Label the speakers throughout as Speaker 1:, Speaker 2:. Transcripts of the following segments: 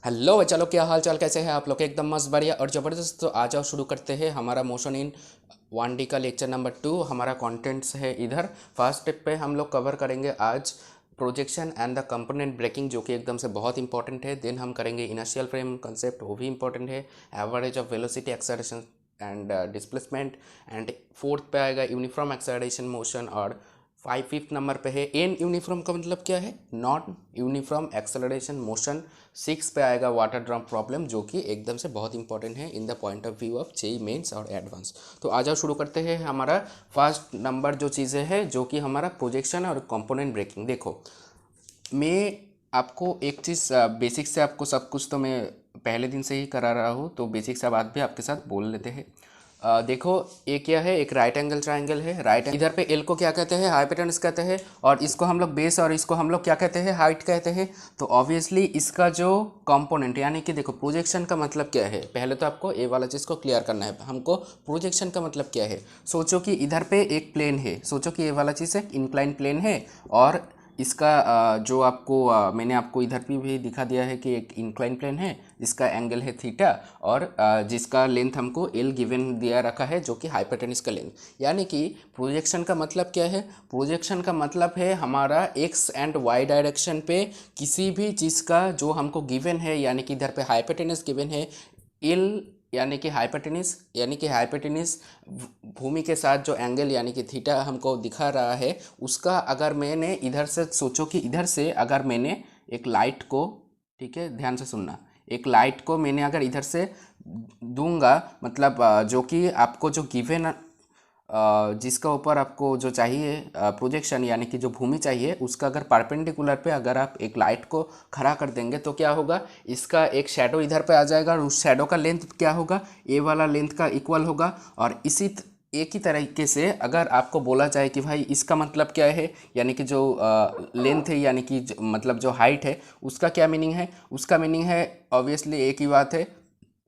Speaker 1: Hello चलो, क्या हाल चाल, कैसे हैं आप लोग? एकदम मस्त, बढ़िया और ज़बरदस्त। तो आ जाओ, शुरू करते हैं हमारा मोशन इन 1D का लेक्चर नंबर 2। हमारा कंटेंट्स है इधर। फर्स्ट स्टेप पे हम लोग कवर करेंगे आज projection and the component breaking, जो कि एकदम से बहुत इंपॉर्टेंट है। देन हम करेंगे इनर्शियल फ्रेम कंसेप्ट, वो भी इंपॉर्टेंट है। Average of velocity, acceleration and displacement. And fourth पे आएगा यूनिफॉर्म एक्सेलरेशन मोशन। और फिफ्थ नंबर पे है एन यूनिफॉर्म का मतलब क्या है, non uniform acceleration motion. Six पे आएगा वाटर ड्रम प्रॉब्लम, जो कि एकदम से बहुत इंपॉर्टेंट है in the point of view of JEE mains और एडवांस। तो आ जाओ, शुरू करते हैं। हमारा फर्स्ट नंबर जो चीज़ें हैं, जो कि हमारा प्रोजेक्शन और कंपोनेंट ब्रेकिंग। देखो, मैं आपको एक चीज़ बेसिक से, आपको सब कुछ तो मैं पहले दिन से ही करा रहा हूँ, तो बेसिक से बात भी आपके साथ बोल लेते हैं। देखो, ये क्या है, एक राइट एंगल ट्राइंगल है। राइट इधर पे एल को क्या कहते हैं, हाइपोटेनस कहते हैं। और इसको हम लोग बेस और इसको हम लोग क्या कहते हैं, हाइट कहते हैं। तो ऑब्वियसली इसका जो कंपोनेंट, यानी कि देखो प्रोजेक्शन का मतलब क्या है, पहले तो आपको ए वाला चीज़ को क्लियर करना है हमको। प्रोजेक्शन का मतलब क्या है, सोचो कि इधर पे एक प्लेन है, सोचो कि ये वाला चीज़ एक इंक्लाइन प्लेन है। और इसका जो आपको मैंने आपको इधर भी दिखा दिया है कि एक इंक्लाइन प्लेन है, जिसका एंगल है थीटा। और जिसका लेंथ हमको एल गिवन दिया रखा है, जो कि हाइपोटेनस का लेंथ। यानी कि प्रोजेक्शन का मतलब क्या है, प्रोजेक्शन का मतलब है हमारा एक्स एंड वाई डायरेक्शन पे किसी भी चीज़ का जो हमको गिवन है, यानी कि इधर पे हाइपोटेनस गिवन है, एल यानी कि हाइपोटेनस भूमि के साथ जो एंगल यानी कि थीटा हमको दिखा रहा है, उसका अगर मैंने इधर से, सोचो कि इधर से अगर मैंने एक लाइट को, ठीक है ध्यान से सुनना, एक लाइट को मैंने अगर इधर से दूंगा, मतलब जो कि आपको जो गिवन, जिसका ऊपर आपको जो चाहिए प्रोजेक्शन, यानी कि जो भूमि चाहिए, उसका अगर परपेंडिकुलर पे अगर आप एक लाइट को खड़ा कर देंगे, तो क्या होगा, इसका एक शेडो इधर पे आ जाएगा। और उस शेडो का लेंथ क्या होगा, ए वाला लेंथ का इक्वल होगा। और एक ही तरीके से अगर आपको बोला जाए कि भाई इसका मतलब क्या है, यानी कि जो लेंथ है, यानी कि मतलब जो हाइट है, उसका क्या मीनिंग है, उसका मीनिंग है ऑब्वियसली एक ही बात है,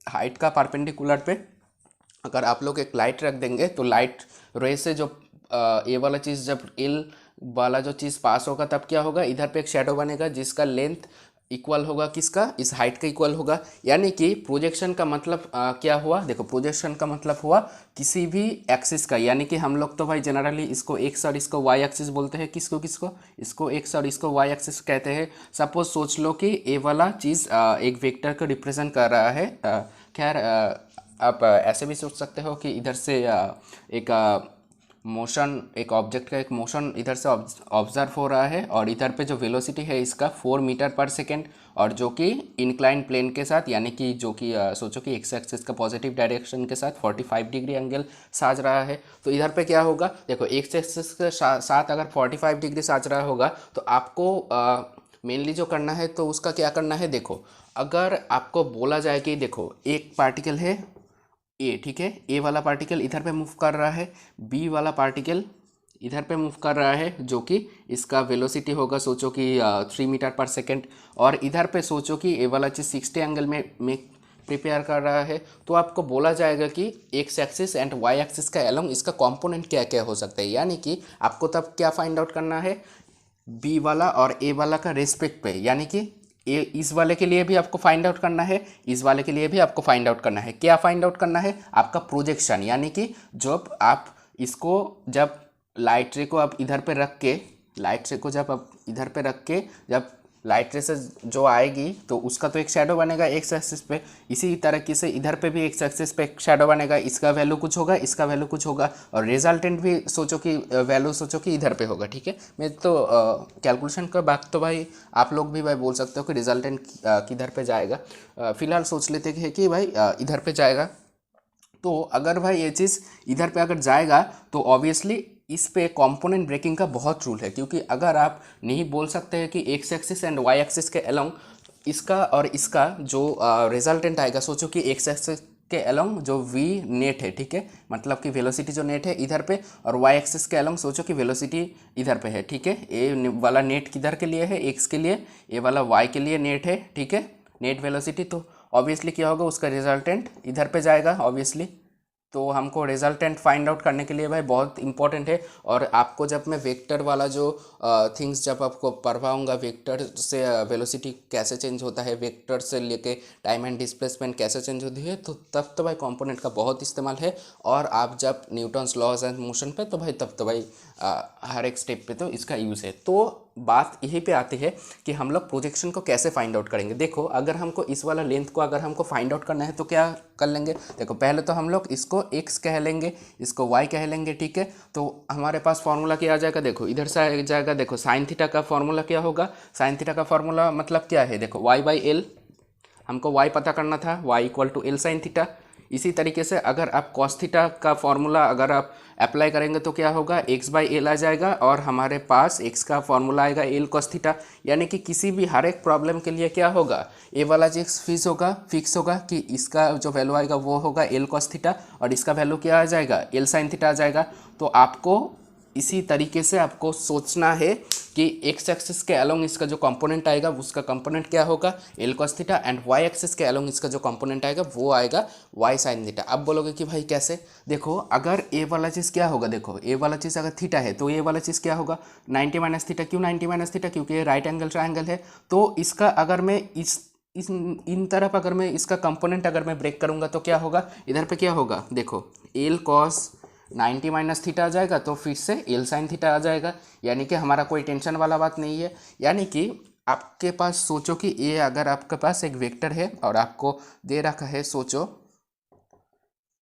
Speaker 1: हाइट का परपेंडिकुलर पे अगर आप लोग एक लाइट रख देंगे, तो लाइट रे से जो ए वाला चीज़, जब एल वाला जो चीज़ पास होगा, तब क्या होगा, इधर पे एक शेडो बनेगा जिसका लेंथ इक्वल होगा किसका, इस हाइट का इक्वल होगा। यानी कि प्रोजेक्शन का मतलब क्या हुआ, देखो प्रोजेक्शन का मतलब हुआ किसी भी एक्सिस का, यानी कि हम लोग तो भाई जनरली इसको एक्स और इसको वाई एक्सिस बोलते हैं। किसको किसको, इसको एक्स और इसको वाई एक्सिस कहते हैं। सपोज सोच लो कि ए वाला चीज़ एक वेक्टर को रिप्रेजेंट कर रहा है। खैर, आप ऐसे भी सोच सकते हो कि इधर से एक मोशन, एक ऑब्जेक्ट का एक मोशन इधर से ऑब्जर्व हो रहा है, और इधर पे जो वेलोसिटी है इसका 4 मीटर पर सेकेंड, और जो कि इंक्लाइन प्लेन के साथ, यानी कि जो कि सोचो कि एक्स एक्सिस का पॉजिटिव डायरेक्शन के साथ 45 डिग्री एंगल साज रहा है। तो इधर पे क्या होगा, देखो एक्स एक्सिस के साथ अगर 45 डिग्री साज रहा होगा, तो आपको मेनली जो करना है, तो उसका क्या करना है, देखो अगर आपको बोला जाए कि देखो एक पार्टिकल है ए, ठीक है, ए वाला पार्टिकल इधर पे मूव कर रहा है, बी वाला पार्टिकल इधर पे मूव कर रहा है, जो कि इसका वेलोसिटी होगा, सोचो कि 3 मीटर पर सेकेंड। और इधर पे सोचो कि ए वाला चीज़ 60 एंगल में प्रिपेयर कर रहा है। तो आपको बोला जाएगा कि X axis and Y axis का एलोंग इसका कंपोनेंट क्या क्या हो सकता है। यानी कि आपको तब क्या फाइंड आउट करना है, बी वाला और ए वाला का रेस्पेक्ट पे, यानी कि ए इस वाले के लिए भी आपको फाइंड आउट करना है, इस वाले के लिए भी आपको फाइंड आउट करना है। क्या फाइंड आउट करना है, आपका प्रोजेक्शन, यानी कि जब आप इसको, जब लाइट रे को आप इधर पे रख के, लाइट रे को जब आप इधर पे रख के, जब लाइट रे से जो आएगी, तो उसका तो एक शेडो बनेगा एक्स एक्सिस पे। इसी तरीके से इधर पे भी एक्स एक्सिस पे एक शेडो बनेगा, इसका वैल्यू कुछ होगा, इसका वैल्यू कुछ होगा, और रिजल्टेंट भी सोचो कि वैल्यू सोचो कि इधर पे होगा। ठीक है, मैं तो कैलकुलेशन का बात तो भाई आप लोग भी भाई बोल सकते हो कि रिजल्टेंट किधर पे जाएगा। फिलहाल सोच लेते हैं कि भाई इधर पे जाएगा। तो अगर भाई ये चीज़ इधर पे अगर जाएगा, तो ऑब्वियसली इस पे कंपोनेंट ब्रेकिंग का बहुत रूल है, क्योंकि अगर आप नहीं बोल सकते हैं कि X axis and Y axis के अलोंग इसका और इसका जो रिजल्टेंट आएगा, सोचो कि एक्स एक्सिस के अलोंग जो वी नेट है, ठीक है, मतलब कि वेलोसिटी जो नेट है इधर पे, और वाई एक्सिस के अलोंग सोचो कि वेलोसिटी इधर पे है। ठीक है, ए वाला नेट किधर के लिए है, एक्स के लिए, ए वाला वाई के लिए नेट है। ठीक है, नेट वेलोसिटी, तो ऑब्वियसली क्या होगा, उसका रिजल्टेंट इधर पे जाएगा ऑब्वियसली। तो हमको रिजल्टेंट फाइंड आउट करने के लिए भाई बहुत इंपॉर्टेंट है। और आपको जब मैं वेक्टर वाला जो थिंग्स जब आपको पढ़वाऊँगा, वेक्टर से वेलोसिटी कैसे चेंज होता है, वेक्टर से लेके टाइम एंड डिस्प्लेसमेंट कैसे चेंज होती है, तो तब तो भाई कंपोनेंट का बहुत इस्तेमाल है। और आप जब न्यूटन्स लॉज एंड मोशन पे, तो भाई तब तो भाई हर एक स्टेप पे तो इसका यूज़ है। तो बात यहीं पे आती है कि हम लोग प्रोजेक्शन को कैसे फाइंड आउट करेंगे। देखो, अगर हमको इस वाला लेंथ को अगर हमको फाइंड आउट करना है तो क्या कर लेंगे। देखो, पहले तो हम लोग इसको x कह लेंगे, इसको y कह लेंगे, ठीक है। तो हमारे पास फॉर्मूला क्या आ जाएगा, देखो इधर से आ जाएगा। देखो साइन थीटा का फॉर्मूला क्या होगा, साइन थीटा का फॉर्मूला मतलब क्या है, देखो y/l, हमको y पता करना था, y=l साइन थीटा। इसी तरीके से अगर आप कॉस थीटा का फॉर्मूला अगर आप अप्लाई करेंगे तो क्या होगा, x/l आ जाएगा, और हमारे पास x का फॉर्मूला आएगा l cos थीटा। यानी कि किसी भी हर एक प्रॉब्लम के लिए क्या होगा, ए वाला चीज फिक्स होगा कि इसका जो वैल्यू आएगा वो होगा l cos थीटा, और इसका वैल्यू क्या आ जाएगा, l sin थीटा आ जाएगा। तो आपको इसी तरीके से आपको सोचना है कि एक्स एक्सिस के अलोंग इसका जो कंपोनेंट आएगा उसका कंपोनेंट क्या होगा, L cos theta, and Y axis के अलोंग इसका जो कंपोनेंट आएगा वो आएगा वाई साइन थीटा। अब बोलोगे कि भाई कैसे, देखो अगर ए वाला चीज़ क्या होगा, देखो ए वाला चीज़ अगर थीटा है तो ए वाला चीज़ क्या होगा 90 माइनस थीटा। क्यों 90 माइनस थीटा, क्योंकि ये राइट एंगल ट्राइंगल है। तो इसका अगर मैं इस इन तरफ अगर मैं इसका कंपोनेंट अगर मैं ब्रेक करूँगा तो क्या होगा, इधर पे क्या होगा, देखो एल कॉस 90 माइनस थीटा आ जाएगा, तो फिर से एल साइन थीटा आ जाएगा। यानी कि हमारा कोई टेंशन वाला बात नहीं है। यानी कि आपके पास सोचो कि ये अगर आपके पास एक वेक्टर है और आपको दे रखा है, सोचो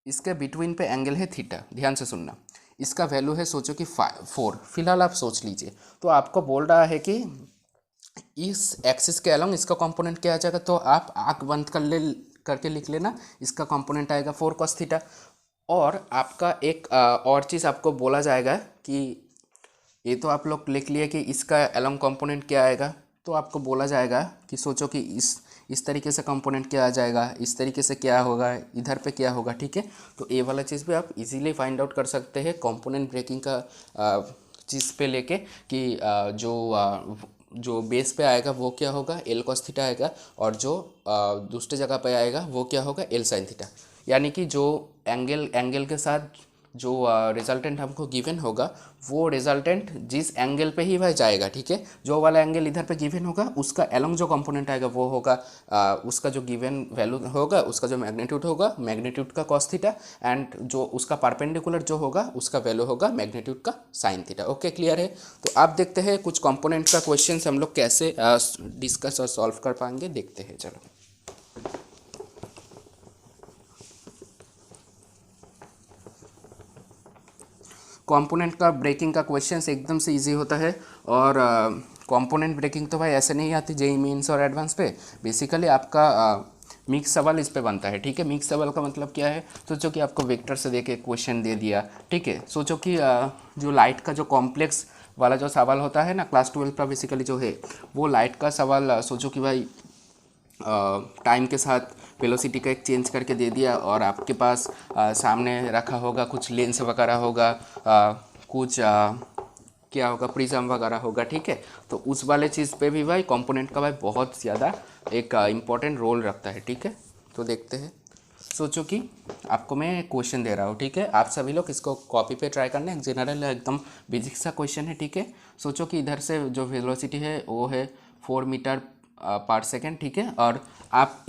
Speaker 1: इसके बिटवीन पे एंगल है थीटा, ध्यान से सुनना, इसका वैल्यू है सोचो कि 4, फिलहाल आप सोच लीजिए। तो आपको बोल रहा है कि इस एक्सिस के अलोंग इसका कंपोनेंट क्या आ जाएगा, तो आप आँख बंद करके लिख लेना, इसका कंपोनेंट आएगा 4 cos थीटा। और आपका एक और चीज़ आपको बोला जाएगा कि ये तो आप लोग लिख लिए कि इसका अलोंग कंपोनेंट क्या आएगा, तो आपको बोला जाएगा कि सोचो कि इस तरीके से कंपोनेंट क्या आ जाएगा, इस तरीके से क्या होगा, इधर पे क्या होगा, ठीक है। तो ये वाला चीज़ भी आप इजीली फाइंड आउट कर सकते हैं कंपोनेंट ब्रेकिंग का चीज़ पे लेके कि जो बेस पे आएगा वो क्या होगा, एल cos थीटा आएगा, और जो दूसरे जगह पे आएगा वो क्या होगा, एल sin थीटा। यानी कि जो एंगल के साथ जो रिजल्टेंट हमको गिवन होगा वो रिजल्टेंट जिस एंगल पे ही वह जाएगा, ठीक है। जो वाला एंगल इधर पे गिवन होगा उसका एलोंग जो कंपोनेंट आएगा वो होगा उसका जो गिवन वैल्यू होगा उसका जो मैग्नीट्यूड होगा, मैग्नीट्यूड का cos थीटा, एंड जो उसका परपेंडिकुलर जो होगा उसका वैल्यू होगा मैग्नीट्यूड का साइन थीटा। ओके, क्लियर है। तो आप देखते हैं कुछ कंपोनेंट का क्वेश्चन हम लोग कैसे डिस्कस और सॉल्व कर पाएंगे, देखते हैं, चलो। कंपोनेंट का ब्रेकिंग का क्वेश्चंस एकदम से इजी होता है। और कंपोनेंट ब्रेकिंग तो भाई ऐसे नहीं आती जेईई मेंस और एडवांस पे, बेसिकली आपका मिक्स सवाल इस पे बनता है, ठीक है। मिक्स सवाल का मतलब क्या है, सोचो कि आपको वेक्टर से देके क्वेश्चन दे दिया, ठीक है। सोचो कि जो लाइट का जो कॉम्प्लेक्स वाला जो सवाल होता है ना क्लास 12 का, बेसिकली जो है वो लाइट का सवाल, सोचो कि भाई टाइम के साथ वेलोसिटी का एक चेंज करके दे दिया, और आपके पास सामने रखा होगा कुछ लेंस वगैरह होगा, कुछ क्या होगा, प्रिज्म वगैरह होगा, ठीक है। तो उस वाले चीज़ पे भी भाई कंपोनेंट का भाई बहुत ज़्यादा एक इम्पॉर्टेंट रोल रखता है, ठीक है। तो देखते हैं, सोचो कि आपको मैं क्वेश्चन दे रहा हूँ, ठीक है। आप सभी लोग इसको कॉपी पे ट्राई करना है, जनरल एकदम बेसिक सा क्वेश्चन है, ठीक है। सोचो कि इधर से जो वेलोसिटी है वो है 4 मीटर पर सेकेंड, ठीक है। और आप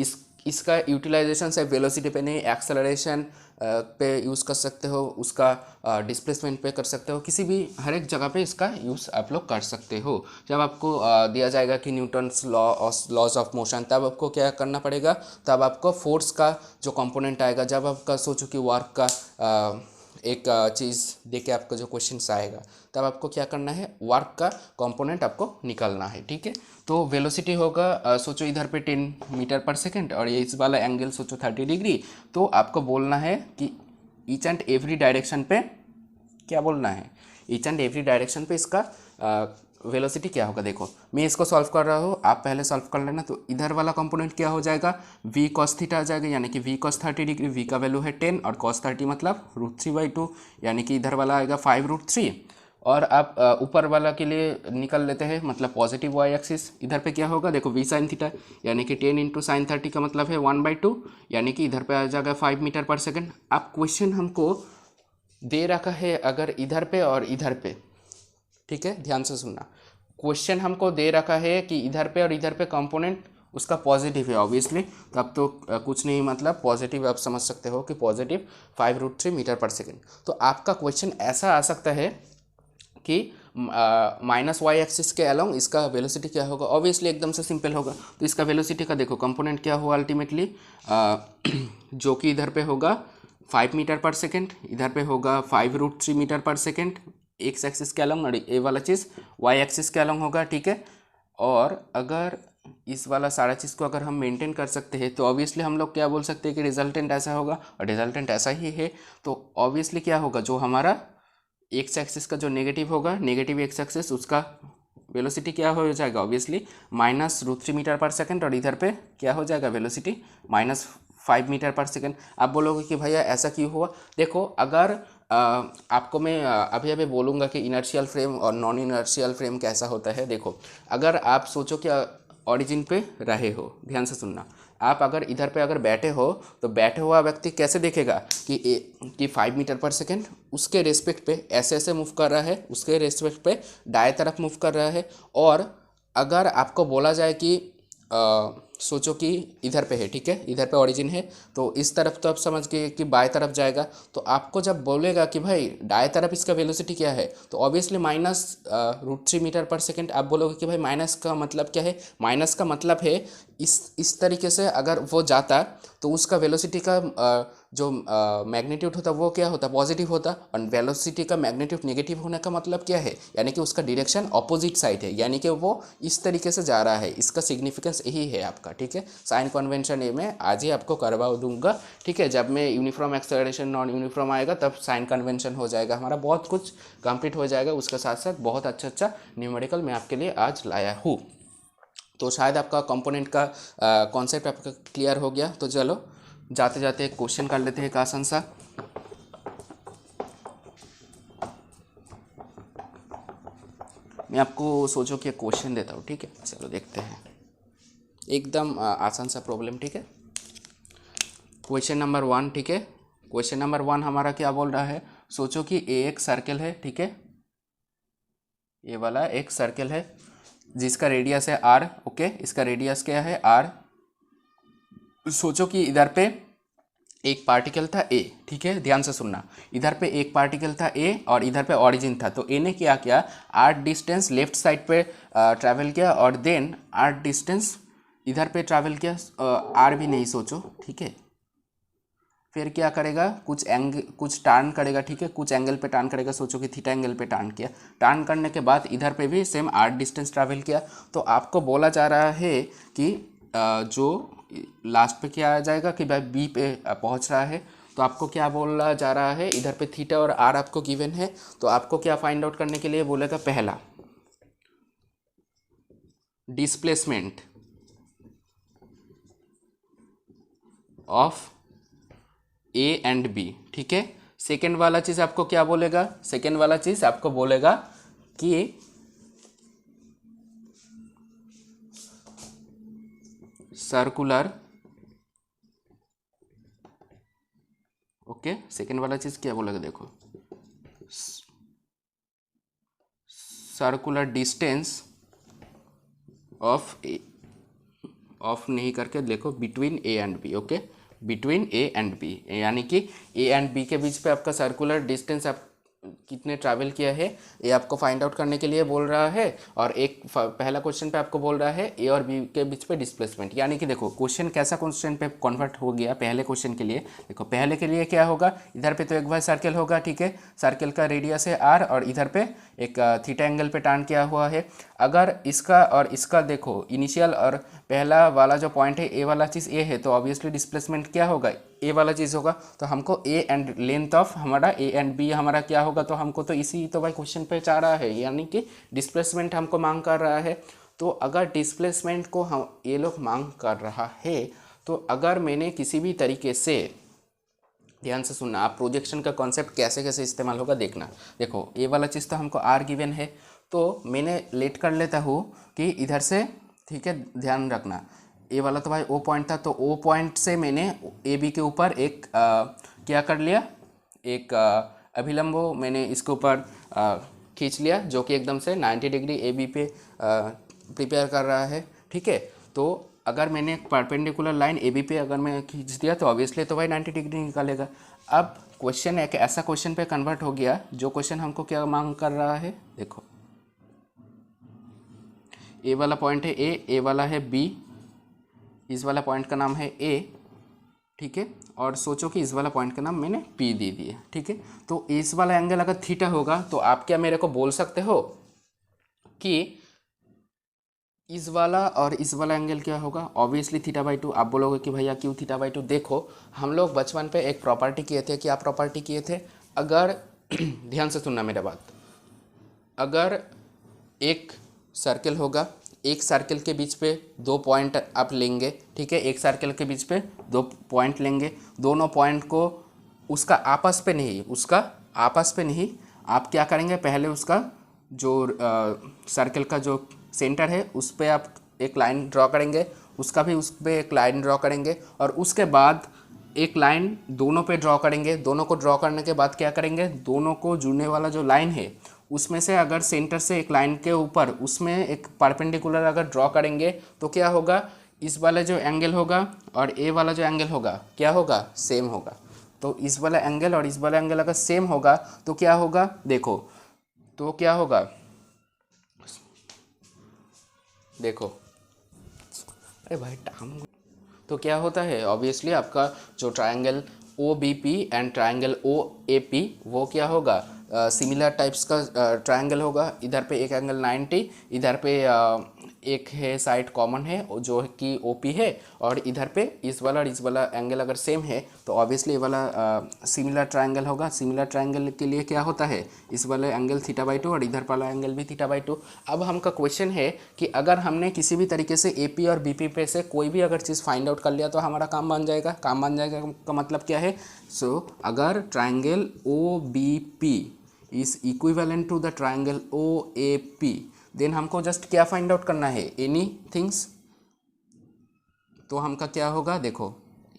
Speaker 1: इसका यूटिलाइजेशन से वेलोसिटी पे नहीं, एक्सेलरेशन पे यूज़ कर सकते हो, उसका डिस्प्लेसमेंट पे कर सकते हो, किसी भी हर एक जगह पे इसका यूज़ आप लोग कर सकते हो। जब आपको दिया जाएगा कि न्यूटन्स लॉज ऑफ मोशन, तब आपको क्या करना पड़ेगा, तब आपको फोर्स का जो कंपोनेंट आएगा, जब आपका सोचो कि वर्क का एक चीज़ दे के आपका जो क्वेश्चन आएगा, तब आपको क्या करना है, वर्क का कंपोनेंट आपको निकालना है, ठीक है। तो वेलोसिटी होगा सोचो इधर पे 10 मीटर पर सेकेंड, और ये इस वाला एंगल सोचो 30 डिग्री। तो आपको बोलना है कि ईच एंड एवरी डायरेक्शन पे क्या बोलना है, ईच एंड एवरी डायरेक्शन पे इसका वेलोसिटी क्या होगा। देखो मैं इसको सॉल्व कर रहा हूँ, आप पहले सॉल्व कर लेना। तो इधर वाला कंपोनेंट क्या हो जाएगा, v cos थीटा आ जाएगा, यानी कि v cos 30 डिग्री, v का वैल्यू है 10 और cos 30 मतलब √3/2, यानी कि इधर वाला आएगा 5√3, और आप ऊपर वाला के लिए निकल लेते हैं, मतलब पॉजिटिव वाई एक्सिस। इधर पे क्या होगा देखो, वी साइन थीटा यानी कि 10 इंटू साइन 30 का मतलब है 1/2, यानी कि इधर पे आ जाएगा 5 मीटर पर सेकेंड। अब क्वेश्चन हमको दे रखा है अगर इधर पे और इधर पे, ठीक है, ध्यान से सुनना। क्वेश्चन हमको दे रखा है कि इधर पे और इधर पे कंपोनेंट उसका पॉजिटिव है ऑब्वियसली, तो अब तो कुछ नहीं, मतलब पॉजिटिव आप समझ सकते हो कि पॉजिटिव 5√3 मीटर पर सेकेंड। तो आपका क्वेश्चन ऐसा आ सकता है कि माइनस वाई एक्सिस के अलोंग इसका वेलोसिटी क्या होगा। ऑब्वियसली एकदम से सिंपल होगा, तो इसका वेलोसिटी का देखो कंपोनेंट क्या हुआ अल्टीमेटली, जो कि इधर पे होगा 5 मीटर पर सेकेंड, इधर पे होगा 5√3 metre per second x axis के अलोंग, और ये वाला चीज़ वाई एक्सिस के अलोंग होगा, ठीक है। और अगर इस वाला सारा चीज़ को अगर हम मेंटेन कर सकते हैं तो ऑब्वियसली हम लोग क्या बोल सकते हैं कि रिजल्टेंट ऐसा होगा, और रिजल्टेंट ऐसा ही है। तो ऑब्वियसली क्या होगा, जो हमारा एक्स एक्सिस का जो नेगेटिव होगा, नेगेटिव एक्स एक्सिस, उसका वेलोसिटी क्या हो जाएगा ऑब्वियसली -√3 मीटर पर सेकेंड, और इधर पे क्या हो जाएगा वेलोसिटी -5 मीटर पर सेकेंड। आप बोलोगे कि भैया ऐसा क्यों हुआ। देखो अगर आपको मैं अभी अभी बोलूँगा कि इनर्शियल फ्रेम और नॉन इनर्शियल फ्रेम कैसा होता है। देखो अगर आप सोचो कि ऑरिजिन पे रहे हो, ध्यान से सुनना, आप अगर इधर पे अगर बैठे हो तो बैठे हुआ व्यक्ति कैसे देखेगा कि 5 मीटर पर सेकेंड उसके रेस्पेक्ट पे ऐसे ऐसे मूव कर रहा है, उसके रेस्पेक्ट पे दाएं तरफ मूव कर रहा है। और अगर आपको बोला जाए कि सोचो कि इधर पे है, ठीक है, इधर पे ओरिजिन है, तो इस तरफ तो आप समझ गए कि बाएं तरफ जाएगा। तो आपको जब बोलेगा कि भाई दाएं तरफ इसका वेलोसिटी क्या है, तो ऑब्वियसली -√3 मीटर पर सेकेंड। आप बोलोगे कि भाई माइनस का मतलब क्या है। माइनस का मतलब है इस तरीके से अगर वो जाता तो उसका वेलोसिटी का जो मैग्नीट्यूड होता वो क्या होता, पॉजिटिव होता। और वेलोसिटी का मैग्नीट्यूड नेगेटिव होने का मतलब क्या है, यानी कि उसका डायरेक्शन ऑपोजिट साइड है, यानी कि वो इस तरीके से जा रहा है। इसका सिग्निफिकेंस यही है आपका, ठीक है। साइन कन्वेंशन ये मैं आज ही आपको करवा दूंगा, ठीक है। जब मैं यूनिफॉर्म एक्सेलरेशन नॉन यूनिफॉर्म आएगा तब साइन कन्वेंशन हो जाएगा, हमारा बहुत कुछ कंप्लीट हो जाएगा। उसके साथ साथ बहुत अच्छा न्यूमेरिकल मैं आपके लिए आज लाया हूँ। तो शायद आपका कंपोनेंट का कॉन्सेप्ट आपका क्लियर हो गया। तो चलो जाते जाते एक क्वेश्चन कर लेते हैं एक आसान सा। मैं आपको सोचो कि क्वेश्चन देता हूँ, ठीक है। चलो देखते हैं, एकदम आसान सा प्रॉब्लम, ठीक है। क्वेश्चन नंबर 1, ठीक है। क्वेश्चन नंबर 1 हमारा क्या बोल रहा है, सोचो कि ए एक सर्कल है, ठीक है। ये वाला एक सर्कल है जिसका रेडियस है r, ओके। इसका रेडियस क्या है r। सोचो कि इधर पे एक पार्टिकल था a, ठीक है, ध्यान से सुनना। इधर पे एक पार्टिकल था a और इधर पे ऑरिजिन था। तो a ने क्या किया, r डिस्टेंस लेफ्ट साइड पे ट्रैवल किया, और देन r डिस्टेंस इधर पे ट्रैवल किया, r भी नहीं सोचो, ठीक है। फिर क्या करेगा, कुछ टर्न करेगा, ठीक है, कुछ एंगल पे टर्न करेगा। सोचो कि थीटा एंगल पे टर्न किया, टर्न करने के बाद इधर पे भी सेम r डिस्टेंस ट्रैवल किया। तो आपको बोला जा रहा है कि जो लास्ट पे क्या आ जाएगा कि भाई बी पे पहुंच रहा है। तो आपको क्या बोला जा रहा है, इधर पे थीटा और r आपको गिवन है। तो आपको क्या फाइंड आउट करने के लिए बोलेगा, पहला displacement of A and B, ठीक है। सेकेंड वाला चीज़ आपको क्या बोलेगा, सेकेंड वाला चीज़ आपको बोलेगा कि सर्कुलर, ओके। सेकेंड वाला चीज़ क्या बोलेगा, देखो सर्कुलर डिस्टेंस ऑफ नहीं करके देखो between A and B, okay, between A and B, यानी कि ए एंड बी के बीच पे आपका सर्कुलर डिस्टेंस आप कितने ट्रैवल किया है ये आपको फाइंड आउट करने के लिए बोल रहा है। और एक पहला क्वेश्चन पे आपको बोल रहा है ए और बी के बीच पे डिस्प्लेसमेंट। यानी कि देखो क्वेश्चन कैसा क्वेश्चन पे कन्वर्ट हो गया। पहले क्वेश्चन के लिए देखो, पहले के लिए क्या होगा, इधर पे तो एक बार सर्कल होगा, ठीक है, सर्कल का रेडियस है r, और इधर पे एक थीटा एंगल पे टर्न किया हुआ है। अगर इसका और इसका देखो इनिशियल और पहला वाला जो पॉइंट है ए वाला चीज़ ए है, तो ऑब्वियसली डिस्प्लेसमेंट क्या होगा, ए वाला चीज़ होगा। तो हमको ए एंड लेंथ ऑफ हमारा ए एंड बी हमारा क्या होगा, तो हमको तो इसी तो भाई क्वेश्चन पे चाह रहा है, यानी कि डिस्प्लेसमेंट हमको मांग कर रहा है। तो अगर डिस्प्लेसमेंट को हम ये लोग मांग कर रहा है, तो अगर मैंने किसी भी तरीके से ध्यान से सुनना, आप प्रोजेक्शन का कॉन्सेप्ट कैसे कैसे इस्तेमाल होगा देखना। देखो ये वाला चीज़ तो हमको आर गिवन है, तो मैंने लेट कर लेता हूँ कि इधर से, ठीक है, ध्यान रखना। ए वाला तो भाई ओ पॉइंट था, तो ओ पॉइंट से मैंने ए बी के ऊपर एक क्या कर लिया, एक अभिलंब मैंने इसके ऊपर खींच लिया, जो कि एकदम से 90 डिग्री ए बी पे प्रिपेयर कर रहा है, ठीक है। तो अगर मैंने एक परपेंडिकुलर लाइन ए बी पे अगर मैं खींच दिया तो ऑब्वियसली तो भाई 90 डिग्री निकालेगा। अब क्वेश्चन एक ऐसा क्वेश्चन पे कन्वर्ट हो गया, जो क्वेश्चन हमको क्या मांग कर रहा है, देखो ए वाला पॉइंट है ए वाला है बी, इस वाला पॉइंट का नाम है ए, ठीक है, और सोचो कि इस वाला पॉइंट का नाम मैंने पी दे दिया, ठीक है। तो इस वाला एंगल अगर थीटा होगा तो आप क्या मेरे को बोल सकते हो कि इस वाला और इस वाला एंगल क्या होगा, ऑब्वियसली थीटा बाई टू। आप बोलोगे कि भैया क्यों थीटा बाई टू, देखो हम लोग बचपन पे एक प्रॉपर्टी किए थे, क्या प्रॉपर्टी किए थे, अगर ध्यान से सुनना मेरा बात, अगर एक सर्कल होगा, एक सर्कल के बीच पे दो पॉइंट आप लेंगे, ठीक है, एक सर्कल के बीच पे दो पॉइंट लेंगे, दोनों पॉइंट को उसका आपस पे नहीं, उसका आपस पे नहीं, आप क्या करेंगे, पहले उसका जो सर्कल का जो सेंटर है उस पर आप एक लाइन ड्रॉ करेंगे, उसका भी उस पर एक लाइन ड्रॉ करेंगे, और उसके बाद एक लाइन दोनों पे ड्रॉ करेंगे। दोनों को ड्रॉ करने के बाद क्या करेंगे, दोनों को जुड़ने वाला जो लाइन है उसमें से अगर सेंटर से एक लाइन के ऊपर उसमें एक परपेंडिकुलर अगर ड्रॉ करेंगे तो क्या होगा, इस वाला जो एंगल होगा और ए वाला जो एंगल होगा क्या होगा, सेम होगा। तो इस वाला एंगल और इस वाला एंगल अगर सेम होगा तो क्या होगा, देखो तो क्या होगा, देखो अरे भाई टाइम, तो क्या होता है, ऑब्वियसली आपका जो triangle O B P and triangle O A P वो क्या होगा, सिमिलर टाइप्स का ट्रायंगल होगा। इधर पे एक एंगल 90, इधर पे एक है साइड कॉमन है जो कि ओ पी है, और इधर पे इस वाला और इस वाला एंगल अगर सेम है तो ऑब्वियसली ये वाला सिमिलर ट्रायंगल होगा। सिमिलर ट्रायंगल के लिए क्या होता है, इस वाला एंगल थीटा बाई टू और इधर वाला एंगल भी थीटा बाई टू। अब हमका क्वेश्चन है कि अगर हमने किसी भी तरीके से ए पी और बी पी पे से कोई भी अगर चीज़ फाइंड आउट कर लिया तो हमारा काम बन जाएगा। काम बन जाएगा का मतलब क्या है, सो अगर triangle O B P is equivalent to the triangle O A P, then हमको जस्ट क्या फाइंड आउट करना है, एनी थिंग्स। तो हमका क्या होगा, देखो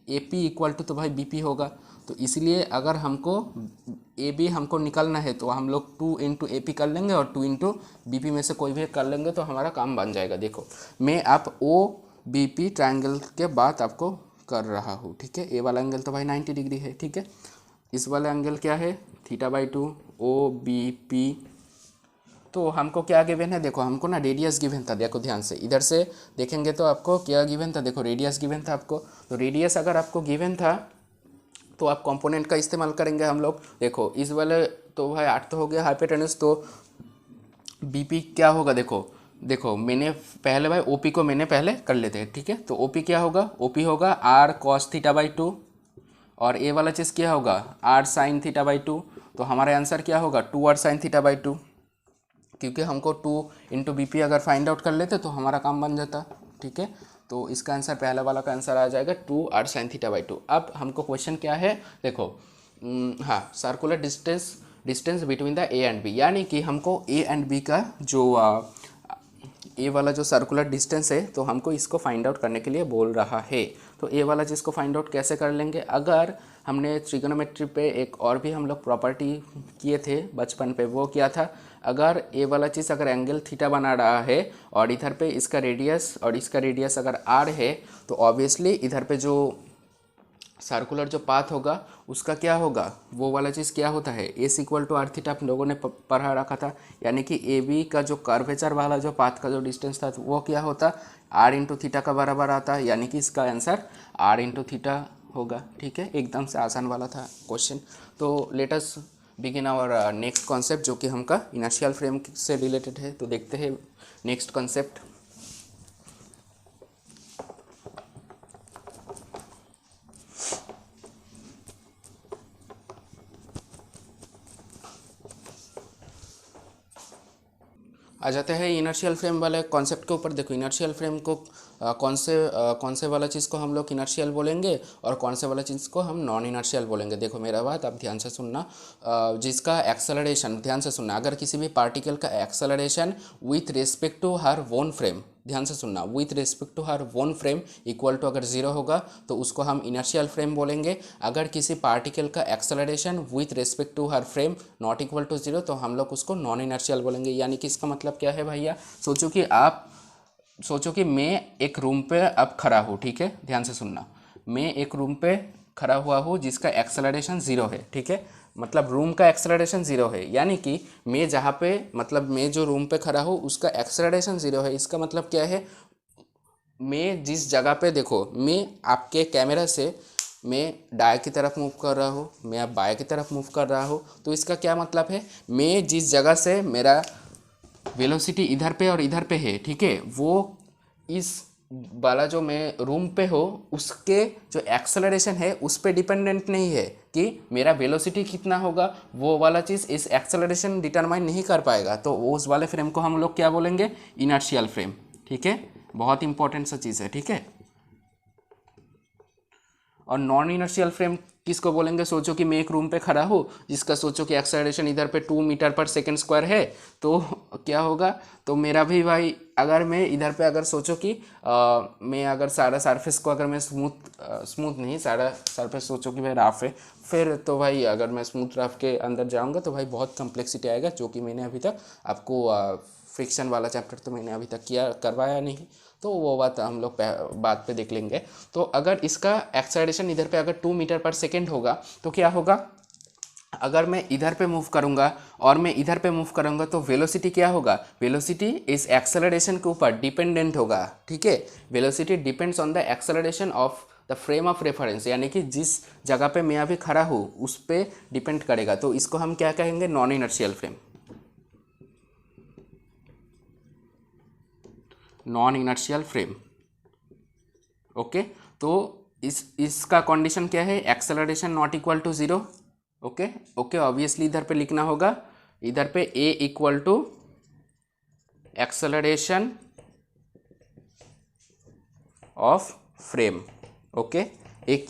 Speaker 1: ए पी इक्वल टू तो भाई बी पी होगा, तो इसलिए अगर हमको ए बी हमको निकालना है तो हम लोग 2 इंटू ए पी कर लेंगे और 2 इंटू बी पी में से कोई भी कर लेंगे तो हमारा काम बन जाएगा। देखो मैं आप ओ बी पी ट्रायंगल के बात आपको कर रहा हूँ, ठीक है। ए वाला एंगल तो भाई 90 डिग्री है, ठीक है। इस वाला एंगल क्या है, theta by two, O B P. तो हमको क्या गिवन है, देखो हमको ना रेडियस गिवन था, देखो ध्यान से इधर से देखेंगे तो आपको क्या गिवन था, देखो रेडियस गिवन था आपको। तो रेडियस अगर आपको गिवन था तो आप कंपोनेंट का इस्तेमाल करेंगे हम लोग। देखो इस वाले तो भाई 8 तो हो गया हाइपोटेनस, तो बीपी क्या होगा, देखो देखो मैंने पहले भाई ओपी को मैंने पहले कर लेते हैं, ठीक है। तो ओपी क्या होगा, ओपी होगा R cos theta by two, और ए वाला चीज़ क्या होगा, R sine theta by two. तो हमारा आंसर क्या होगा, 2 R sine theta by two, क्योंकि हमको 2 इंटू बी पी अगर फाइंड आउट कर लेते तो हमारा काम बन जाता, ठीक है। तो इसका आंसर पहला वाला का आंसर आ जाएगा 2 R sine theta by two. अब हमको क्वेश्चन क्या है, देखो हाँ, circular distance between the A and B, यानी कि हमको ए एंड बी का जो ए वाला जो सर्कुलर डिस्टेंस है तो हमको इसको फाइंड आउट करने के लिए बोल रहा है। तो ए वाला चीज़ को फाइंड आउट कैसे कर लेंगे, अगर हमने ट्रिगोनोमेट्री पे एक और भी हम लोग प्रॉपर्टी किए थे बचपन पे, वो क्या था, अगर ए वाला चीज़ अगर एंगल थीटा बना रहा है और इधर पे इसका रेडियस और इसका रेडियस अगर आर है तो ऑब्वियसली इधर पे जो सर्कुलर जो पाथ होगा उसका क्या होगा, वो वाला चीज़ क्या होता है, S equal to R theta आप लोगों ने पढ़ा रखा था। यानी कि ए बी का जो कर्वेचर वाला जो पाथ का जो डिस्टेंस था वो क्या होता, आर इंटू थीटा का बराबर आता है, यानी कि इसका आंसर आर इंटू थीटा होगा, ठीक है। एकदम से आसान वाला था क्वेश्चन। तो let us begin our next concept, जो कि हमका इनर्शियल फ्रेम से रिलेटेड है। तो देखते हैं नेक्स्ट कॉन्सेप्ट। आ जाते हैं इनर्शियल फ्रेम वाले कॉन्सेप्ट के ऊपर। देखो इनर्शियल फ्रेम को कौन से वाला चीज़ को हम लोग इनर्शियल बोलेंगे और कौन से वाला चीज़ को हम नॉन इनर्शियल बोलेंगे। देखो मेरा बात आप ध्यान से सुनना। जिसका एक्सेलरेशन, ध्यान से सुनना, अगर किसी भी पार्टिकल का acceleration with respect to her own frame, ध्यान से सुनना, with respect to her own frame equal to अगर जीरो होगा तो उसको हम इनर्शियल फ्रेम बोलेंगे। अगर किसी पार्टिकल का acceleration with respect to her frame not equal to zero तो हम लोग उसको नॉन इनर्शियल बोलेंगे। यानी कि इसका मतलब क्या है भैया, सोचो कि मैं एक रूम पे अब खड़ा हूँ, ठीक है, ध्यान से सुनना। मैं एक रूम पे खड़ा हुआ हूँ जिसका एक्सेलरेशन ज़ीरो है, ठीक है, मतलब रूम का एक्सेलरेशन ज़ीरो है। यानी कि मैं जहाँ पे, मतलब मैं जो रूम पे खड़ा हूँ उसका एक्सेलरेशन ज़ीरो है। इसका मतलब क्या है, मैं जिस जगह पे, देखो मैं आपके कैमरा से मैं दाएं की तरफ मूव कर रहा हूँ, मैं अब बाएं की तरफ मूव कर रहा हूँ, तो इसका क्या मतलब है, मैं जिस जगह से मेरा वेलोसिटी इधर पे और इधर पे है, ठीक है, वो इस वाला जो मैं रूम पे हो उसके जो एक्सेलरेशन है उस पे डिपेंडेंट नहीं है कि मेरा वेलोसिटी कितना होगा, वो वाला चीज़ इस एक्सेलरेशन डिटरमाइन नहीं कर पाएगा। तो उस वाले फ्रेम को हम लोग क्या बोलेंगे, इनर्शियल फ्रेम, ठीक है, बहुत इंपॉर्टेंट सा चीज़ है, ठीक है। और नॉन इनर्शियल फ्रेम किसको बोलेंगे, सोचो कि मैं एक रूम पे खड़ा हूँ जिसका सोचो कि एक्सेलरेशन इधर पे 2 मीटर पर सेकेंड स्क्वायर है, तो क्या होगा, तो मेरा भी भाई, अगर मैं इधर पे अगर सोचो कि मैं अगर सारा सरफेस को अगर मैं स्मूथ नहीं, सारा सरफेस सोचो कि भाई राफ है, फिर तो भाई अगर मैं स्मूथ राफ के अंदर जाऊँगा तो भाई बहुत कम्प्लेक्सिटी आएगा, जो कि मैंने अभी तक आपको फ्रिक्शन वाला चैप्टर तो मैंने अभी तक करवाया नहीं, तो वो बात हम लोग बाद पे देख लेंगे। तो अगर इसका एक्सेलरेशन इधर पे अगर 2 मीटर पर सेकेंड होगा तो क्या होगा, अगर मैं इधर पे मूव करूंगा और मैं इधर पे मूव करूंगा तो वेलोसिटी क्या होगा, वेलोसिटी इस एक्सेलरेशन के ऊपर डिपेंडेंट होगा, ठीक है। Velocity depends on the acceleration of the frame of reference, यानी कि जिस जगह पे मैं अभी खड़ा हूँ उस पर डिपेंड करेगा। तो इसको हम क्या कहेंगे, non inertial frame, non inertial frame, okay. तो इसका कंडीशन क्या है, acceleration not equal to zero, okay okay. Obviously इधर पे लिखना होगा, इधर पे A equal to acceleration of frame, okay. एक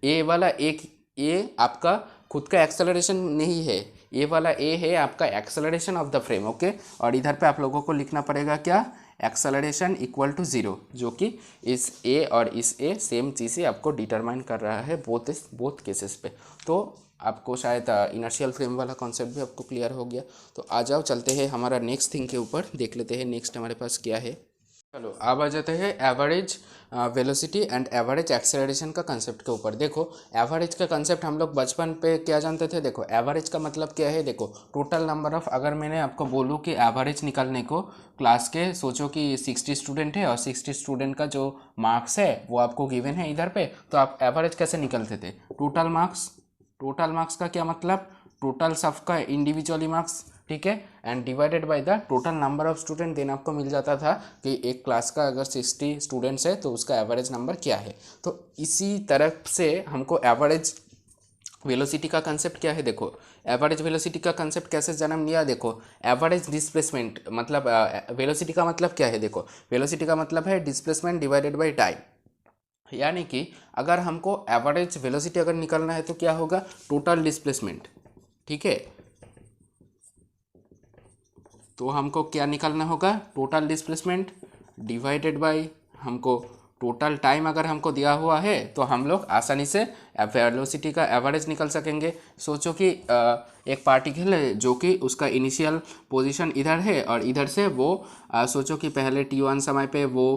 Speaker 1: ए वाला, एक ए आपका खुद का एक्सेलरेशन नहीं है, ए वाला ए है आपका acceleration of the frame, okay. और इधर पे आप लोगों को लिखना पड़ेगा क्या, एक्सेलरेशन इक्वल टू ज़ीरो, जो कि इस ए और इस ए सेम चीज़ से आपको डिटरमाइन कर रहा है बोथ केसेस पे। तो आपको शायद इनर्शियल फ्रेम वाला कॉन्सेप्ट भी आपको क्लियर हो गया। तो आ जाओ चलते हैं हमारा नेक्स्ट थिंग के ऊपर, देख लेते हैं नेक्स्ट हमारे पास क्या है। चलो अब आ जाते हैं average velocity and average acceleration का कंसेप्ट के ऊपर। देखो एवरेज का कंसेप्ट हम लोग बचपन पे क्या जानते थे, देखो एवरेज का मतलब क्या है, देखो टोटल नंबर ऑफ, अगर मैंने आपको बोलूँ कि एवरेज निकालने को क्लास के, सोचो कि 60 स्टूडेंट है और 60 स्टूडेंट का जो मार्क्स है वो आपको गिवन है इधर पे, तो आप एवरेज कैसे निकलते थे, टोटल मार्क्स का क्या मतलब, टोटल सबका इंडिविजुअली मार्क्स, ठीक है, and divided by the total number of student, then आपको मिल जाता था कि एक क्लास का अगर 60 स्टूडेंट्स है तो उसका एवरेज नंबर क्या है। तो इसी तरफ से हमको एवरेज वेलोसिटी का कंसेप्ट क्या है, देखो एवरेज वेलोसिटी का कंसेप्ट कैसे जन्म लिया, देखो एवरेज डिस्प्लेसमेंट, मतलब वेलोसिटी का मतलब क्या है, देखो वेलोसिटी का मतलब है डिस्प्लेसमेंट डिवाइडेड बाई टाइम। यानी कि अगर हमको एवरेज वेलोसिटी अगर निकालना है तो क्या होगा, टोटल डिस्प्लेसमेंट, ठीक है। तो हमको क्या निकालना होगा, टोटल डिस्प्लेसमेंट डिवाइडेड बाय हमको टोटल टाइम अगर हमको दिया हुआ है तो हम लोग आसानी से वेलोसिटी का एवरेज निकल सकेंगे। सोचो कि एक पार्टिकल है जो कि उसका इनिशियल पोजीशन इधर है और इधर से वो सोचो कि पहले t1 समय पे वो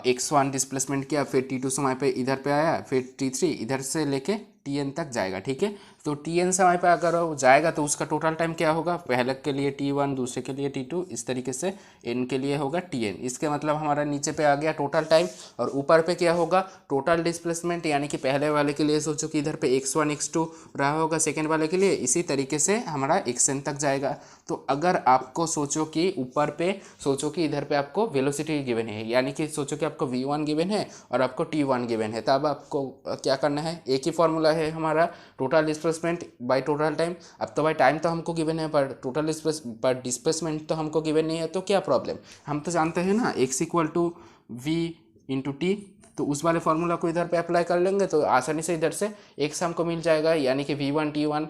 Speaker 1: x1 डिस्प्लेसमेंट किया, फिर t2 समय पे इधर पे आया, फिर t3 इधर से लेके tn तक जाएगा, ठीक है। तो tn समय पे अगर वो जाएगा तो उसका टोटल टाइम क्या होगा, पहले के लिए t1, दूसरे के लिए t2, इस तरीके से n के लिए होगा tn। इसके मतलब हमारा नीचे पे आ गया टोटल टाइम और ऊपर पे क्या होगा, टोटल डिस्प्लेसमेंट, यानी कि पहले वाले के लिए सोचो कि इधर पे x1 x2 रहा होगा, सेकेंड वाले के लिए इसी तरीके से हमारा xn तक जाएगा। तो अगर आपको सोचो कि ऊपर पे सोचो कि इधर पे आपको वेलोसिटी गिवन है, यानी कि सोचो कि आपको v1 गिवन है और आपको t1 गिवन है, तब आपको क्या करना है, एक ही फॉर्मूला है हमारा, total displacement by total time. अब तो भाई टाइम तो हमको गिवन है पर डिस्प्लेसमेंट तो हमको गिवन नहीं है, तो क्या प्रॉब्लम, हम तो जानते हैं ना x equal to v into t, तो उस वाले फार्मूला को इधर पे अप्लाई कर लेंगे तो आसानी से इधर से एक सम को मिल जाएगा, यानी कि V1T1।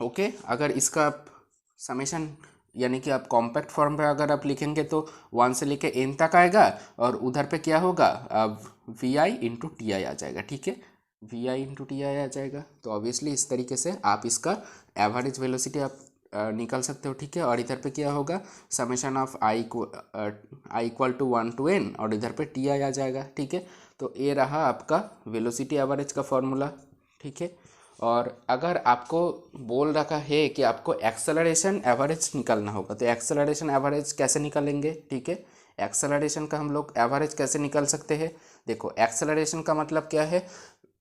Speaker 1: ओके, अगर इसका समेशन यानी कि आप कॉम्पैक्ट फॉर्म पे अगर आप लिखेंगे तो 1 से लेके n तक आएगा, और उधर पे क्या होगा, V I into T I आ जाएगा। ठीक है, V I into T I आ जाएगा। तो ऑब्वियसली इस तरीके से आप इसका एवरेज वेलोसिटी आप निकाल सकते हो। ठीक है, और इधर पे क्या होगा, summation of I equal to 1 to n, और इधर पे टी आई आ जाएगा। ठीक है, तो ये रहा आपका वेलोसिटी एवरेज का फॉर्मूला। ठीक है, और अगर आपको बोल रखा है कि आपको एक्सेलरेशन एवरेज निकालना होगा, तो एक्सेलरेशन एवरेज कैसे निकालेंगे। ठीक है, एक्सेलरेशन का हम लोग एवरेज कैसे निकाल सकते हैं। देखो, एक्सेलरेशन का मतलब क्या है,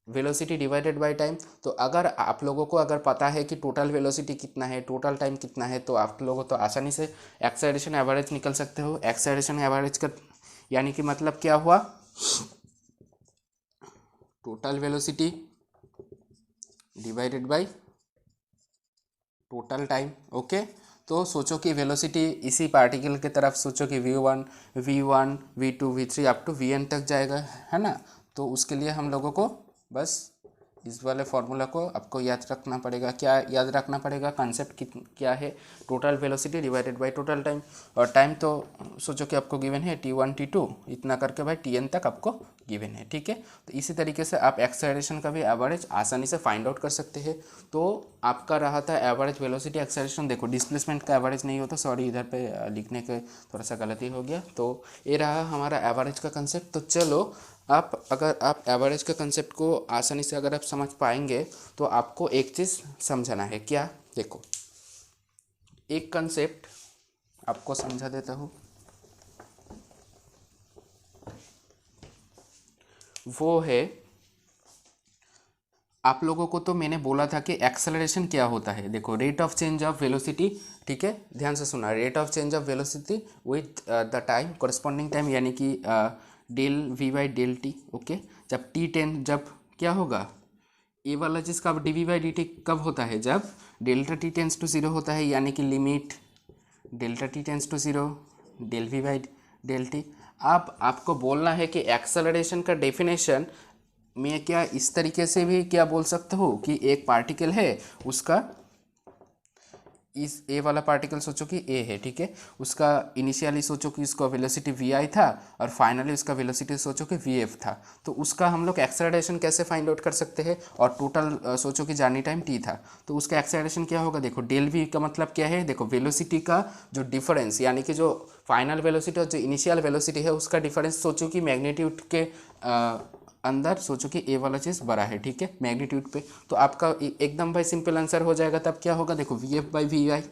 Speaker 1: वेलोसिटी डिवाइडेड बाय टाइम। तो अगर आप लोगों को अगर पता है कि टोटल वेलोसिटी कितना है, टोटल टाइम कितना है, तो आप लोगों तो आसानी से एक्सेलरेशन एवरेज निकल सकते हो। एक्सेलरेशन एवरेज का यानी कि मतलब क्या हुआ, total velocity divided by total time. Okay, तो सोचो कि वेलोसिटी इसी पार्टिकल की तरफ सोचो कि v1 v2 v3 up to vn तक जाएगा, है ना। तो उसके लिए हम लोगों को बस इस वाले फार्मूला को आपको याद रखना पड़ेगा। क्या याद रखना पड़ेगा, कंसेप्ट क्या है, total velocity divided by total time. और टाइम तो सोचो कि आपको गिवन है T1 T2 इतना करके भाई Tn तक आपको गिवन है। ठीक है, तो इसी तरीके से आप एक्सेलरेशन का भी एवरेज आसानी से फाइंड आउट कर सकते हैं। तो आपका रहा था एवरेज वेलोसिटी एक्सेलरेशन। देखो, डिस्प्लेसमेंट का एवरेज नहीं होता, सॉरी इधर पे लिखने के थोड़ा सा गलती हो गया। तो ये रहा हमारा एवरेज का कंसेप्ट। तो चलो, अगर आप एवरेज के कंसेप्ट को आसानी से अगर आप समझ पाएंगे तो आपको एक चीज़ समझना है। क्या, देखो, एक कंसेप्ट आपको समझा देता हूँ। वो है, आप लोगों को तो मैंने बोला था कि एक्सेलरेशन क्या होता है। देखो, rate of change of velocity. ठीक है, ध्यान से सुना, rate of change of velocity with the time, corresponding time, यानी कि del v by del t. Okay, जब T10 जब क्या होगा, ये वाला चीज़ कब d v by d t कब होता है, जब delta t tends to zero होता है, यानी कि limit delta t tends to zero del v by del T. अब आपको बोलना है कि एक्सेलरेशन का डेफिनेशन मैं क्या इस तरीके से भी क्या बोल सकता हूँ कि एक पार्टिकल है, उसका इस ए वाला पार्टिकल सोचो कि ए है। ठीक है, उसका इनिशियली सोचो कि उसका वेलोसिटी वी आई था, और फाइनली उसका वेलोसिटी सोचो कि वी एफ था। तो उसका हम लोग एक्सेलरेशन कैसे फाइंड आउट कर सकते हैं, और टोटल सोचो कि जर्नी टाइम टी था, तो उसका एक्सेलरेशन क्या होगा। देखो, डेल वी का मतलब क्या है, देखो वेलोसिटी का जो डिफरेंस, यानी कि जो फाइनल वेलोसिटी और जो इनिशियल वेलोसिटी है उसका डिफरेंस सोचो कि मैग्नीट्यूड के अंदर सोचो कि ए वाला चीज़ बड़ा है। ठीक है, मैग्नीट्यूड पे। तो आपका एकदम भाई सिंपल आंसर हो जाएगा। तब क्या होगा, देखो v f by v i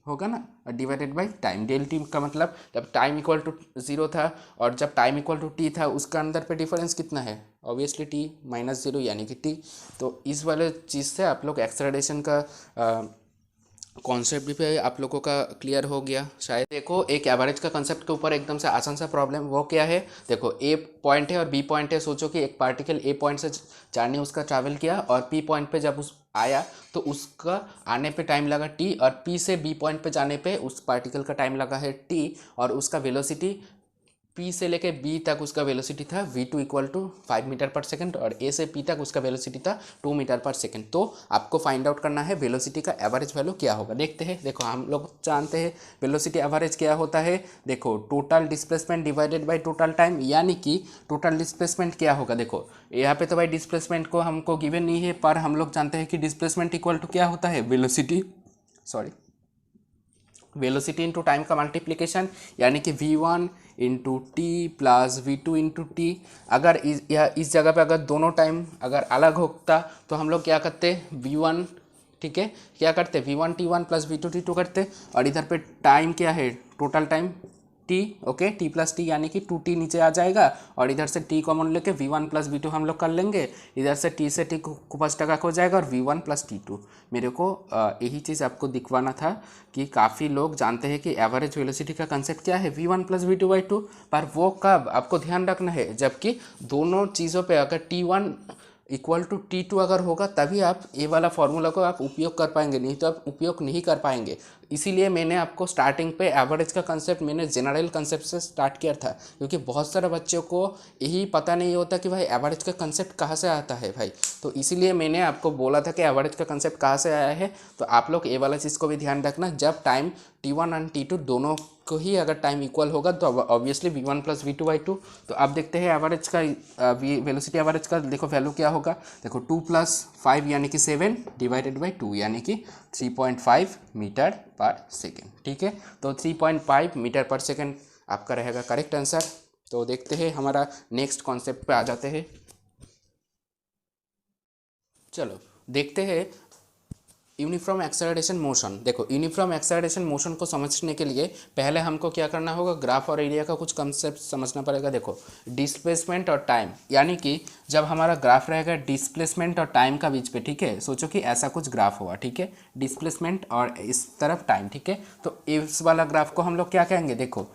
Speaker 1: होगा ना, divided by time. Del t का मतलब जब टाइम इक्वल टू जीरो था और जब टाइम इक्वल टू टी था, उसका अंदर पे डिफरेंस कितना है, ऑब्वियसली टी माइनस जीरो यानी कि टी। तो इस वाले चीज़ से आप लोग एक्सेलरेशन का कॉन्सेप्ट भी आप लोगों का क्लियर हो गया शायद। देखो, एक एवरेज का कंसेप्ट के ऊपर एकदम से आसान सा प्रॉब्लम, वो क्या है, देखो ए पॉइंट है और बी पॉइंट है। सोचो कि एक पार्टिकल ए पॉइंट से जर्नी उसका ट्रैवल किया, और पी पॉइंट पे जब उस आया तो उसका आने पे टाइम लगा टी, और पी से बी पॉइंट पे जाने पे उस पार्टिकल का टाइम लगा है टी, और उसका वेलोसिटी पी से लेके बी तक उसका वेलोसिटी था v2 इक्वल टू 5 मीटर पर सेकंड, और ए से पी तक उसका वेलोसिटी था 2 मीटर पर सेकंड। तो आपको फाइंड आउट करना है वेलोसिटी का एवरेज वैल्यू क्या होगा। देखते हैं, देखो हम लोग जानते हैं वेलोसिटी एवरेज क्या होता है। देखो, total displacement divided by total time, यानी कि टोटल डिस्प्लेसमेंट क्या होगा। देखो, यहाँ पे तो भाई डिस्प्लेसमेंट को हमको गिवन नहीं है, पर हम लोग जानते हैं कि डिस्प्लेसमेंट इक्वल टू क्या होता है, वेलोसिटी इंटू टाइम का मल्टीप्लिकेशन, यानी कि v1 into T plus v2 into T. अगर इस जगह पे अगर दोनों टाइम अगर अलग होता तो हम लोग क्या करते, v1, ठीक है, क्या करते v1 t1 plus v2 t2 करते, और इधर पे टाइम क्या है, total time T. Okay, T plus T यानी कि 2t नीचे आ जाएगा, और इधर से टी कॉमन लेके v1 प्लस v2 हम लोग कर लेंगे। इधर से टी से टी को 5 टका हो जाएगा, और v1 प्लस t2। मेरे को यही चीज़ आपको दिखवाना था कि काफ़ी लोग जानते हैं कि एवरेज वेलोसिटी का कंसेप्ट क्या है, v1 प्लस v2 बाई 2, पर वो कब आपको ध्यान रखना है, जबकि दोनों चीज़ों पे अगर t1 इक्वल टू T2 अगर होगा तभी आप ये वाला फॉर्मूला को आप उपयोग कर पाएंगे, नहीं तो आप उपयोग नहीं कर पाएंगे। इसीलिए मैंने आपको स्टार्टिंग पे एवरेज का कंसेप्ट मैंने जनरल कंसेप्ट से स्टार्ट किया था, क्योंकि बहुत सारे बच्चों को यही पता नहीं होता कि भाई एवरेज का कंसेप्ट कहाँ से आता है भाई। तो इसीलिए मैंने आपको बोला था कि एवरेज का कंसेप्ट कहाँ से आया है। तो आप लोग ये वाला चीज़ को भी ध्यान रखना, जब टाइम T1 एंड T2 दोनों को ही अगर टाइम इक्वल होगा तो ऑब्वियसली V1 प्लस V2/2। तो आप देखते हैं एवरेज का वेलोसिटी एवरेज का देखो वैल्यू क्या होगा। देखो 2 + 5 यानी कि 7 / 2 यानी कि 3.5 मीटर पर सेकेंड। ठीक है, तो 3.5 मीटर पर सेकेंड आपका रहेगा करेक्ट आंसर। तो देखते हैं हमारा नेक्स्ट कॉन्सेप्ट पे आ जाते हैं। चलो देखते हैं यूनिफॉर्म एक्सेलरेशन मोशन। देखो यूनिफॉर्म एक्सेलरेशन मोशन को समझने के लिए पहले हमको क्या करना होगा, ग्राफ और एरिया का कुछ कंसेप्ट समझना पड़ेगा। देखो डिस्प्लेसमेंट और टाइम, यानी कि जब हमारा ग्राफ रहेगा डिस्प्लेसमेंट और टाइम का बीच पे, ठीक है, सोचो कि ऐसा कुछ ग्राफ हुआ, ठीक है, डिस्प्लेसमेंट और इस तरफ टाइम, ठीक है, तो इस वाला ग्राफ को हम लोग क्या कहेंगे। देखो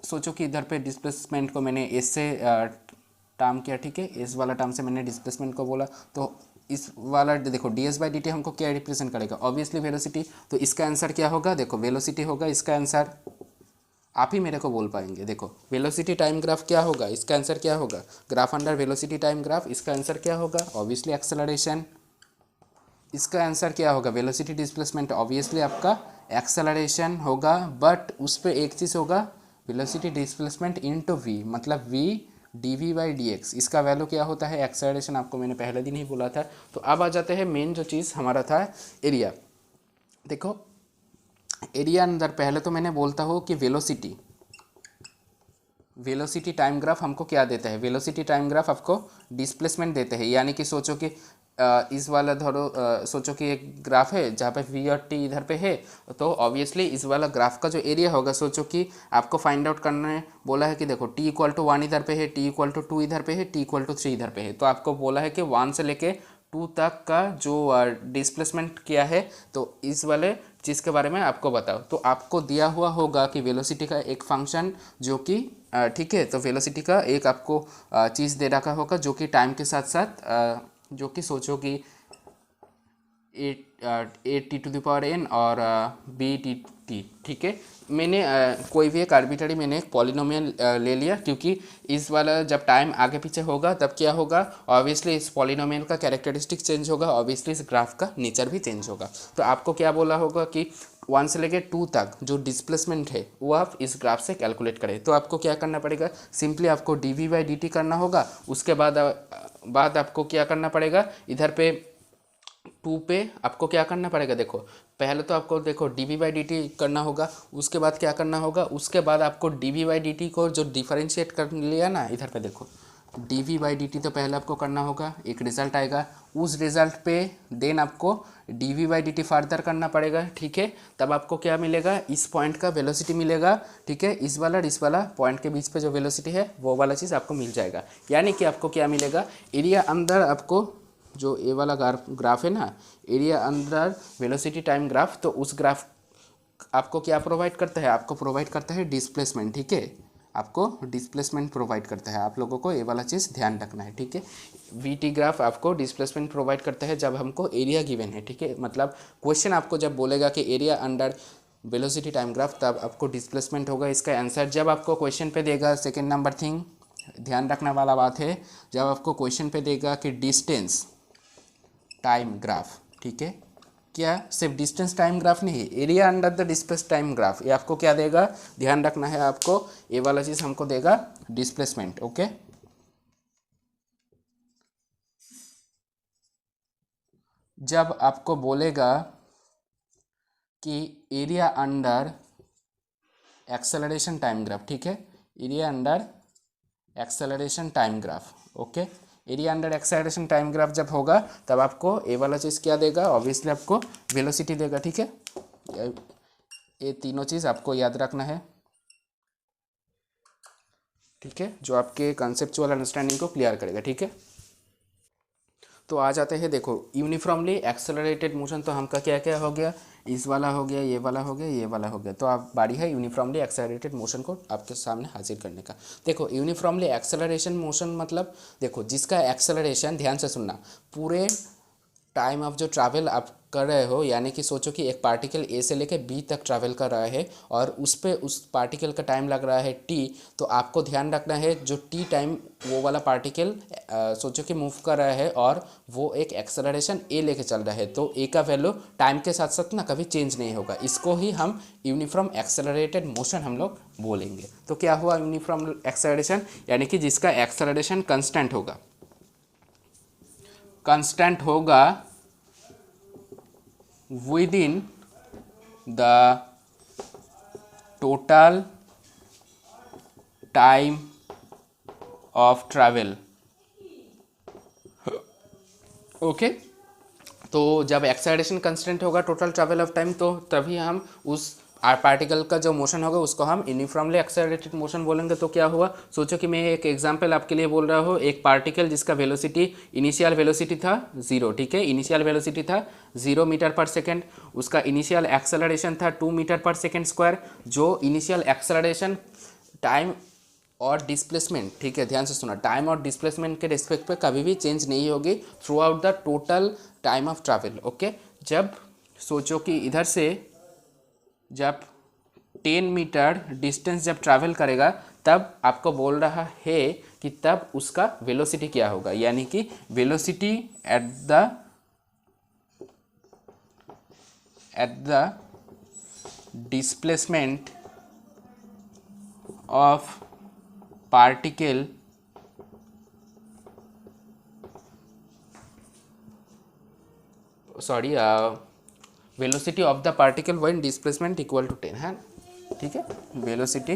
Speaker 1: सोचो कि इधर पे डिस्प्लेसमेंट को मैंने इससे टर्म किया, ठीक है, इस वाला टर्म से मैंने डिस्प्लेसमेंट को बोला, तो इस वाला देखो ds/dt हमको क्या रिप्रेजेंट करेगा, ऑब्वियसली वेलोसिटी। तो इसका आंसर क्या होगा, देखो वेलोसिटी होगा इसका आंसर। आप ही मेरे को बोल पाएंगे, देखो वेलोसिटी टाइम ग्राफ क्या होगा, इसका आंसर क्या होगा, graph under velocity time graph, इसका आंसर क्या होगा, ऑब्वियसली एक्सेलरेशन। इसका आंसर क्या होगा, वेलोसिटी डिस्प्लेसमेंट, ऑब्वियसली आपका एक्सेलरेशन होगा। बट उस पर एक चीज़ होगा, वेलोसिटी डिस्प्लेसमेंट इनटू v, मतलब v dv/dx, इसका वैल्यू क्या होता है, एक्सेलरेशन, आपको मैंने पहले दिन ही बोला था। तो अब आ जाते हैं मेन जो चीज़ हमारा था, एरिया। देखो एरिया अंदर पहले तो मैंने बोलता हूँ कि वेलोसिटी टाइम ग्राफ हमको क्या देता है, वेलोसिटी टाइम ग्राफ आपको डिस्प्लेसमेंट देते हैं। यानी कि सोचो कि इस वाला धरो, सोचो कि एक ग्राफ है जहाँ पे v और t इधर पे है, तो ऑब्वियसली इस वाला ग्राफ का जो एरिया होगा, सोचो कि आपको फाइंड आउट करने बोला है कि देखो t = 1 इधर पे है, t = 2 इधर पे है, t = 3 इधर पे है। तो आपको बोला है कि 1 से लेके 2 तक का जो डिस्प्लेसमेंट किया है, तो इस वाले चीज़ के बारे में आपको बताओ। तो आपको दिया हुआ होगा कि वेलोसिटी का एक फंक्शन जो कि ठीक है, तो वेलोसिटी का एक आपको चीज़ दे रखा होगा जो कि टाइम के साथ साथ जो कि सोचो कि 8t⁴n और btt, ठीक है। मैंने कोई भी एक आर्बिट्ररी मैंने एक पॉलिनोमियल ले लिया, क्योंकि इस वाला जब टाइम आगे पीछे होगा तब क्या होगा, ऑब्वियसली इस पॉलिनोमियल का कैरेक्टरिस्टिक चेंज होगा, ऑब्वियसली इस ग्राफ का नेचर भी चेंज होगा। तो आपको क्या बोला होगा कि 1 से लेके 2 तक जो डिस्प्लेसमेंट है वो आप इस ग्राफ से कैलकुलेट करें। तो आपको क्या करना पड़ेगा, सिंपली आपको dv/dt करना होगा। उसके बाद आपको क्या करना पड़ेगा, इधर पे 2 पे आपको क्या करना पड़ेगा, देखो पहले तो आपको देखो dv/dt करना होगा। उसके बाद क्या करना होगा, उसके बाद आपको dv/dt को जो डिफरेंशिएट कर लिया ना, इधर पे देखो dv/dt तो पहले आपको करना होगा, एक रिजल्ट आएगा, उस रिजल्ट पे देन आपको dv/dt फर्दर करना पड़ेगा, ठीक है। तब आपको क्या मिलेगा, इस पॉइंट का वेलोसिटी मिलेगा, ठीक है, इस वाला और इस वाला पॉइंट के बीच पे जो वेलोसिटी है वो वाला चीज़ आपको मिल जाएगा। यानी कि आपको क्या मिलेगा, एरिया अंदर आपको जो ए वाला ग्राफ है ना, area under velocity time graph, तो उस ग्राफ आपको क्या प्रोवाइड करता है, आपको प्रोवाइड करता है डिस्प्लेसमेंट, ठीक है, आपको डिस्प्लेसमेंट प्रोवाइड करता है। आप लोगों को ये वाला चीज़ ध्यान रखना है, ठीक है। वीटी ग्राफ आपको डिस्प्लेसमेंट प्रोवाइड करता है जब हमको एरिया गिवन है, ठीक है। मतलब क्वेश्चन आपको जब बोलेगा कि area under velocity time graph, तब आपको डिस्प्लेसमेंट होगा इसका आंसर। जब आपको क्वेश्चन पे देगा, सेकेंड नंबर थिंग ध्यान रखने वाला बात है, जब आपको क्वेश्चन पे देगा कि डिस्टेंस टाइम ग्राफ, ठीक है, क्या सिर्फ डिस्टेंस टाइम ग्राफ नहीं है, area under the displace time graph, ये आपको क्या देगा, ध्यान रखना है आपको, ये वाला चीज़ हमको देगा डिस्प्लेसमेंट, ओके। जब आपको बोलेगा कि area under acceleration time graph, ठीक है, area under acceleration time graph, okay, area under acceleration time graph जब होगा तब आपको ए वाला चीज़ क्या देगा, ऑब्वियसली आपको वेलोसिटी देगा, ठीक है। ये तीनों चीज़ आपको याद रखना है, ठीक है, जो आपके कंसेप्चुअल अंडरस्टैंडिंग को क्लियर करेगा, ठीक है। तो आ जाते हैं, देखो यूनिफॉर्मली एक्सेलरेटेड मोशन तो हमका क्या क्या हो गया, इस वाला हो गया, ये वाला हो गया, ये वाला हो गया। तो आप बारी है यूनिफॉर्मली एक्सेलरेटेड मोशन को आपके सामने हाजिर करने का। देखो यूनिफॉर्मली एक्सेलरेशन मोशन मतलब, देखो जिसका एक्सेलरेशन, ध्यान से सुनना, पूरे टाइम ऑफ जो ट्रैवल आप कर रहे हो, यानी कि सोचो कि एक पार्टिकल ए से लेके बी तक ट्रैवल कर रहा है और उस पे उस पार्टिकल का टाइम लग रहा है टी, तो आपको ध्यान रखना है जो टी टाइम वो वाला पार्टिकल सोचो कि मूव कर रहा है और वो एक एक्सेलरेशन ए लेके चल रहा है, तो ए का वैल्यू टाइम के साथ साथ ना कभी चेंज नहीं होगा। इसको ही हम यूनिफॉर्म एक्सेलरेटेड मोशन हम लोग बोलेंगे। तो क्या हुआ यूनिफॉर्म एक्सेलरेशन, यानी कि जिसका एक्सेलरेशन कांस्टेंट होगा, कांस्टेंट होगा within the total time of travel। Okay तो जब एक्सेलरेशन कांस्टेंट होगा टोटल ट्रैवल ऑफ टाइम, तो तभी हम उस पार्टिकल का जो मोशन होगा उसको हम यूनिफॉर्मली एक्सेलरेटेड मोशन बोलेंगे। तो क्या हुआ, सोचो कि मैं एक एग्जांपल आपके लिए बोल रहा हूँ, एक पार्टिकल जिसका वेलोसिटी, इनिशियल वेलोसिटी था 0, ठीक है, इनिशियल वेलोसिटी था 0 मीटर पर सेकेंड, उसका इनिशियल एक्सेलरेशन था 2 मीटर पर सेकेंड स्क्वायर। जो इनिशियल एक्सेलरेशन टाइम और डिस्प्लेसमेंट, ठीक है ध्यान से सुना, टाइम और डिस्प्लेसमेंट के रिस्पेक्ट पे कभी भी चेंज नहीं होगी through out the total time of travel. Okay, जब सोचो कि इधर से जब 10 मीटर डिस्टेंस जब ट्रैवल करेगा, तब आपको बोल रहा है कि तब उसका वेलोसिटी क्या होगा, यानी कि velocity at the displacement of particle velocity of the particle when displacement equal to 10 है, ठीक है, velocity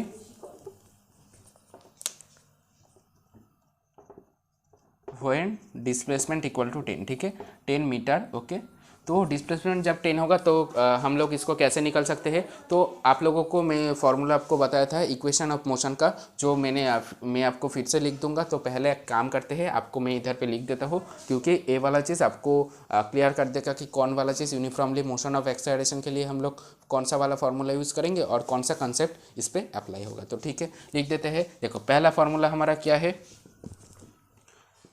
Speaker 1: when displacement equal to 10, ठीक है, 10 मीटर। ओके, तो डिस्प्लेसमेंट जब 10 होगा तो हम लोग इसको कैसे निकल सकते हैं। तो आप लोगों को मैं फॉर्मूला आपको बताया था इक्वेशन ऑफ मोशन का, जो मैं आपको फिर से लिख दूंगा। तो पहले एक काम करते हैं, आपको मैं इधर पे लिख देता हूँ, क्योंकि ए वाला चीज़ आपको क्लियर कर देगा कि कौन वाला चीज़ यूनिफॉर्मली मोशन ऑफ एक्सेलरेशन के लिए हम लोग कौन सा वाला फार्मूला यूज़ करेंगे और कौन सा कंसेप्ट इस पर अप्लाई होगा। तो ठीक है, लिख देते हैं। देखो पहला फार्मूला हमारा क्या है,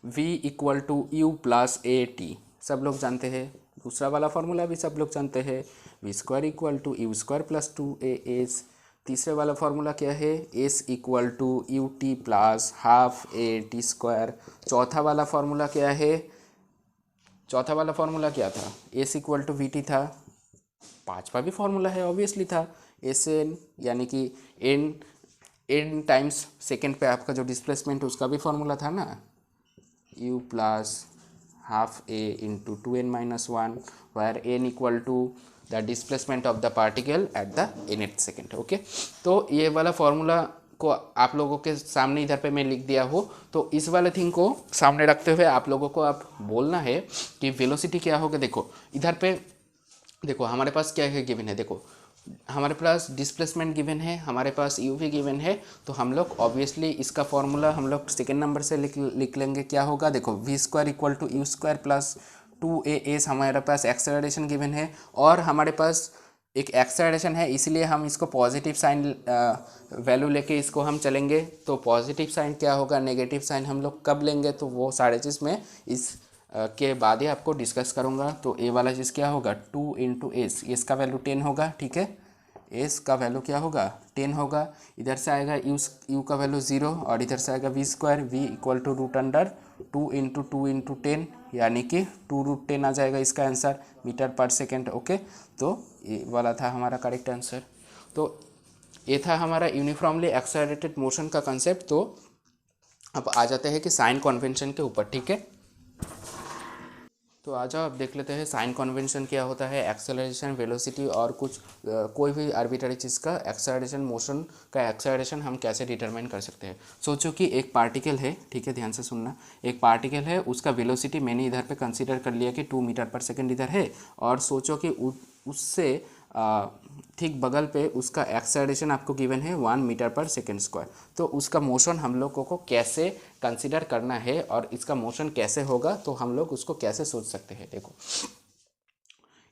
Speaker 1: v equal to u plus a t, सब लोग जानते हैं। दूसरा वाला फार्मूला भी सब लोग जानते हैं, v square equal to u square plus 2a s. तीसरे वाला फार्मूला क्या है, S equal to u t plus half a t square. चौथा वाला फार्मूला क्या है, चौथा वाला फार्मूला क्या था, s equal to v t था। पांचवा भी फार्मूला है, ऑब्वियसली था एस एन, यानी कि एन टाइम्स सेकेंड पे आपका जो डिस्प्लेसमेंट उसका भी फार्मूला था ना, u plus half a into 2n minus 1, where n equal to the displacement of the particle at the nth second। Okay, तो ये वाला फॉर्मूला को आप लोगों के सामने इधर पे मैं लिख दिया हूँ। तो इस वाले थिंग को सामने रखते हुए आप लोगों को आप बोलना है कि वेलोसिटी क्या होगा। देखो इधर पे, देखो हमारे पास क्या है गिवन है, देखो हमारे पास डिस्प्लेसमेंट गिवन है, हमारे पास यू भी गिवन है। तो हम लोग ऑब्वियसली इसका फॉर्मूला हम लोग सेकेंड नंबर से लिख लेंगे। क्या होगा, देखो v square equal to u square plus 2a हमारे पास एक्सेलरेशन गिवन है, और हमारे पास एक एक्सेलरेशन है, इसलिए हम इसको पॉजिटिव साइन वैल्यू लेके इसको हम चलेंगे। तो पॉजिटिव साइन क्या होगा, नेगेटिव साइन हम लोग कब लेंगे, तो वो सारे चीज़ में इस के बाद ही आपको डिस्कस करूँगा। तो ए वाला चीज़ क्या होगा, 2 इंटू एस, एस का वैल्यू 10 होगा, ठीक है, एस का वैल्यू क्या होगा 10 होगा। इधर से आएगा यू का वैल्यू 0, और इधर से आएगा v square, v equal to root under 2 into 10, यानी कि 2√10 आ जाएगा इसका answer, metre per second. Okay, तो ये वाला था हमारा करेक्ट आंसर। तो ये था हमारा यूनिफॉर्मली एक्सेलरेटेड मोशन का कंसेप्ट। तो अब आ जाते हैं कि साइन कन्वेंशन के ऊपर, ठीक है। तो आ जाओ अब देख लेते हैं साइन कन्वेंशन क्या होता है। एक्सेलरेशन, वेलोसिटी और कुछ कोई भी आर्बिट्ररी चीज़ का एक्सेलरेशन, मोशन का एक्सेलरेशन हम कैसे डिटरमाइन कर सकते हैं। सोचो कि एक पार्टिकल है, ठीक है ध्यान से सुनना, एक पार्टिकल है, उसका वेलोसिटी मैंने इधर पे कंसीडर कर लिया कि 2 मीटर पर सेकेंड इधर है, और सोचो कि उससे ठीक बगल पे उसका एक्सेलरेशन आपको गिवन है 1 मीटर/सेकेंड स्क्वायर। तो उसका मोशन हम लोगों को कैसे कंसिडर करना है और इसका मोशन कैसे होगा, तो हम लोग उसको कैसे सोच सकते हैं। देखो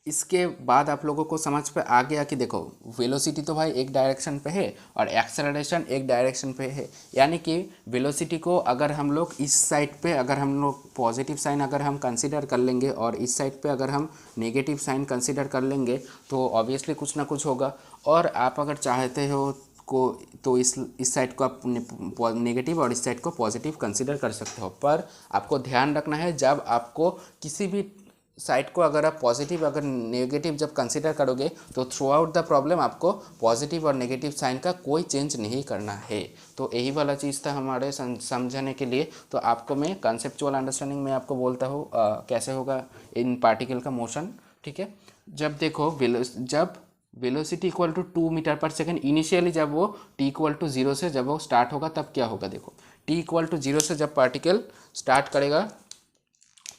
Speaker 1: इसके बाद आप लोगों को समझ पे आ गया कि देखो वेलोसिटी तो भाई एक डायरेक्शन पे है और एक्सेलरेशन एक डायरेक्शन पे है। यानी कि वेलोसिटी को अगर हम लोग इस साइड पे अगर हम लोग पॉजिटिव साइन अगर हम कंसीडर कर लेंगे और इस साइड पे अगर हम नेगेटिव साइन कंसीडर कर लेंगे तो ऑब्वियसली कुछ ना कुछ होगा। और आप अगर चाहते हो को तो इस साइड को आप नेगेटिव और इस साइड को पॉजिटिव कंसीडर कर सकते हो। पर आपको ध्यान रखना है जब आपको किसी भी साइड को अगर आप पॉजिटिव अगर नेगेटिव जब कंसीडर करोगे तो थ्रू आउट द प्रॉब्लम आपको पॉजिटिव और नेगेटिव साइन का कोई चेंज नहीं करना है। तो यही वाला चीज़ था हमारे समझने के लिए। तो आपको मैं कंसेप्चुअल अंडरस्टैंडिंग में आपको बोलता हूँ कैसे होगा इन पार्टिकल का मोशन। ठीक है, जब देखो जब वेलोसिटी इक्वल टू 2 मीटर/सेकेंड इनिशियली जब वो t इक्वल टू 0 से जब वो स्टार्ट होगा तब क्या होगा। देखो t इक्वल टू 0 से जब पार्टिकल स्टार्ट करेगा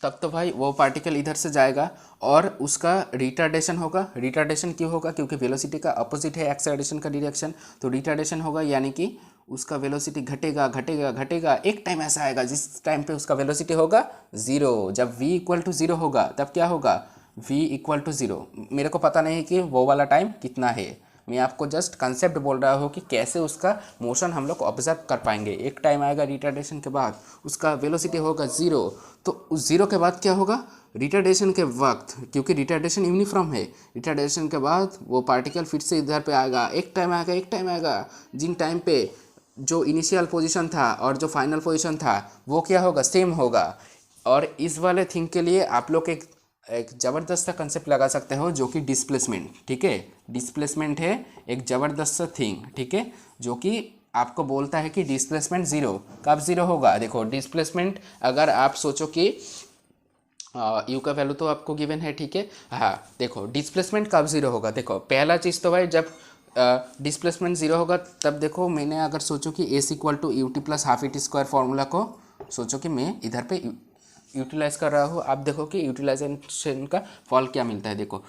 Speaker 1: तब तो भाई वो पार्टिकल इधर से जाएगा और उसका रिटार्डेशन होगा। रिटार्डेशन क्यों होगा, क्योंकि वेलोसिटी का अपोजिट है एक्सेलरेशन का डायरेक्शन। तो रिटार्डेशन होगा यानी कि उसका वेलोसिटी घटेगा घटेगा घटेगा। एक टाइम ऐसा आएगा जिस टाइम पे उसका वेलोसिटी होगा 0। जब v इक्वल टू 0 होगा तब क्या होगा, v इक्वल टू 0। मेरे को पता नहीं कि वो वाला टाइम कितना है, मैं आपको जस्ट कंसेप्ट बोल रहा हूँ कि कैसे उसका मोशन हम लोग ऑब्जर्व कर पाएंगे। एक टाइम आएगा रिटार्डेशन के बाद उसका वेलोसिटी होगा 0। तो उस 0 के बाद क्या होगा, रिटार्डेशन के वक्त, क्योंकि रिटार्डेशन यूनिफॉर्म है, रिटार्डेशन के बाद वो पार्टिकल फिर से इधर पे आएगा। एक टाइम आएगा एक टाइम आएगा जिन टाइम पे जो इनिशियल पोजीशन था और जो फाइनल पोजीशन था वो क्या होगा, सेम होगा। और इस वाले थिंग के लिए आप लोग एक ज़बरदस्त कंसेप्ट लगा सकते हो जो कि डिस्प्लेसमेंट। ठीक है, डिस्प्लेसमेंट है एक ज़बरदस्त थिंग। ठीक है, जो कि आपको बोलता है कि डिस्प्लेसमेंट 0 कब 0 होगा। देखो डिस्प्लेसमेंट अगर आप सोचो कि यू का वैल्यू तो आपको गिवन है। ठीक है, हाँ देखो डिस्प्लेसमेंट कब 0 होगा। देखो पहला चीज़ तो भाई जब डिस्प्लेसमेंट 0 होगा तब देखो मैंने अगर सोचो कि s equal to u t plus half at square formula को सोचो कि मैं इधर पे यूटिलाइज कर रहा हूँ। आप देखो कि यूटिलाइजेशन का फॉल क्या मिलता है। देखो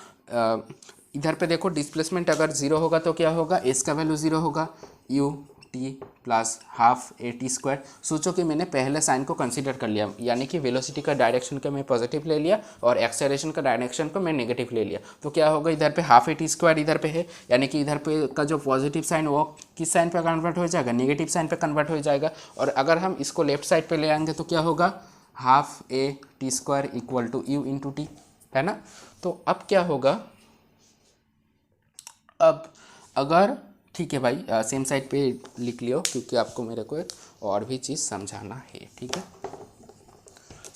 Speaker 1: इधर पे देखो डिस्प्लेसमेंट अगर 0 होगा तो क्या होगा, एस का वैल्यू 0 होगा, you t plus half a t square. सोचो कि मैंने पहले साइन को कंसीडर कर लिया, यानी कि वेलोसिटी का डायरेक्शन को मैं पॉजिटिव ले लिया और एक्सेलरेशन का डायरेक्शन को मैं नेगेटिव ले लिया। तो क्या होगा, इधर पे हाफ ए टी स्क्वायर इधर पे है, यानी कि इधर पे का जो पॉजिटिव साइन वो किस साइन पे कन्वर्ट हो जाएगा, नेगेटिव साइन पे कन्वर्ट हो जाएगा। और अगर हम इसको लेफ्ट साइड पे ले आएंगे तो क्या होगा, half a t square equal to u into t, है ना। तो अब क्या होगा, अब अगर ठीक है भाई सेम साइड पे लिख लियो क्योंकि आपको मेरे को एक और भी चीज़ समझाना है। ठीक है,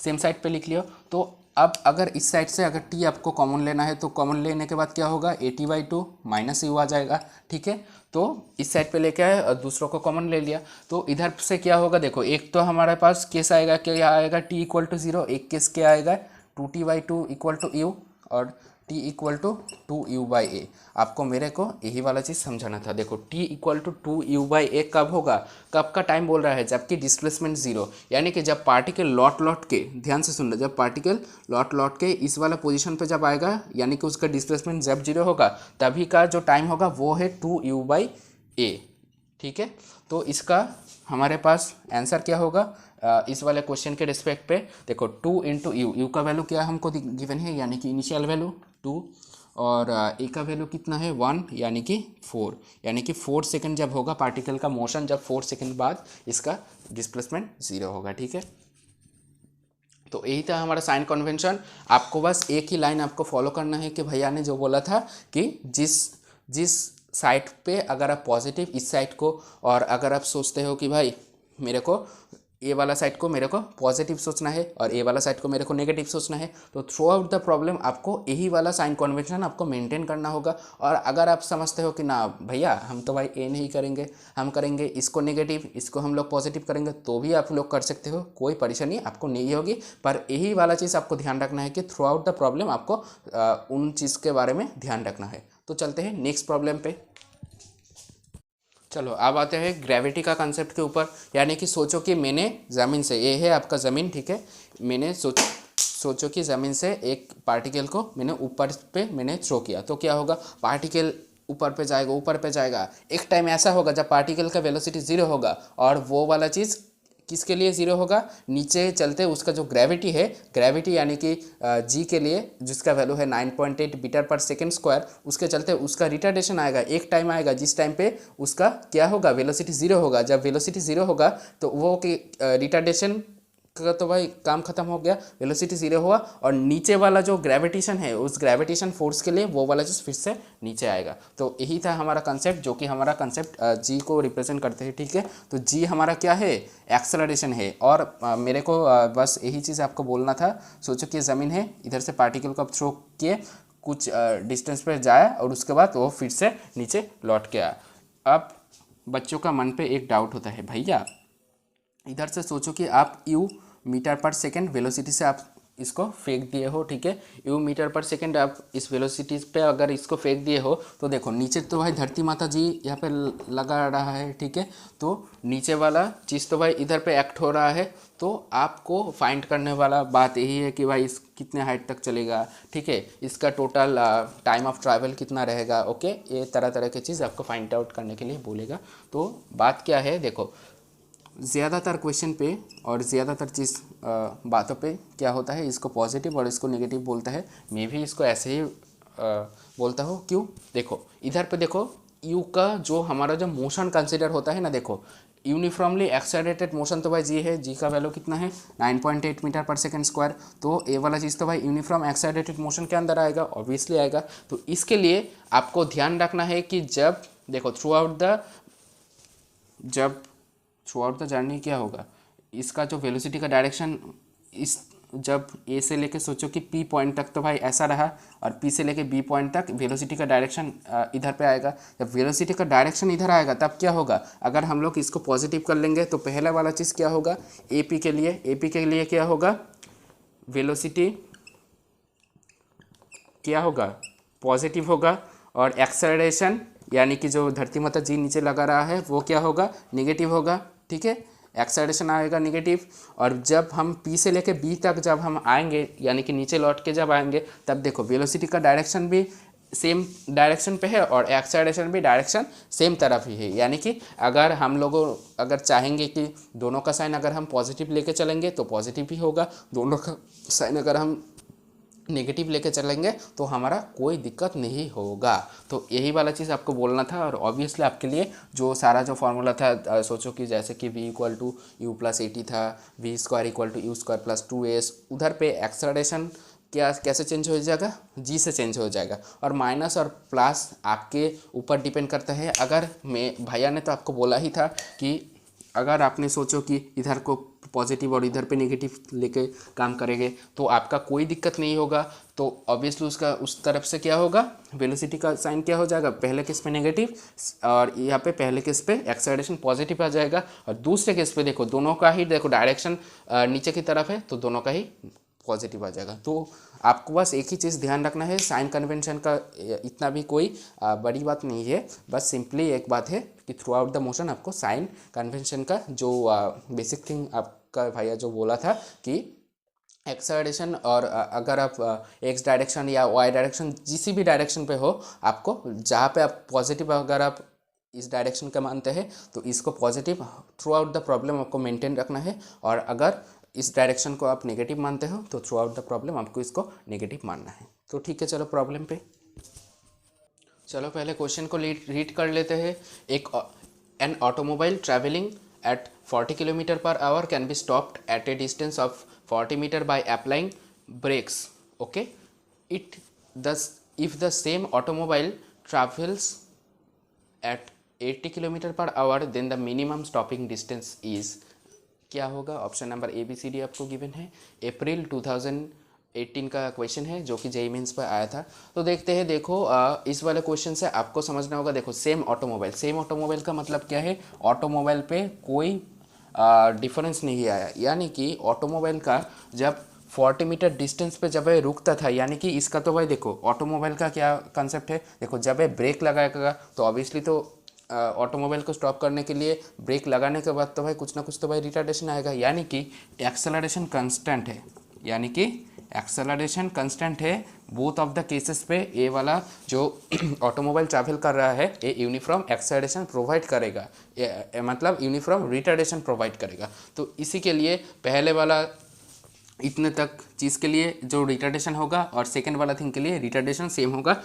Speaker 1: सेम साइड पे लिख लियो। तो अब अगर इस साइड से अगर टी आपको कॉमन लेना है तो कॉमन लेने के बाद क्या होगा, a/2 माइनस यू आ जाएगा। ठीक है, तो इस साइड पे लेके आए और दूसरों को कॉमन ले लिया। तो इधर से क्या होगा, देखो एक तो हमारे पास केस आएगा, क्या आएगा, t इक्वल टू 0। एक केस क्या आएगा, 2t/2 इक्वल टू यू और t इक्वल टू 2u/a। आपको मेरे को यही वाला चीज़ समझाना था। देखो t इक्वल टू 2u/a कब होगा, कब का टाइम बोल रहा है, जबकि डिस्प्लेसमेंट 0, यानी कि जब पार्टिकल लौट के, ध्यान से सुनना, जब पार्टिकल लौट के इस वाला पोजीशन पे जब आएगा, यानी कि उसका डिस्प्लेसमेंट जब 0 होगा तभी का जो टाइम होगा वो है 2u/a। ठीक है, तो इसका हमारे पास आंसर क्या होगा इस वाले क्वेश्चन के रिस्पेक्ट पे। देखो 2 इंटू यू का वैल्यू क्या हमको गिवन है, यानी कि इनिशियल वैल्यू 2 और ए का वैल्यू कितना है 1, यानी कि 4, यानी कि 4 सेकंड जब होगा पार्टिकल का मोशन, जब 4 सेकंड बाद इसका डिस्प्लेसमेंट 0 होगा। ठीक है, तो यही था हमारा साइन कन्वेंशन। आपको बस एक ही लाइन आपको फॉलो करना है कि भैया ने जो बोला था कि जिस साइड पे अगर आप पॉजिटिव इस साइड को, और अगर आप सोचते हो कि भाई मेरे को ए वाला साइड को मेरे को पॉजिटिव सोचना है और ए वाला साइड को मेरे को नेगेटिव सोचना है, तो थ्रू आउट द प्रॉब्लम आपको यही वाला साइन कन्वेंशन आपको मेंटेन करना होगा। और अगर आप समझते हो कि ना भैया हम तो भाई ए नहीं करेंगे, हम करेंगे इसको नेगेटिव, इसको हम लोग पॉजिटिव करेंगे, तो भी आप लोग कर सकते हो, कोई परेशानी आपको नहीं होगी। पर यही वाला चीज़ आपको ध्यान रखना है कि थ्रू आउट द प्रॉब्लम आपको उन चीज़ के बारे में ध्यान रखना है। तो चलते हैं नेक्स्ट प्रॉब्लम पे। चलो अब आते हैं ग्रेविटी का कंसेप्ट के ऊपर। यानी कि सोचो कि मैंने ज़मीन से, ये है आपका ज़मीन, ठीक है, मैंने सोचो कि ज़मीन से एक पार्टिकल को मैंने ऊपर पे मैंने थ्रो किया, तो क्या होगा, पार्टिकल ऊपर पे जाएगा, ऊपर पे जाएगा। एक टाइम ऐसा होगा जब पार्टिकल का वेलोसिटी ज़ीरो होगा, और वो वाला चीज़ किसके लिए ज़ीरो होगा, नीचे चलते उसका जो ग्रेविटी है, ग्रेविटी यानी कि जी के लिए जिसका वैल्यू है 9.8 मीटर पर सेकेंड स्क्वायर, उसके चलते उसका रिटार्डेशन आएगा। एक टाइम आएगा जिस टाइम पे उसका क्या होगा, वेलोसिटी ज़ीरो होगा। जब वेलोसिटी ज़ीरो होगा तो वो कि रिटार्डेशन का तो भाई काम खत्म हो गया, वेलोसिटी ज़ीरो हुआ, और नीचे वाला जो ग्रेविटेशन है उस ग्रेविटेशन फोर्स के लिए वो वाला चीज़ फिर से नीचे आएगा। तो यही था हमारा कंसेप्ट, जो कि हमारा कंसेप्ट जी को रिप्रेजेंट करते हैं, ठीक है। तो जी हमारा क्या है, एक्सेलरेशन है। और मेरे को बस यही चीज़ आपको बोलना था। सोचो कि ज़मीन है, इधर से पार्टिकल को आप थ्रो किए, कुछ डिस्टेंस पर जाए और उसके बाद वो फिर से नीचे लौट के आया। अब बच्चों का मन पे एक डाउट होता है, भैया इधर से सोचो कि आप you metre per second velocity से आप इसको फेंक दिए हो, ठीक है। यू मीटर पर सेकेंड आप इस वेलोसिटी पे अगर इसको फेंक दिए हो तो देखो नीचे तो भाई धरती माता जी यहाँ पे लगा रहा है, ठीक है। तो नीचे वाला चीज़ तो भाई इधर पे एक्ट हो रहा है। तो आपको फाइंड करने वाला बात यही है कि भाई इस कितने हाइट तक चलेगा, ठीक है, इसका टोटल टाइम ऑफ ट्रैवल कितना रहेगा, ओके। ये तरह तरह की चीज़ आपको फाइंड आउट करने के लिए बोलेगा। तो बात क्या है, देखो ज़्यादातर क्वेश्चन पे और ज़्यादातर चीज़ बातों पे क्या होता है, इसको पॉजिटिव और इसको नेगेटिव बोलता है। मैं भी इसको ऐसे ही बोलता हूँ। क्यों, देखो इधर पे देखो, यू का जो हमारा जो मोशन कंसिडर होता है ना, देखो यूनिफॉर्मली एक्सेलरेटेड मोशन तो भाई जी है, जी का वैल्यू कितना है 9.8 मीटर पर सेकेंड स्क्वायर। तो ये वाला चीज़ तो भाई यूनिफॉर्म एक्सेलरेटेड मोशन के अंदर आएगा, ऑब्वियसली आएगा। तो इसके लिए आपको ध्यान रखना है कि जब देखो थ्रू आउट द जर्नी क्या होगा, इसका जो वेलोसिटी का डायरेक्शन इस जब ए से लेके सोचो कि पी पॉइंट तक तो भाई ऐसा रहा, और पी से लेके बी पॉइंट तक वेलोसिटी का डायरेक्शन इधर पे आएगा। जब वेलोसिटी का डायरेक्शन इधर आएगा तब क्या होगा, अगर हम लोग इसको पॉजिटिव कर लेंगे तो पहला वाला चीज़ क्या होगा, ए पी के लिए क्या होगा, वेलोसिटी क्या होगा, पॉजिटिव होगा। और एक्सेलरेशन यानी कि जो धरती माता जी नीचे लगा रहा है वो क्या होगा, नेगेटिव होगा, ठीक है। एक्सेलरेशन आएगा नेगेटिव। और जब हम पी से लेके बी तक जब हम आएंगे, यानी कि नीचे लौट के जब आएंगे, तब देखो वेलोसिटी का डायरेक्शन भी सेम डायरेक्शन पे है और एक्सेलरेशन भी डायरेक्शन सेम तरफ ही है। यानी कि अगर हम लोगों अगर चाहेंगे कि दोनों का साइन अगर हम पॉजिटिव लेके चलेंगे तो पॉजिटिव ही होगा, दोनों का साइन अगर हम नेगेटिव लेके चलेंगे तो हमारा कोई दिक्कत नहीं होगा। तो यही वाला चीज़ आपको बोलना था। और ऑब्वियसली आपके लिए जो सारा जो फार्मूला था, सोचो कि जैसे कि v equal to u plus a t था, v square equal to u square plus 2s, उधर पे एक्सेलरेशन क्या कैसे चेंज हो जाएगा, जी से चेंज हो जाएगा। और माइनस और प्लस आपके ऊपर डिपेंड करता है। अगर मैं भैया ने तो आपको बोला ही था कि अगर आपने सोचो कि इधर को पॉजिटिव और इधर पे नेगेटिव लेके काम करेंगे तो आपका कोई दिक्कत नहीं होगा। तो ऑब्वियसली उसका उस तरफ से क्या होगा, वेलोसिटी का साइन क्या हो जाएगा, पहले केस पे नेगेटिव और यहाँ पे पहले केस पे एक्सेलरेशन पॉजिटिव आ जाएगा। और दूसरे केस पे देखो दोनों का ही देखो डायरेक्शन नीचे की तरफ है तो दोनों का ही पॉजिटिव आ जाएगा। तो आपको बस एक ही चीज़ ध्यान रखना है, साइन कन्वेंशन का इतना भी कोई बड़ी बात नहीं है। बस सिंपली एक बात है कि थ्रू आउट द मोशन आपको साइन कन्वेंशन का जो बेसिक थिंग आपका भैया जो बोला था कि एक्सेलरेशन और अगर आप एक्स डायरेक्शन या वाई डायरेक्शन किसी भी डायरेक्शन पे हो, आपको जहाँ पे आप पॉजिटिव अगर आप इस डायरेक्शन का मानते हैं तो इसको positive through out the problem आपको मेंटेन रखना है। और अगर इस डायरेक्शन को आप नेगेटिव मानते हो तो थ्रू आउट द प्रॉब्लम आपको इसको नेगेटिव मानना है। तो ठीक है, चलो प्रॉब्लम पे चलो पहले क्वेश्चन को रीड कर लेते हैं। An automobile travelling at 40 kilometre per hour can be stopped at a distance of 40 metre by applying brakes, okay, if the same automobile travels at 80 kilometre per hour then the minimum stopping distance is, क्या होगा, option number A B C D आपको given है। April 2018 का question है जो कि JEE mains पर आया था। तो देखते हैं, देखो इस वाले क्वेश्चन से आपको समझना होगा। देखो सेम ऑटोमोबाइल का मतलब क्या है, ऑटोमोबाइल पे कोई डिफरेंस नहीं आया। यानी कि ऑटोमोबाइल का जब 40 मीटर डिस्टेंस पे जब ये रुकता था, यानी कि इसका तो भाई देखो ऑटोमोबाइल का क्या कंसेप्ट है, देखो जब ये ब्रेक लगाएगा तो ऑब्वियसली तो ऑटोमोबाइल को स्टॉप करने के लिए ब्रेक लगाने के बाद तो भाई कुछ ना कुछ तो भाई रिटार्डेशन आएगा। यानी कि एक्सेलरेशन कांस्टेंट है, यानी कि एक्सेलरेशन कांस्टेंट है बोथ ऑफ द केसेस पे। ए वाला जो ऑटोमोबाइल ट्रैवल कर रहा है ये यूनिफॉर्म एक्सेलरेशन प्रोवाइड करेगा, मतलब यूनिफॉर्म रिटार्डेशन प्रोवाइड करेगा। तो इसी के लिए पहले वाला इतने तक चीज़ के लिए जो रिटार्डेशन होगा और सेकेंड वाला थिंग के लिए रिटार्डेशन सेम होगा।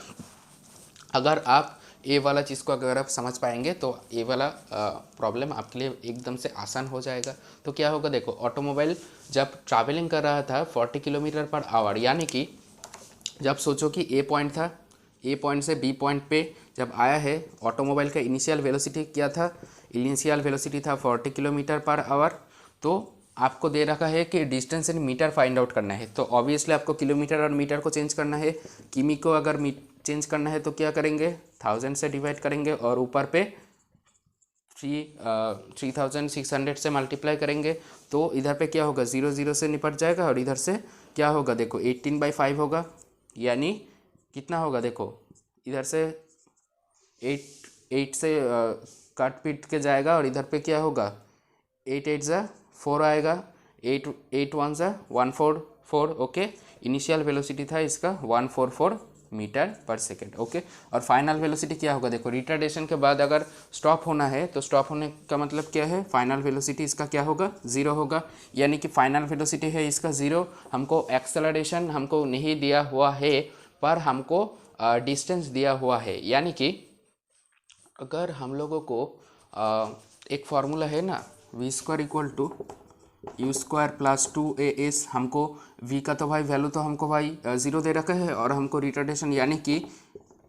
Speaker 1: अगर आप ए वाला चीज़ को अगर आप समझ पाएंगे तो ए वाला प्रॉब्लम आपके लिए एकदम से आसान हो जाएगा। तो क्या होगा, देखो ऑटोमोबाइल जब ट्रैवलिंग कर रहा था 40 किलोमीटर पर आवर, यानी कि जब सोचो कि ए पॉइंट था, ए पॉइंट से बी पॉइंट पे जब आया है, ऑटोमोबाइल का इनिशियल वेलोसिटी क्या था, इनिशियल वेलोसिटी था 40 किलोमीटर पर आवर। तो आपको दे रखा है कि distance in metre find out करना है, तो ऑब्वियसली आपको किलोमीटर और मीटर को चेंज करना है। किमी को अगर चेंज करना है तो क्या करेंगे, 1000 से डिवाइड करेंगे और ऊपर पे 3600 से मल्टीप्लाई करेंगे। तो इधर पे क्या होगा, 0 0 से निपट जाएगा और इधर से क्या होगा, देखो 18/5 होगा, यानी कितना होगा, देखो इधर से 8 से काट पीट के जाएगा और इधर पे क्या होगा, 8 8 ज़ा 4 आएगा, 8 8 1 ज़ा 144। ओके, इनिशियल वेलोसिटी था इसका 144 मीटर पर सेकेंड। ओके, और फाइनल वेलोसिटी क्या होगा, देखो रिटार्डेशन के बाद अगर स्टॉप होना है तो स्टॉप होने का मतलब क्या है, फाइनल वेलोसिटी इसका क्या होगा, 0 होगा। यानी कि फाइनल वेलोसिटी है इसका 0। हमको एक्सेलरेशन हमको नहीं दिया हुआ है पर हमको डिस्टेंस दिया हुआ है। यानी कि अगर हम लोगों को एक फार्मूला है ना, v² = u² + 2as, हमको v का तो भाई वैल्यू तो हमको भाई 0 दे रखा है और हमको रिटार्डेशन यानी कि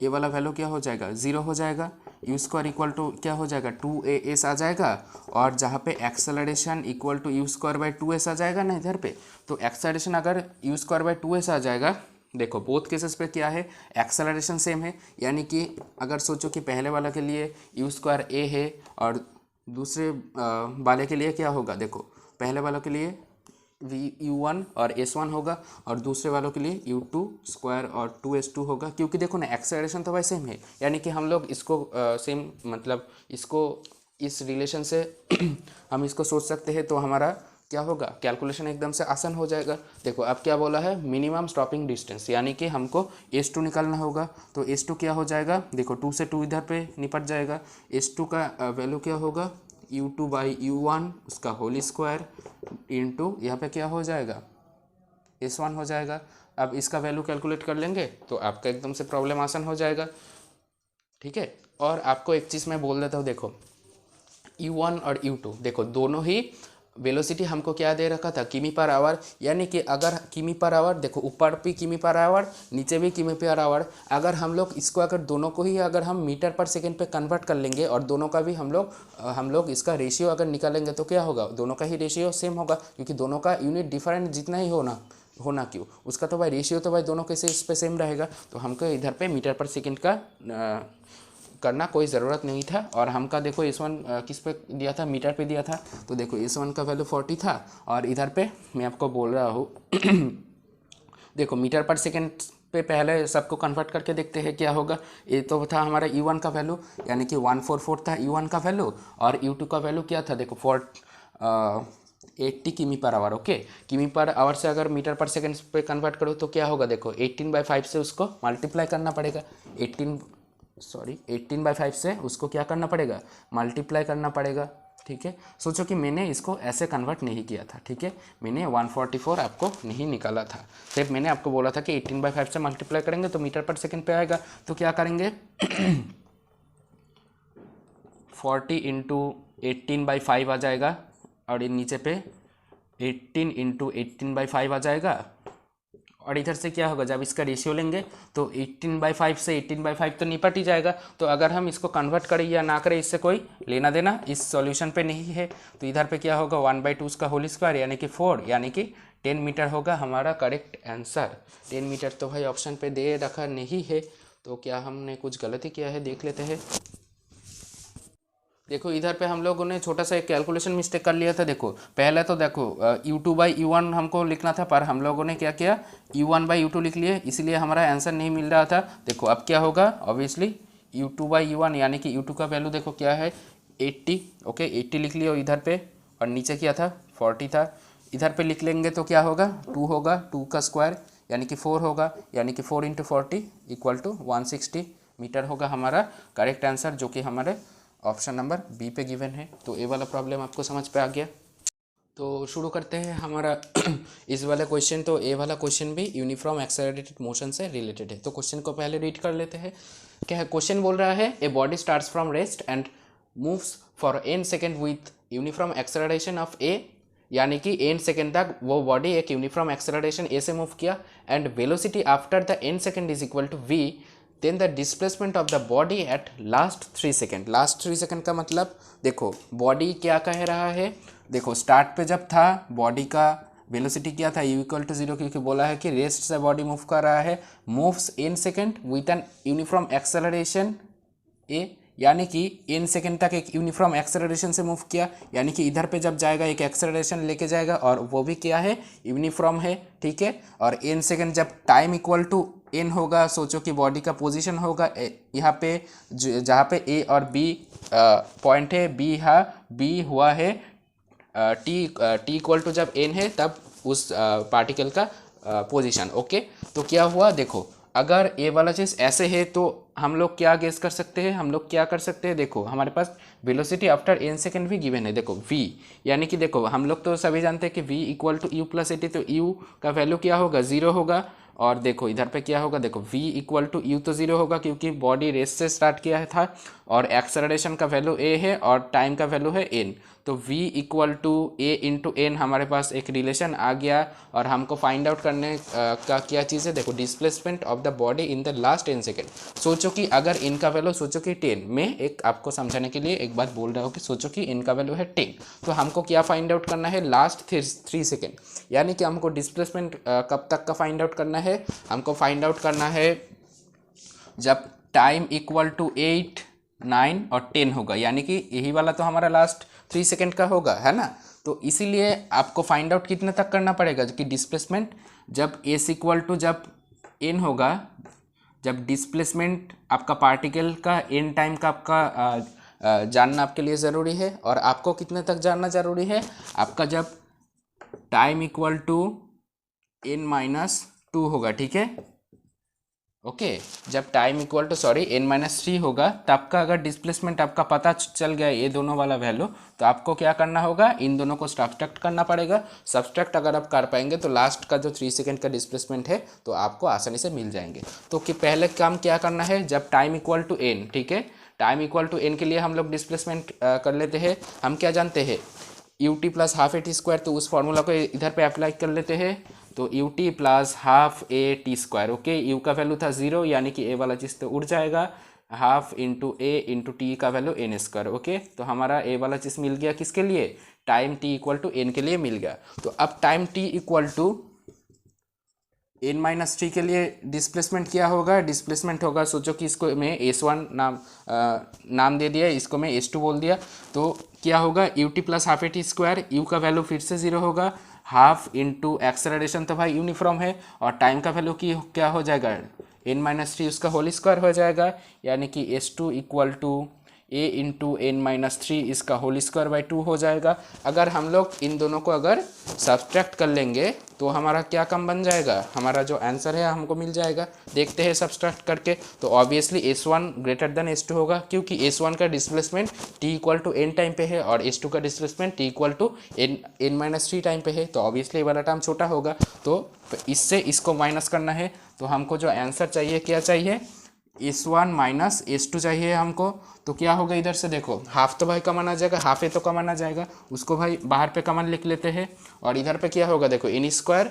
Speaker 1: ये वाला वैल्यू क्या हो जाएगा, 0 हो जाएगा। u² क्या हो जाएगा, 2as आ जाएगा, और जहाँ पे एक्सेलरेशन = u²/2s आ जाएगा ना इधर पे, तो एक्सेलरेशन अगर u²/2s आ जाएगा, देखो बोथ केसेस पे क्या है, एक्सेलरेशन सेम है। यानी कि अगर सोचो कि पहले वाला के लिए u²a है और दूसरे वाले के लिए क्या होगा, देखो पहले वालों के लिए u1 और s1 होगा और दूसरे वालों के लिए u² और 2s2 होगा। क्योंकि देखो ना एक्सेलरेशन तो भाई सेम है, यानी कि हम लोग इसको सेम मतलब इसको इस रिलेशन से हम इसको सोच सकते हैं, तो हमारा क्या होगा, कैलकुलेशन एकदम से आसान हो जाएगा। देखो अब क्या बोला है, मिनिमम स्टॉपिंग डिस्टेंस, यानी कि हमको s2 निकालना होगा। तो s2 क्या हो जाएगा, देखो 2 से 2 इधर पे निपट जाएगा। s2 का वैल्यू क्या होगा, u2/u1 उसका होल स्क्वायर इंटू यहाँ पे क्या हो जाएगा, s1 हो जाएगा। अब इसका वैल्यू कैलकुलेट कर लेंगे तो आपका एकदम से प्रॉब्लम आसान हो जाएगा। ठीक है, और आपको एक चीज़ मैं बोल देता हूँ, देखो u1 और u2 देखो दोनों ही वेलोसिटी हमको क्या दे रखा था, किमी पर आवर। यानी कि अगर किमी पर आवर, देखो ऊपर भी किमी पर आवर नीचे भी किमी पर आवर, अगर हम लोग इसको अगर दोनों को ही अगर हम मीटर पर सेकेंड पे कन्वर्ट कर लेंगे और दोनों का भी हम लोग इसका रेशियो अगर निकालेंगे तो क्या होगा, दोनों का ही रेशियो सेम होगा। क्योंकि दोनों का यूनिट डिफरेंट जितना ही होना क्यों, उसका तो भाई रेशियो तो भाई दोनों के से इस पे सेम रहेगा। तो हमको इधर पे मीटर पर सेकेंड का करना कोई ज़रूरत नहीं था। और हमका देखो s1 किस पे दिया था, मीटर पे दिया था। तो देखो s1 का वैल्यू 40 था और इधर पे मैं आपको बोल रहा हूँ देखो मीटर पर सेकेंड पे पहले सबको कन्वर्ट करके देखते हैं क्या होगा। ये तो था हमारा u1 का वैल्यू, यानी कि 144 था u1 का वैल्यू, और u2 का वैल्यू क्या था, देखो 80 किमी पर आवर। ओके, किमी पर आवर से अगर मीटर पर सेकेंड पे कन्वर्ट करो तो क्या होगा, देखो 18/5 से उसको मल्टीप्लाई करना पड़ेगा। 18/5 से उसको क्या करना पड़ेगा, मल्टीप्लाई करना ठीक है। सोचो कि मैंने इसको ऐसे कन्वर्ट नहीं किया था, ठीक है, मैंने 144 आपको नहीं निकाला था, सिर्फ मैंने आपको बोला था कि 18/5 से मल्टीप्लाई करेंगे तो मीटर पर सेकेंड पे आएगा। तो क्या करेंगे 40 × 18/5 आ जाएगा और ये नीचे पे 18 × 18/5 आ जाएगा। और इधर से क्या होगा, जब इसका रेशियो लेंगे तो 18/5 से 18/5 तो निपट ही जाएगा। तो अगर हम इसको कन्वर्ट करें या ना करें इससे कोई लेना देना इस सॉल्यूशन पे नहीं है। तो इधर पे क्या होगा 1/2 उसका होल स्क्वायर यानी कि 4 यानी कि 10 मीटर होगा हमारा करेक्ट आंसर। 10 मीटर तो भाई ऑप्शन पे दे रखा नहीं है, तो क्या हमने कुछ गलती किया है देख लेते हैं। देखो इधर पे हम लोगों ने छोटा सा एक कैलकुलेशन मिस्टेक कर लिया था। देखो पहले तो देखो u2/u1 हमको लिखना था, पर हम लोगों ने क्या किया u1/u2 लिख लिए, इसलिए हमारा आंसर नहीं मिल रहा था। देखो अब क्या होगा, ऑब्वियसली u2/u1 यानी कि u2 का वैल्यू देखो क्या है 80। ओके 80 लिख लिया इधर पे, और नीचे क्या था 40 था। इधर पे लिख लेंगे तो क्या होगा, 2 होगा, 2 का स्क्वायर यानी कि 4 होगा, यानी कि 4 × 40 = 160 मीटर होगा हमारा करेक्ट आंसर, जो कि हमारे ऑप्शन नंबर बी पे गिवन है। तो ये वाला प्रॉब्लम आपको समझ पे आ गया। तो शुरू करते हैं हमारा इस वाला क्वेश्चन। तो ये वाला क्वेश्चन भी यूनिफॉर्म एक्सेलरेटेड मोशन से रिलेटेड है। तो क्वेश्चन को पहले रीड कर लेते हैं। क्या है क्वेश्चन, बोल रहा है a body starts from rest and moves for n second with uniform acceleration of a, यानी कि n सेकेंड तक वो बॉडी एक यूनिफॉर्म एक्सेलरेशन a से मूव किया, and velocity after the n second is equal to v, then the displacement of the body at last 3 second. Last 3 second का मतलब देखो बॉडी क्या कह रहा है, देखो स्टार्ट पे जब था बॉडी का वेलोसिटी क्या था, u = 0, क्योंकि बोला है कि रेस्ट से बॉडी मूव कर रहा है, moves n second with an uniform acceleration a, यानी कि n सेकेंड तक एक यूनिफॉर्म एक्सेलरेशन से मूव किया, यानी कि इधर पे जब जाएगा एक एक्सेलरेशन लेके जाएगा और वो भी क्या है, यूनिफॉर्म है, ठीक है। और n सेकेंड जब टाइम इक्वल टू n होगा, सोचो कि बॉडी का पोजीशन होगा यहाँ पे जहाँ पे a और b पॉइंट है, b हुआ है t इक्वल टू जब n है तब उस पार्टिकल का पोजीशन, ओके। तो क्या हुआ, देखो अगर ये वाला चीज़ ऐसे है तो हम लोग क्या गेस कर सकते हैं, हम लोग क्या कर सकते हैं, देखो हमारे पास वेलोसिटी आफ्टर n सेकेंड भी गिवन है, देखो v, यानी कि देखो हम लोग तो सभी जानते हैं कि v = u + 80, तो u का वैल्यू क्या होगा, 0 होगा। और देखो इधर पे क्या होगा, देखो v = u तो 0 होगा क्योंकि बॉडी रेस से स्टार्ट किया था, और एक्सेलरेशन का वैल्यू a है और टाइम का वैल्यू है n, तो v = a × n हमारे पास एक रिलेशन आ गया। और हमको फाइंड आउट करने का क्या चीज़ है, देखो displacement of the body in the last 10 second. सोचो कि अगर n का वैल्यू सोचो कि 10, मैं एक आपको समझाने के लिए एक बात बोल रहा हूँ कि सोचो कि n का वैल्यू है 10, तो हमको क्या फाइंड आउट करना है, लास्ट 3 सेकेंड, यानी कि हमको डिस्प्लेसमेंट कब तक का फाइंड आउट करना है, हमको फाइंड आउट करना है जब टाइम इक्वल टू 8, 9 और 10 होगा, यानी कि यही वाला तो हमारा लास्ट 3 सेकेंड का होगा, है ना। तो इसीलिए आपको फाइंड आउट कितने तक करना पड़ेगा कि डिस्प्लेसमेंट जब s = जब n होगा, जब डिस्प्लेसमेंट आपका पार्टिकल का n टाइम का आपका जानना आपके लिए ज़रूरी है। और आपको कितने तक जानना ज़रूरी है, आपका जब टाइम इक्वल टू n-2 होगा, ठीक है, ओके। जब टाइम इक्वल टू n-3 होगा तब का अगर डिस्प्लेसमेंट आपका पता चल गया ये दोनों वाला वैल्यू, तो आपको क्या करना होगा, इन दोनों को सब्सट्रैक्ट करना पड़ेगा। सब्सट्रैक्ट अगर आप कर पाएंगे तो लास्ट का जो 3 सेकेंड का डिस्प्लेसमेंट है तो आपको आसानी से मिल जाएंगे। तो कि पहले काम क्या करना है, जब टाइम इक्वल टू n, ठीक है, टाइम इक्वल टू n के लिए हम लोग डिस्प्लेसमेंट कर लेते हैं। हम क्या जानते हैं, ut + ½ तो उस फॉर्मूला को इधर पे अप्लाई कर लेते हैं। तो ut + ½ ओके, u का वैल्यू था 0, यानी कि a वाला चीज़ तो उड़ जाएगा, ½ × a × t का वैल्यू n², ओके। तो हमारा a वाला चीज़ मिल गया किसके लिए, टाइम t = n के लिए मिल गया। तो अब टाइम t = n-3 के लिए डिस्प्लेसमेंट क्या होगा, डिस्प्लेसमेंट होगा, सोचो कि इसको मैं s1 नाम दे दिया, इसको मैं s2 बोल दिया, तो क्या होगा, ut + ½ u का वैल्यू फिर से 0 होगा, ½ × एक्सेलरेशन तो भाई यूनिफॉर्म है, और टाइम का वैल्यू की क्या हो जाएगा, n-3 उसका होल स्क्वायर हो जाएगा, यानी कि s2 = a × n-3 इसका होल स्क्वायर बाई 2 हो जाएगा। अगर हम लोग इन दोनों को अगर सब्सट्रैक्ट कर लेंगे तो हमारा क्या कम बन जाएगा, हमारा जो आंसर है हमको मिल जाएगा। देखते हैं सब्सट्रैक्ट करके, तो ऑब्वियसली s1 > s2 होगा, क्योंकि s1 का डिस्प्लेसमेंट t = n टाइम पे है और s2 का डिस्प्लेसमेंट t = n-3 टाइम पे है, तो ऑब्वियसली वाला टाइम छोटा होगा। तो इससे इसको माइनस करना है, तो हमको जो आंसर चाहिए क्या चाहिए, s1 - s2 चाहिए हमको। तो क्या होगा, इधर से देखो हाफ तो भाई कॉमन आ जाएगा, हाफ है तो कॉमन आ जाएगा, उसको भाई बाहर पे कॉमन लिख लेते हैं। और इधर पे क्या होगा, देखो n²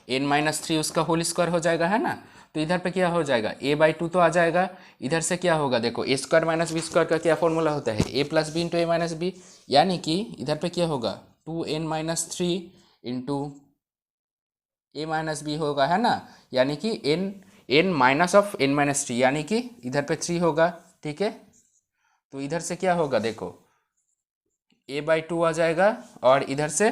Speaker 1: n-3 उसका होल स्क्वायर हो जाएगा, है ना। तो इधर पे क्या हो जाएगा, a/2 तो आ जाएगा। इधर से क्या होगा, देखो a² - b² का क्या फॉर्मूला होता है, a + b × a - b, यानी कि इधर पे क्या होगा, 2n-3 × a - b होगा, है ना, यानी कि n-3 यानी कि इधर पे 3 होगा, ठीक है। तो इधर से क्या होगा, देखो a/2 आ जाएगा, और इधर से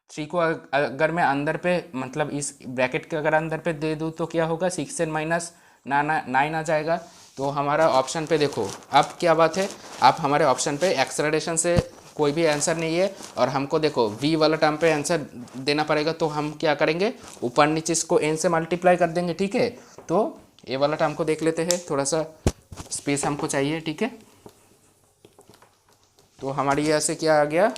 Speaker 1: 3 को अगर मैं अंदर पे मतलब इस ब्रैकेट के अगर अंदर पे दे दूँ तो क्या होगा, 6n - 9 आ जाएगा। तो हमारा ऑप्शन पे देखो अब क्या बात है, आप हमारे ऑप्शन पे एक्सेलरेशन से कोई भी आंसर नहीं है और हमको देखो v वाला टर्म पे आंसर देना पड़ेगा, तो हम क्या करेंगे, ऊपर नीचे इसको n से मल्टीप्लाई कर देंगे, ठीक है। तो ये वाला टर्म को देख लेते हैं, थोड़ा सा स्पेस हमको चाहिए, ठीक है। तो हमारी यहाँ से क्या आ गया,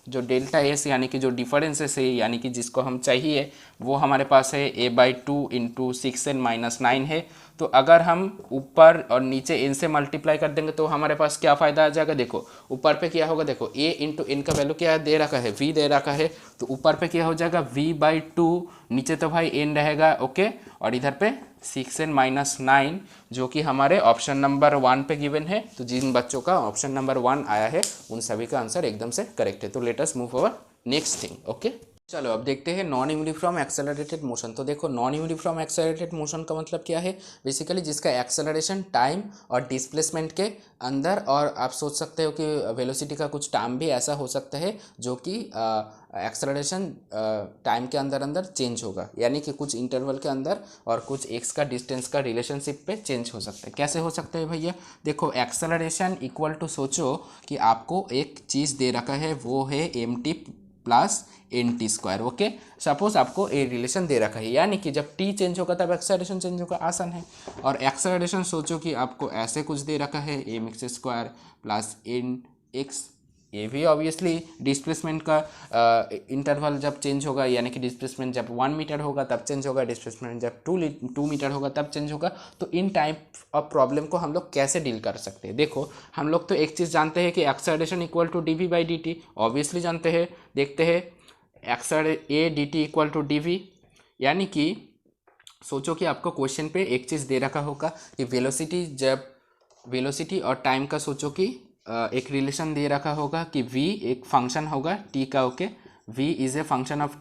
Speaker 1: जो डेल्टा एस यानी कि जो डिफरेंसेस है यानी कि जिसको हम चाहिए वो हमारे पास है a/2 इंटू 6n-9 है। तो अगर हम ऊपर और नीचे n से मल्टीप्लाई कर देंगे तो हमारे पास क्या फ़ायदा आ जाएगा, देखो ऊपर पे क्या होगा, देखो a इंटू n का वैल्यू क्या दे रखा है, v दे रखा है, तो ऊपर पे क्या हो जाएगा v/2, नीचे तो भाई n रहेगा, ओके, और इधर पे 6n-9 जो कि हमारे ऑप्शन नंबर 1 पे गिवन है। तो जिन बच्चों का ऑप्शन नंबर 1 आया है उन सभी का आंसर एकदम से करेक्ट है। तो let us move over next thing, okay. चलो अब देखते हैं नॉन यूनिफॉर्म एक्सेलरेटेड मोशन। तो देखो नॉन यूनिफॉर्म एक्सेलरेटेड मोशन का मतलब क्या है, बेसिकली जिसका एक्सेलरेशन टाइम और डिस्प्लेसमेंट के अंदर, और आप सोच सकते हो कि वेलोसिटी का कुछ टर्म भी ऐसा हो सकता है जो कि एक्सेलरेशन टाइम के अंदर अंदर चेंज होगा, यानी कि कुछ इंटरवल के अंदर और कुछ एक्स का डिस्टेंस का रिलेशनशिप पे चेंज हो सकता है। कैसे हो सकता है भैया, देखो एक्सेलरेशन इक्वल टू, सोचो कि आपको एक चीज़ दे रखा है, वो है mt plus nt², okay. Suppose आपको ए रिलेशन दे रखा है, यानी कि जब t चेंज होगा तब एक्सेलरेशन चेंज होगा, आसान है। और एक्सेलरेशन सोचो कि आपको ऐसे कुछ दे रखा है mx² प्लस nx, ये भी ऑब्वियसली डिस्प्लेसमेंट का इंटरवल जब चेंज होगा, यानी कि डिस्प्लेसमेंट जब 1 मीटर होगा तब चेंज होगा, डिस्प्लेसमेंट जब 2 मीटर होगा तब चेंज होगा। तो इन टाइप ऑफ प्रॉब्लम को हम लोग कैसे डील कर सकते हैं, देखो हम लोग तो एक चीज़ जानते हैं कि acceleration equal to dv/dt, obviously जानते हैं। देखते हैं a dt equal to dv, यानी कि सोचो कि आपको क्वेश्चन पे एक चीज़ दे रखा होगा कि वेलोसिटी और टाइम का, सोचो कि एक रिलेशन दे रखा होगा कि v एक फंक्शन होगा t का, okay, v is a function of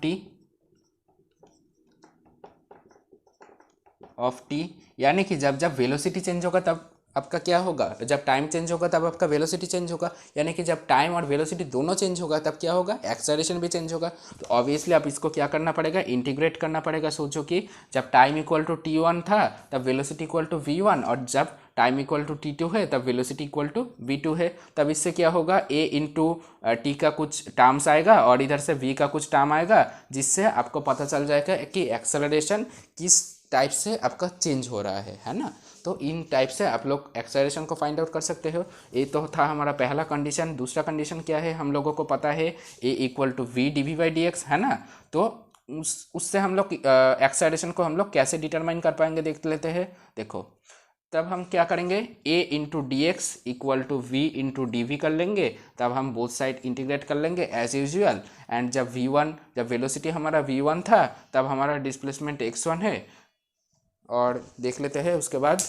Speaker 1: t, यानी कि जब जब वेलोसिटी चेंज होगा तब आपका क्या होगा, जब टाइम चेंज होगा तब आपका वेलोसिटी चेंज होगा, यानी कि जब टाइम और वेलोसिटी दोनों चेंज होगा तब क्या होगा, एक्सेलरेशन भी चेंज होगा। तो ऑब्वियसली आप इसको क्या करना पड़ेगा, इंटीग्रेट करना पड़ेगा। सोचो कि जब टाइम इक्वल टू t1 था तब वेलोसिटी इक्वल टू v1, और जब टाइम इक्वल टू t2 है तब वेलोसिटी इक्वल टू v2 है। तब इससे क्या होगा, a इंटू टी का कुछ टर्म्स आएगा और इधर से v का कुछ टर्म आएगा, जिससे आपको पता चल जाएगा कि एक्सेलरेशन किस टाइप से आपका चेंज हो रहा है ना। तो इन टाइप से आप लोग एक्सेलरेशन को फाइंड आउट कर सकते हो। ये तो था हमारा पहला कंडीशन। दूसरा कंडीशन क्या है, हम लोगों को पता है a equal to v dv/dx, है ना। तो उससे हम लोग एक्सेलरेशन को हम लोग कैसे डिटरमाइन कर पाएंगे देख लेते हैं। देखो तब हम क्या करेंगे, a into d x equal to v into d v कर लेंगे, तब हम बोथ साइड इंटीग्रेट कर लेंगे एज यूजुअल। एंड जब वेलोसिटी हमारा v1 था तब हमारा डिस्प्लेसमेंट x1 है, और देख लेते हैं उसके बाद।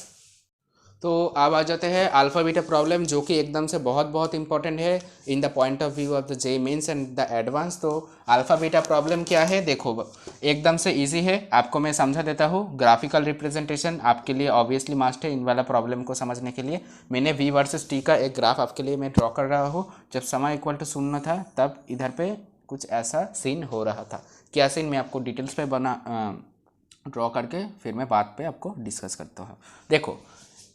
Speaker 1: तो अब आ जाते हैं अल्फा बीटा प्रॉब्लम, जो कि एकदम से बहुत बहुत इंपॉर्टेंट है in the point of view of the JEE Mains and the Advance. तो अल्फा बीटा प्रॉब्लम क्या है, देखो एकदम से इजी है, आपको मैं समझा देता हूँ। ग्राफिकल रिप्रेजेंटेशन आपके लिए ऑब्वियसली मस्ट है इन वाला प्रॉब्लम को समझने के लिए। मैंने v वर्सेस t का एक ग्राफ आपके लिए मैं ड्रॉ कर रहा हूँ। जब समय इक्वल टू 0 था तब इधर पे कुछ ऐसा सीन हो रहा था। क्या सीन, मैं आपको डिटेल्स पे ड्रॉ करके फिर मैं बात पे आपको डिस्कस करता हूँ। देखो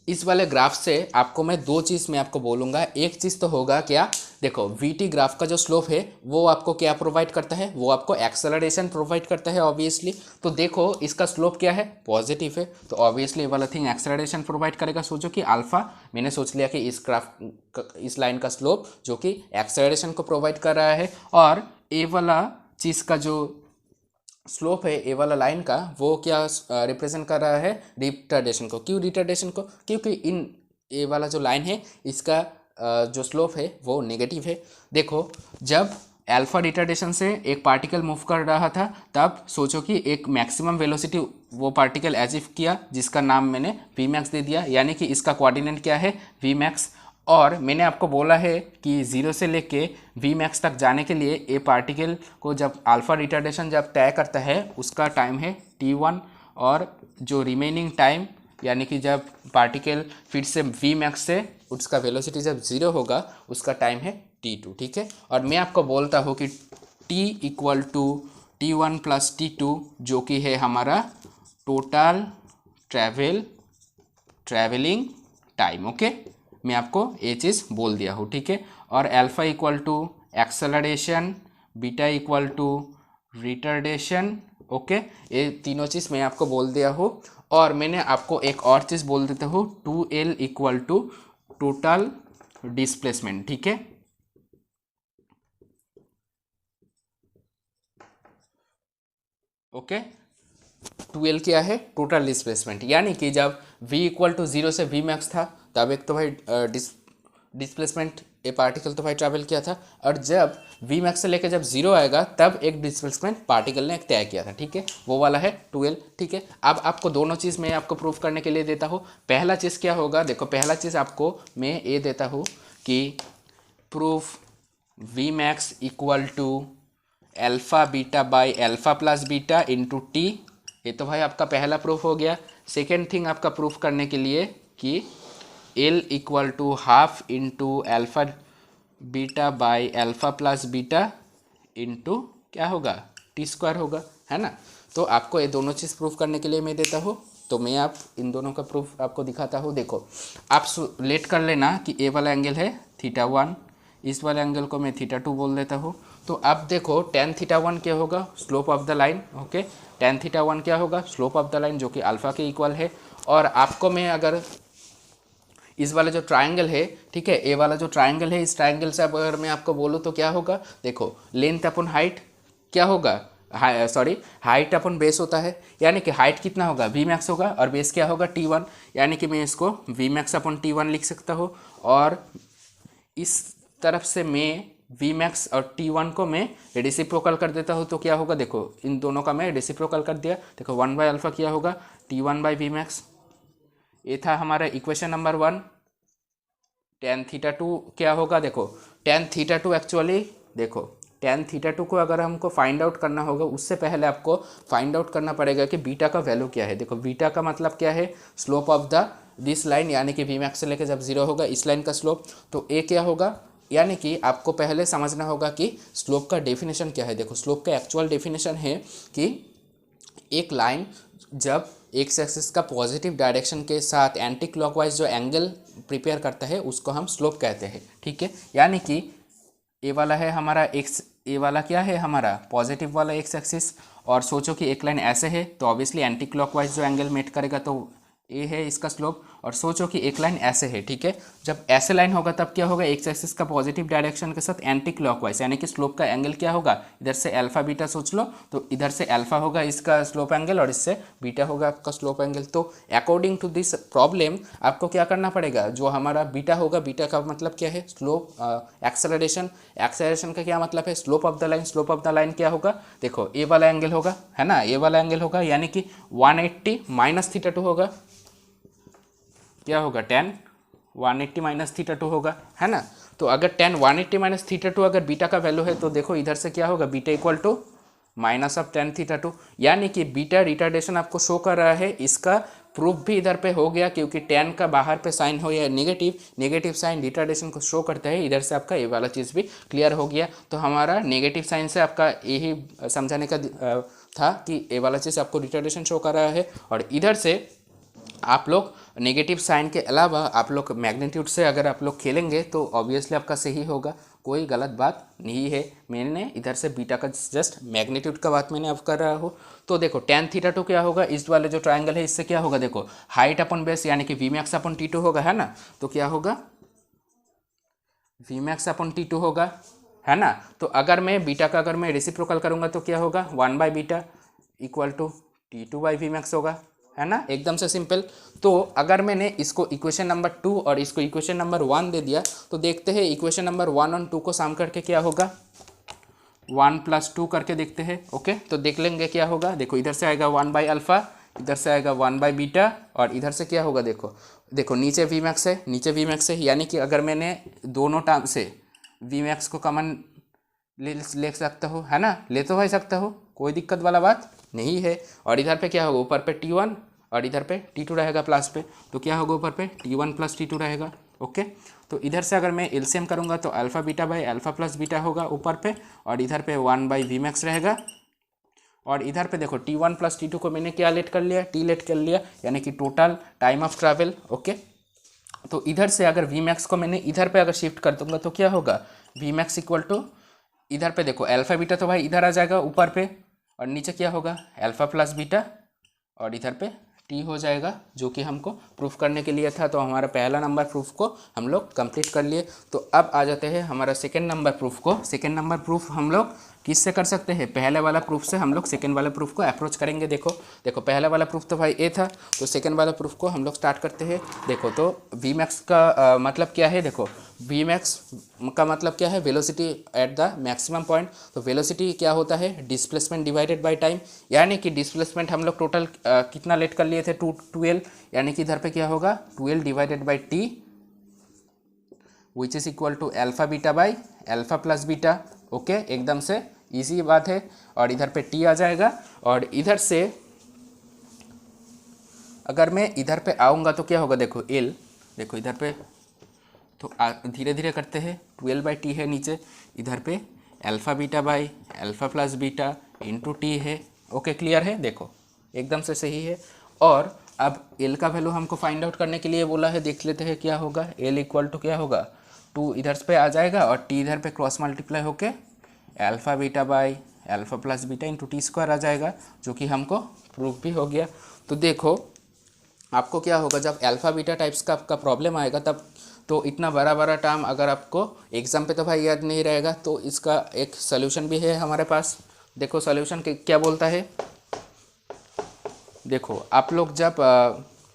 Speaker 1: इस वाले ग्राफ से आपको मैं दो चीज़ मैं आपको बोलूँगा। एक चीज़ तो होगा क्या, देखो वीटी ग्राफ का जो स्लोप है वो आपको क्या प्रोवाइड करता है, वो आपको एक्सेलरेशन प्रोवाइड करता है ऑब्वियसली। तो देखो इसका स्लोप क्या है, पॉजिटिव है, तो ऑब्वियसली वाला थिंग एक्सेलरेशन प्रोवाइड करेगा। सोचो कि अल्फा, मैंने सोच लिया कि इस लाइन का स्लोप जो कि एक्सेलरेशन को प्रोवाइड कर रहा है, और ए वाला चीज़ का जो स्लोप है ए वाला लाइन का, वो क्या रिप्रेजेंट कर रहा है, रिटार्डेशन को। क्यों रिटार्डेशन को, क्योंकि इन ए वाला जो लाइन है इसका जो स्लोप है वो नेगेटिव है। देखो जब अल्फा रिटार्डेशन से एक पार्टिकल मूव कर रहा था तब सोचो कि एक मैक्सिमम वेलोसिटी वो पार्टिकल अचीव किया, जिसका नाम मैंने वी मैक्स दे दिया, यानी कि इसका कोऑर्डिनेट क्या है, वी मैक्स। और मैंने आपको बोला है कि 0 से लेके वी मैक्स तक जाने के लिए ए पार्टिकल को जब अल्फा रिटार्डेशन जब तय करता है उसका टाइम है t1, और जो रिमेनिंग टाइम यानी कि जब पार्टिकल फिर से वी मैक्स से उसका वेलोसिटी जब 0 होगा उसका टाइम है t2, ठीक है। और मैं आपको बोलता हूँ कि t equal to t1 plus t2 जो कि है हमारा टोटल ट्रैवलिंग टाइम, ओके। मैं आपको ये चीज़ बोल दिया हूँ, ठीक है। और alpha equal to acceleration, beta equal to retardation. Okay, ये तीनों चीज़ मैं आपको बोल दिया हूँ। और मैंने आपको एक और चीज़ बोल देता हूँ, 2L equal to total displacement. ठीक है, ओके। 2L क्या है? Total displacement. यानी कि जब v इक्वल टू 0 से v मैक्स था तब एक तो भाई डिस्प्लेसमेंट ए पार्टिकल तो भाई ट्रैवल किया था, और जब v मैक्स से लेकर जब 0 आएगा तब एक डिस्प्लेसमेंट पार्टिकल ने एक तय किया था। ठीक है, वो वाला है 2L। ठीक है, अब आपको दोनों चीज़ मैं आपको प्रूफ करने के लिए देता हूँ। पहला चीज़ क्या होगा, देखो पहला चीज़ आपको मैं ये देता हूँ कि proof v max equal to alpha beta by alpha plus beta into t. ये तो भाई आपका पहला प्रूफ हो गया। सेकेंड थिंग आपका प्रूफ करने के लिए कि L equal to half into alpha beta by alpha plus beta into क्या होगा, टी स्क्वायर होगा, है ना। तो आपको ये दोनों चीज़ प्रूफ करने के लिए मैं देता हूँ, तो मैं आप इन दोनों का प्रूफ आपको दिखाता हूँ। देखो आप लेट कर लेना कि ए वाला एंगल है θ1, इस वाले एंगल को मैं θ2 बोल देता हूँ। तो अब देखो tan θ1 क्या होगा, slope of the line. Okay, tan θ1 क्या होगा, स्लोप ऑफ द लाइन, जो कि अल्फ़ा के इक्वल है। और आपको मैं अगर इस वाला जो ट्रायंगल है, ठीक है, ए वाला जो ट्रायंगल है, इस ट्रायंगल से अगर मैं आपको बोलूँ तो क्या होगा, देखो लेंथ अपन हाइट क्या होगा, सॉरी हाइट अपन बेस होता है, यानी कि हाइट कितना होगा, वी मैक्स होगा, और बेस क्या होगा, T1। यानी कि मैं इसको वी मैक्स अपन T1 लिख सकता हूँ, और इस तरफ से मैं वी मैक्स और T1 को मैं रेसिप्रोकल कर देता हूँ। तो क्या होगा, देखो इन दोनों का मैं रेसिप्रोकल कर दिया। देखो 1 बाई अल्फ़ा क्या होगा, T1 बाई वी मैक्स। ये था हमारा इक्वेशन नंबर 1। tan θ2 क्या होगा, देखो tan θ2 एक्चुअली, देखो tan θ2 को अगर हमको फाइंड आउट करना होगा, उससे पहले आपको फाइंड आउट करना पड़ेगा कि बीटा का वैल्यू क्या है। देखो बीटा का मतलब क्या है, slope of the this line, यानी कि वी मैक्स से लेकर जब 0 होगा इस लाइन का स्लोप। तो ए क्या होगा, यानी कि आपको पहले समझना होगा कि स्लोप का डेफिनेशन क्या है। देखो स्लोप का एक्चुअल डेफिनेशन है कि एक लाइन जब एक्स एक्सिस का पॉजिटिव डायरेक्शन के साथ एंटी क्लॉकवाइज जो एंगल प्रिपेयर करता है उसको हम स्लोप कहते हैं। ठीक है, यानी कि ए वाला है हमारा एक्स, ए वाला क्या है हमारा पॉजिटिव वाला एक्स एक्सिस, और सोचो कि एक लाइन ऐसे है तो ऑब्वियसली एंटी क्लॉकवाइज जो एंगल मेट करेगा तो ए है इसका स्लोप। और सोचो कि एक लाइन ऐसे है, ठीक है, जब ऐसे लाइन होगा तब क्या होगा, एक्स एक्सिस का पॉजिटिव डायरेक्शन के साथ एंटी क्लॉकवाइज, यानी कि स्लोप का एंगल क्या होगा, इधर से अल्फा बीटा सोच लो, तो इधर से अल्फा होगा इसका स्लोप एंगल और इससे बीटा होगा आपका स्लोप एंगल। तो अकॉर्डिंग टू दिस प्रॉब्लम आपको क्या करना पड़ेगा, जो हमारा बीटा होगा, बीटा का मतलब क्या है, स्लोप एक्सेलरेशन, एक्सेलरेशन का क्या मतलब है, slope of the line. Slope of the line क्या होगा, देखो ए वाला एंगल होगा, है ना, ए वाला एंगल होगा, यानी कि 180 माइनस θ2 होगा, क्या होगा tan 180 माइनस θ2 होगा, है ना। तो अगर tan 180 माइनस θ2 अगर बीटा का वैल्यू है तो देखो इधर से क्या होगा, beta equal to minus of tan θ2, यानी कि बीटा रिटार्डेशन आपको शो कर रहा है। इसका प्रूफ भी इधर पे हो गया, क्योंकि tan का बाहर पे साइन हो या नेगेटिव, नेगेटिव साइन रिटार्डेशन को शो करता है। इधर से आपका ये वाला चीज़ भी क्लियर हो गया। तो हमारा नेगेटिव साइन से आपका यही समझाने का था कि ये वाला चीज़ आपको रिटार्डेशन शो कर रहा है, और इधर से आप लोग नेगेटिव साइन के अलावा आप लोग मैग्नीट्यूड से अगर आप लोग खेलेंगे तो ऑब्वियसली आपका सही होगा, कोई गलत बात नहीं है। मैंने इधर से बीटा का जस्ट मैग्नीट्यूड का बात मैंने अब कर रहा हूँ। तो देखो tan θ2 क्या होगा, इस वाले जो ट्रायंगल है इससे क्या होगा, देखो हाइट अपन बेस यानी कि वी मैक्स अपन T2 होगा, है ना। तो क्या होगा, वी मैक्स अपन T2 होगा, है ना। तो अगर मैं बीटा का अगर मैं रेसिप्रोकल करूँगा तो क्या होगा, 1 by beta equal to T2 by v max होगा, है ना, एकदम से सिंपल। तो अगर मैंने इसको इक्वेशन नंबर 2 और इसको इक्वेशन नंबर 1 दे दिया, तो देखते हैं इक्वेशन नंबर 1 और 2 को सम करके क्या होगा, 1 + 2 करके देखते हैं। ओके, तो देख लेंगे क्या होगा। देखो इधर से आएगा 1 बाई अल्फ़ा, इधर से आएगा 1 बाई बीटा, और इधर से क्या होगा, देखो देखो नीचे वी मैक्स है, नीचे वी मैक्स है, यानी कि अगर मैंने दोनों टर्म से वी मैक्स को कॉमन ले सकता हूँ, है ना, ले तो हो सकता हो, कोई दिक्कत वाला बात नहीं है। और इधर पे क्या होगा, ऊपर पे T1 और इधर पे T2 रहेगा प्लस पे, तो क्या होगा ऊपर पे T1 + T2 रहेगा। ओके, तो इधर से अगर मैं एलसीएम करूँगा तो alpha beta by alpha plus beta होगा ऊपर पे, और इधर पे 1 बाई वी मैक्स रहेगा, और इधर पे देखो T1 + T2 को मैंने क्या लेट कर लिया, T लेट कर लिया, यानी कि total time of travel. Okay, तो इधर से अगर वी मैक्स को मैंने इधर पे अगर शिफ्ट कर दूंगा तो क्या होगा, वी मैक्स इक्वल टू इधर पे देखो अल्फा बीटा तो भाई इधर आ जाएगा ऊपर पे, और नीचे क्या होगा अल्फा प्लस बीटा, और इधर पे टी हो जाएगा, जो कि हमको प्रूफ करने के लिए था। तो हमारा पहला नंबर प्रूफ को हम लोग कंप्लीट कर लिए। तो अब आ जाते हैं हमारा सेकंड नंबर प्रूफ को। सेकंड नंबर प्रूफ हम लोग किससे कर सकते हैं, पहले वाला प्रूफ से हम लोग सेकंड वाला प्रूफ को अप्रोच करेंगे। देखो पहला वाला प्रूफ तो भाई ए था, तो सेकंड वाला प्रूफ को हम लोग स्टार्ट करते हैं। देखो तो वी मैक्स का मतलब क्या है, देखो वी मैक्स का मतलब क्या है, velocity at the maximum point. तो वेलोसिटी क्या होता है, डिस्प्लेसमेंट डिवाइडेड बाय टाइम, यानी कि डिस्प्लेसमेंट हम लोग टोटल कितना लेट कर लिए थे 12, यानी कि इधर पे क्या होगा 12 divided by t, which is equal to alpha beta by alpha plus beta. Okay, एकदम से इजी बात है। और इधर पे टी आ जाएगा, और इधर से अगर मैं इधर पे आऊँगा तो क्या होगा, देखो एल, देखो इधर पे तो धीरे धीरे करते हैं, 12 बाई टी है नीचे, इधर पे alpha beta by alpha plus beta into t है। ओके, क्लियर है, देखो एकदम से सही है। और अब एल का वैल्यू हमको फाइंड आउट करने के लिए बोला है, देख लेते हैं क्या होगा। एल इक्वल टू क्या होगा 2 इधर पे आ जाएगा, और टी इधर पे क्रॉस मल्टीप्लाई होके alpha beta by alpha plus beta into T square आ जाएगा, जो कि हमको प्रूफ भी हो गया। तो देखो आपको क्या होगा, जब अल्फा बीटा टाइप्स का आपका प्रॉब्लम आएगा तब तो इतना बड़ा बड़ा टर्म अगर आपको एग्जाम पे तो भाई याद नहीं रहेगा, तो इसका एक सोल्यूशन भी है हमारे पास। देखो सोल्यूशन क्या बोलता है, देखो आप लोग जब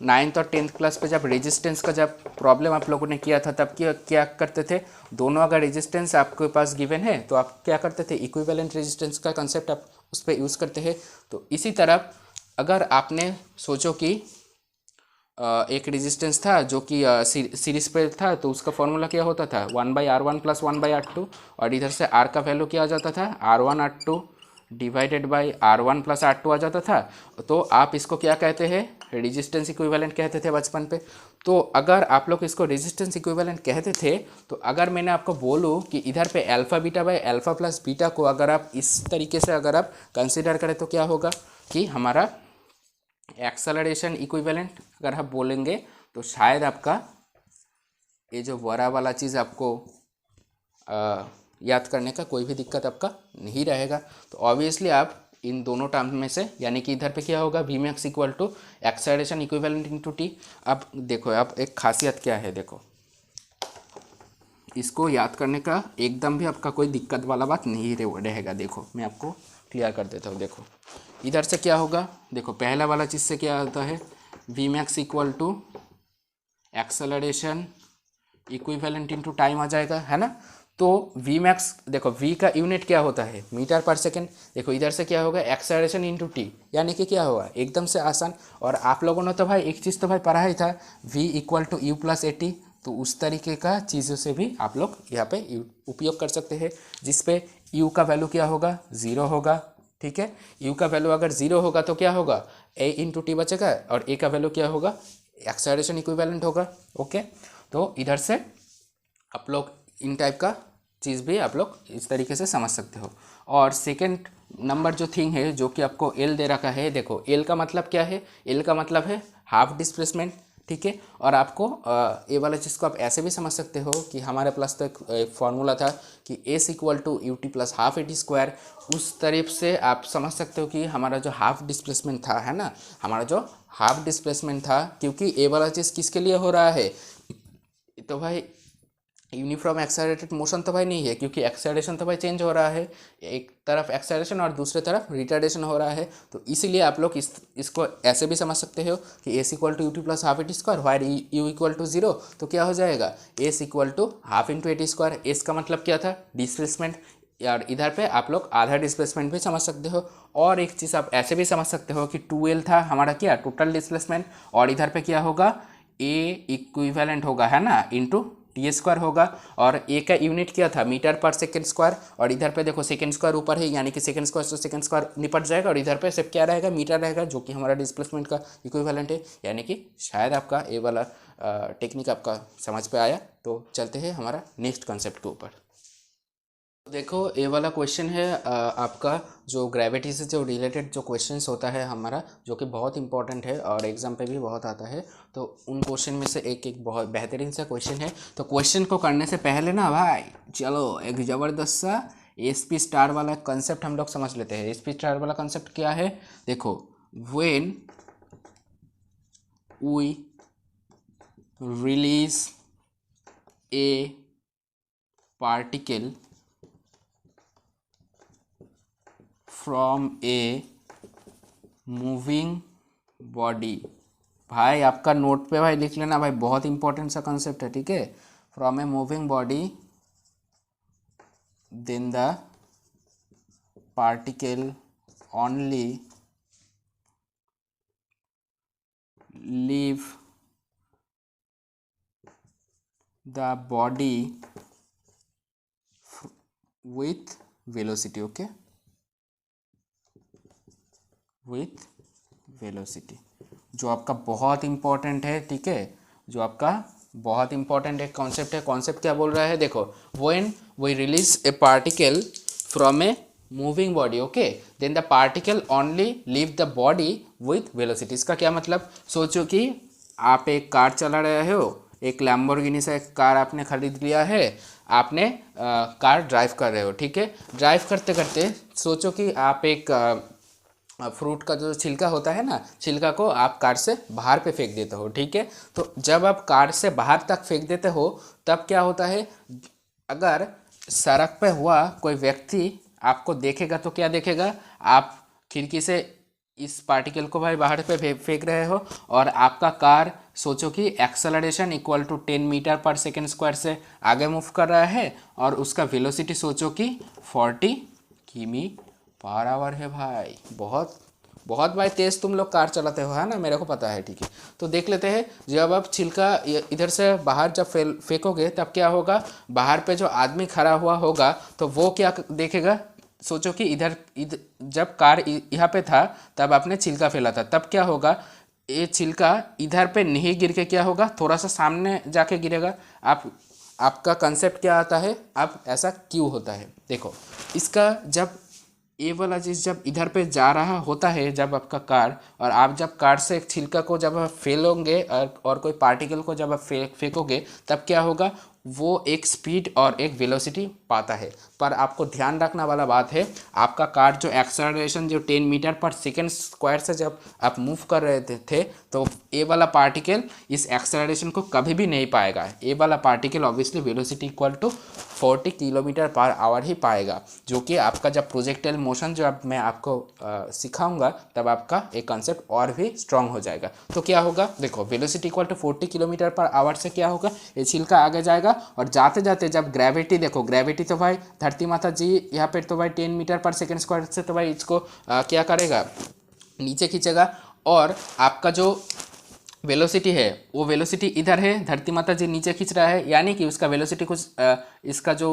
Speaker 1: 9th और 10th क्लास पे जब रेजिस्टेंस का जब प्रॉब्लम आप लोगों ने किया था, तब क्या करते थे, दोनों अगर रेजिस्टेंस आपके पास गिवन है तो आप क्या करते थे, इक्विवेलेंट रेजिस्टेंस का कंसेप्ट आप उस पर यूज़ करते हैं। तो इसी तरह अगर आपने सोचो कि एक रेजिस्टेंस था जो कि सीरीज पे था, तो उसका फॉर्मूला क्या होता था 1/R1 प्लस 1/R2, और इधर से R का वैल्यू क्या आ जाता था R1 R2 divided by R1 plus R2 आ जाता था। तो आप इसको क्या कहते हैं, रेजिस्टेंस इक्विवेलेंट कहते थे बचपन पे। तो अगर आप लोग इसको रेजिस्टेंस इक्विवेलेंट कहते थे, तो अगर मैंने आपको बोलूँ कि इधर पे alpha beta by alpha plus beta को अगर आप इस तरीके से अगर आप कंसिडर करें, तो क्या होगा कि हमारा एक्सेलरेशन इक्विवेलेंट अगर आप बोलेंगे, तो शायद आपका ये जो बड़ा वाला चीज़ आपको याद करने का कोई भी दिक्कत आपका नहीं रहेगा। तो ऑब्वियसली आप इन दोनों टर्म में से, यानी कि इधर पे क्या होगा v max equal to acceleration equivalent into t. अब देखो अब एक खासियत क्या है, देखो इसको याद करने का एकदम भी आपका कोई दिक्कत वाला बात नहीं रहेगा। देखो मैं आपको क्लियर कर देता हूँ। देखो इधर से क्या होगा, देखो पहला वाला चीज़ से क्या होता है, V max equal to acceleration equivalent into time आ जाएगा, है ना। तो वी मैक्स, देखो वी का यूनिट क्या होता है मीटर पर सेकेंड। देखो इधर से क्या होगा एक्सेलरेशन इनटू टी, यानी कि क्या होगा एकदम से आसान। और आप लोगों ने तो भाई एक चीज़ तो भाई पढ़ा ही था, v equal to u plus a t. तो उस तरीके का चीज़ों से भी आप लोग यहाँ पे उपयोग कर सकते हैं, जिसपे यू का वैल्यू क्या होगा 0 होगा। ठीक है, यू का वैल्यू अगर 0 होगा तो क्या होगा ए इंटू टी बचेगा, और ए का वैल्यू क्या होगा एक्सेलरेशन इक्विवेलेंट होगा। ओके, तो इधर से आप लोग इन टाइप का चीज़ भी आप लोग इस तरीके से समझ सकते हो। और सेकेंड नंबर जो थिंग है, जो कि आपको एल दे रखा है, देखो एल का मतलब क्या है, एल का मतलब है हाफ डिस्प्लेसमेंट। ठीक है, और आपको ये वाला चीज़ को आप ऐसे भी समझ सकते हो कि हमारे प्लस तो एक फॉर्मूला था कि s equal to u t plus half a t square. उस तरफ से आप समझ सकते हो कि हमारा जो हाफ डिस्प्लेसमेंट था, है ना, हमारा जो हाफ डिस्प्लेसमेंट था, क्योंकि ये वाला चीज़ किसके लिए हो रहा है, तो भाई यूनिफॉर्म एक्सेलरेटेड मोशन तो भाई नहीं है, क्योंकि एक्सेलरेशन तो भाई चेंज हो रहा है, एक तरफ एक्सेलरेशन और दूसरे तरफ रिटार्डेशन हो रहा है। तो इसीलिए आप लोग इसको ऐसे भी समझ सकते हो कि s equal to u t plus half a t square, where u equal to 0, तो क्या हो जाएगा s equal to half into a t square. S का मतलब क्या था डिस्प्लेसमेंट, यार इधर पे आप लोग आधा डिस्प्लेसमेंट भी समझ सकते हो। और एक चीज़ आप ऐसे भी समझ सकते हो कि 2L था हमारा क्या टोटल डिस्प्लेसमेंट, और इधर पे क्या होगा ए इक्विवेलेंट होगा, है ना, इंटू टी स्क्वायर होगा। और ए का यूनिट क्या था मीटर पर सेकेंड स्क्वायर, और इधर पे देखो सेकेंड स्क्वायर ऊपर है, यानी कि सेकेंड स्क्वायर से सेकेंड स्क्वायर निपट जाएगा, और इधर पे सिर्फ क्या रहेगा मीटर रहेगा, जो कि हमारा डिस्प्लेसमेंट का इक्विवेलेंट है। यानी कि शायद आपका ये वाला टेक्निक आपका समझ पे आया। तो चलते हैं हमारा नेक्स्ट कॉन्सेप्ट के ऊपर। देखो ये वाला क्वेश्चन है आपका जो ग्रेविटी से जो रिलेटेड जो क्वेश्चंस होता है हमारा, जो कि बहुत इंपॉर्टेंट है और एग्जाम पे भी बहुत आता है। तो उन क्वेश्चन में से एक बहुत बेहतरीन सा क्वेश्चन है। तो क्वेश्चन को करने से पहले ना भाई चलो एक ज़बरदस्त सा एसपी स्टार वाला कंसेप्ट हम लोग समझ लेते हैं। एसपी स्टार वाला कंसेप्ट क्या है, देखो, when we release a particle from a moving body, भाई आपका नोट पे भाई लिख लेना भाई, बहुत इंपॉर्टेंट सा कंसेप्ट है, ठीक है। From a moving body then the particle only leave the body with velocity, okay, with velocity, जो आपका बहुत इंपॉर्टेंट है, ठीक है, जो आपका बहुत इंपॉर्टेंट एक कॉन्सेप्ट है। कॉन्सेप्ट क्या बोल रहा है, देखो, when we release a particle from a moving body, okay, then the particle only leave the body with velocity. इसका क्या मतलब, सोचो कि आप एक कार चला रहे हो, एक लैम्बोर्गिनी से एक कार आपने खरीद लिया है, आपने कार ड्राइव कर रहे हो, ठीक है। ड्राइव करते करते सोचो कि आप एक फ्रूट का जो छिलका होता है ना, छिलका को आप कार से बाहर पे फेंक देते हो, ठीक है। तो जब आप कार से बाहर तक फेंक देते हो तब क्या होता है, अगर सड़क पे हुआ कोई व्यक्ति आपको देखेगा तो क्या देखेगा, आप खिड़की से इस पार्टिकल को भाई बाहर पे फेंक रहे हो और आपका कार सोचो कि acceleration equal to 10 metre per second square से आगे मूव कर रहा है और उसका वेलोसिटी सोचो कि 40 किमी पर आवर है भाई। बहुत बहुत भाई तेज़ तुम लोग कार चलाते हो, है ना, मेरे को पता है, ठीक है। तो देख लेते हैं, जब आप छिलका इधर से बाहर जब फेंकोगे तब क्या होगा, बाहर पे जो आदमी खड़ा हुआ होगा तो वो क्या देखेगा, सोचो कि इधर जब कार यहाँ पे था तब आपने छिलका फैला था, तब क्या होगा, ये छिलका इधर पे नहीं गिर के क्या होगा, थोड़ा सा सामने जाके गिरेगा। आपका कंसेप्ट क्या आता है, अब ऐसा क्यों होता है, देखो, इसका जब ये वाला चीज़ जब इधर पे जा रहा होता है, जब आपका कार, और आप जब कार से एक छिलका को जब आप फैलोगे और कोई पार्टिकल को जब आप फेंकोगे तब क्या होगा, वो एक स्पीड और एक वेलोसिटी पाता है। पर आपको ध्यान रखना वाला बात है, आपका कार जो एक्सेलरेशन जो 10 मीटर पर सेकेंड स्क्वायर से जब आप मूव कर रहे थे तो ये वाला पार्टिकल इस एक्सेलरेशन को कभी भी नहीं पाएगा। ये वाला particle obviously velocity equal to 40 kilometre per hour ही पाएगा, जो कि आपका जब प्रोजेक्टाइल मोशन जो अब मैं आपको सिखाऊंगा तब आपका एक कंसेप्ट और भी स्ट्रांग हो जाएगा। तो क्या होगा, देखो, velocity equal to 40 kilometre per hour से क्या होगा, ये छिलका आगे जाएगा और जाते जाते जब ग्रेविटी, देखो ग्रेविटी तो भाई धरती माता जी यहाँ पे तो भाई 10 मीटर पर सेकेंड स्क्वायर से तो भाई इसको क्या करेगा, नीचे खींचेगा, और आपका जो वेलोसिटी है वो वेलोसिटी इधर है, धरती माता जी नीचे खींच रहा है, यानी कि उसका वेलोसिटी कुछ इसका जो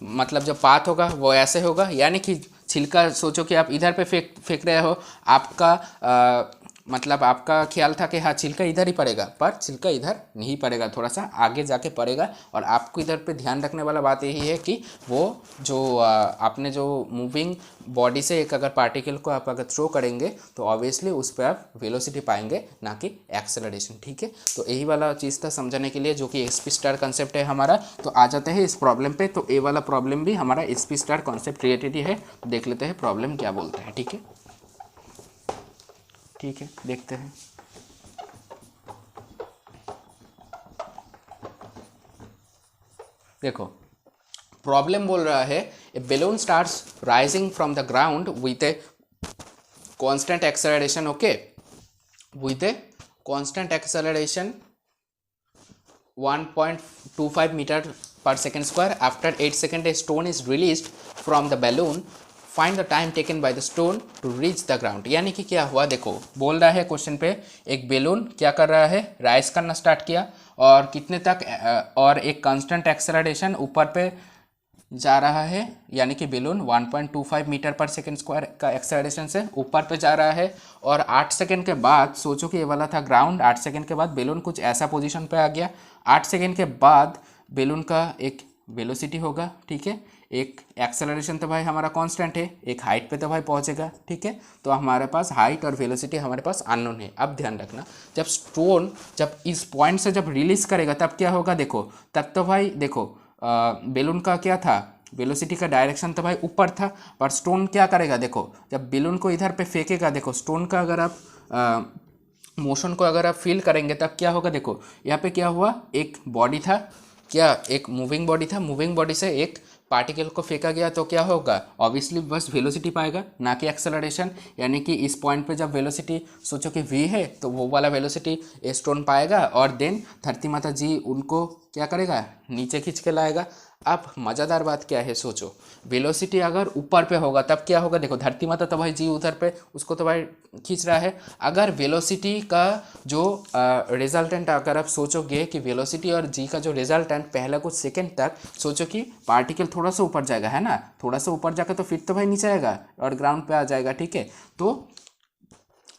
Speaker 1: मतलब जो पाथ होगा वो ऐसे होगा, यानी कि छिलका सोचो कि आप इधर पे फेंक रहे हो, आपका मतलब आपका ख्याल था कि हाँ छिलका इधर ही पड़ेगा, पर छिलका इधर नहीं पड़ेगा, थोड़ा सा आगे जाके पड़ेगा। और आपको इधर पे ध्यान रखने वाला बात यही है कि वो जो आपने जो मूविंग बॉडी से एक अगर पार्टिकल को आप अगर थ्रो करेंगे तो ऑब्वियसली उस पर आप वेलोसिटी पाएंगे, ना कि एक्सेलरेशन, ठीक है। तो यही वाला चीज़ था समझाने के लिए, जो कि एसपी स्टार कंसेप्ट है हमारा। तो आ जाते हैं इस प्रॉब्लम पे। तो ये वाला प्रॉब्लम भी हमारा एसपी स्टार कॉन्सेप्ट रिलेटेड ही है। देख लेते हैं प्रॉब्लम क्या बोलते हैं, ठीक है, ठीक है, देखते हैं। देखो, प्रॉब्लम बोल रहा है, ए balloon starts rising from the ground with a constant acceleration, okay, with a constant acceleration 1.25 meter per second square. After 8 seconds a stone is released from the balloon. Find the time taken by the stone to reach the ground. यानी कि क्या हुआ, देखो बोल रहा है question पे, एक बेलून क्या कर रहा है, राइज करना स्टार्ट किया और कितने तक, और एक कांस्टेंट एक्सेलरेशन ऊपर पे जा रहा है, यानी कि balloon 1.25 metre per second square का एक्सेलरेशन से ऊपर पे जा रहा है। और 8 सेकेंड के बाद, सोचो कि ये वाला था ग्राउंड, 8 सेकेंड के बाद बेलून कुछ ऐसा पोजीशन पे आ गया। 8 सेकेंड के बाद बेलून का एक वेलोसिटी होगा, ठीक है, एक एक्सेलरेशन तो भाई हमारा कांस्टेंट है, एक हाइट पे तो भाई पहुंचेगा, ठीक है। तो हमारे पास हाइट और वेलोसिटी हमारे पास अननोन है। अब ध्यान रखना, जब स्टोन जब इस पॉइंट से जब रिलीज करेगा तब क्या होगा, देखो तब तो भाई देखो बेलून का क्या था, वेलोसिटी का डायरेक्शन तो भाई ऊपर था, पर स्टोन क्या करेगा देखो, जब बेलून को इधर पे फेंकेगा, देखो स्टोन का अगर आप मोशन को अगर आप फील करेंगे तब क्या होगा, देखो यहाँ पे क्या हुआ, एक बॉडी था, क्या एक मूविंग बॉडी था, मूविंग बॉडी से एक पार्टिकल को फेंका गया, तो क्या होगा, ऑब्वियसली बस वेलोसिटी पाएगा ना कि एक्सेलरेशन। यानी कि इस पॉइंट पे जब वेलोसिटी सोचो कि v है तो वो वाला वेलोसिटी स्टोन पाएगा, और देन धरती माता जी उनको क्या करेगा, नीचे खींच के लाएगा। अब मज़ेदार बात क्या है, सोचो वेलोसिटी अगर ऊपर पे होगा तब क्या होगा, देखो धरती माता तो भाई जी उधर पे उसको तो भाई खींच रहा है। अगर वेलोसिटी का जो रिजल्टेंट अगर आप सोचोगे कि वेलोसिटी और जी का जो रिजल्टेंट पहले कुछ सेकंड तक सोचो कि पार्टिकल थोड़ा सा ऊपर जाएगा, है ना, थोड़ा सा ऊपर जाकर तो फिर तो भाई नीचे आएगा और ग्राउंड पे आ जाएगा, ठीक है। तो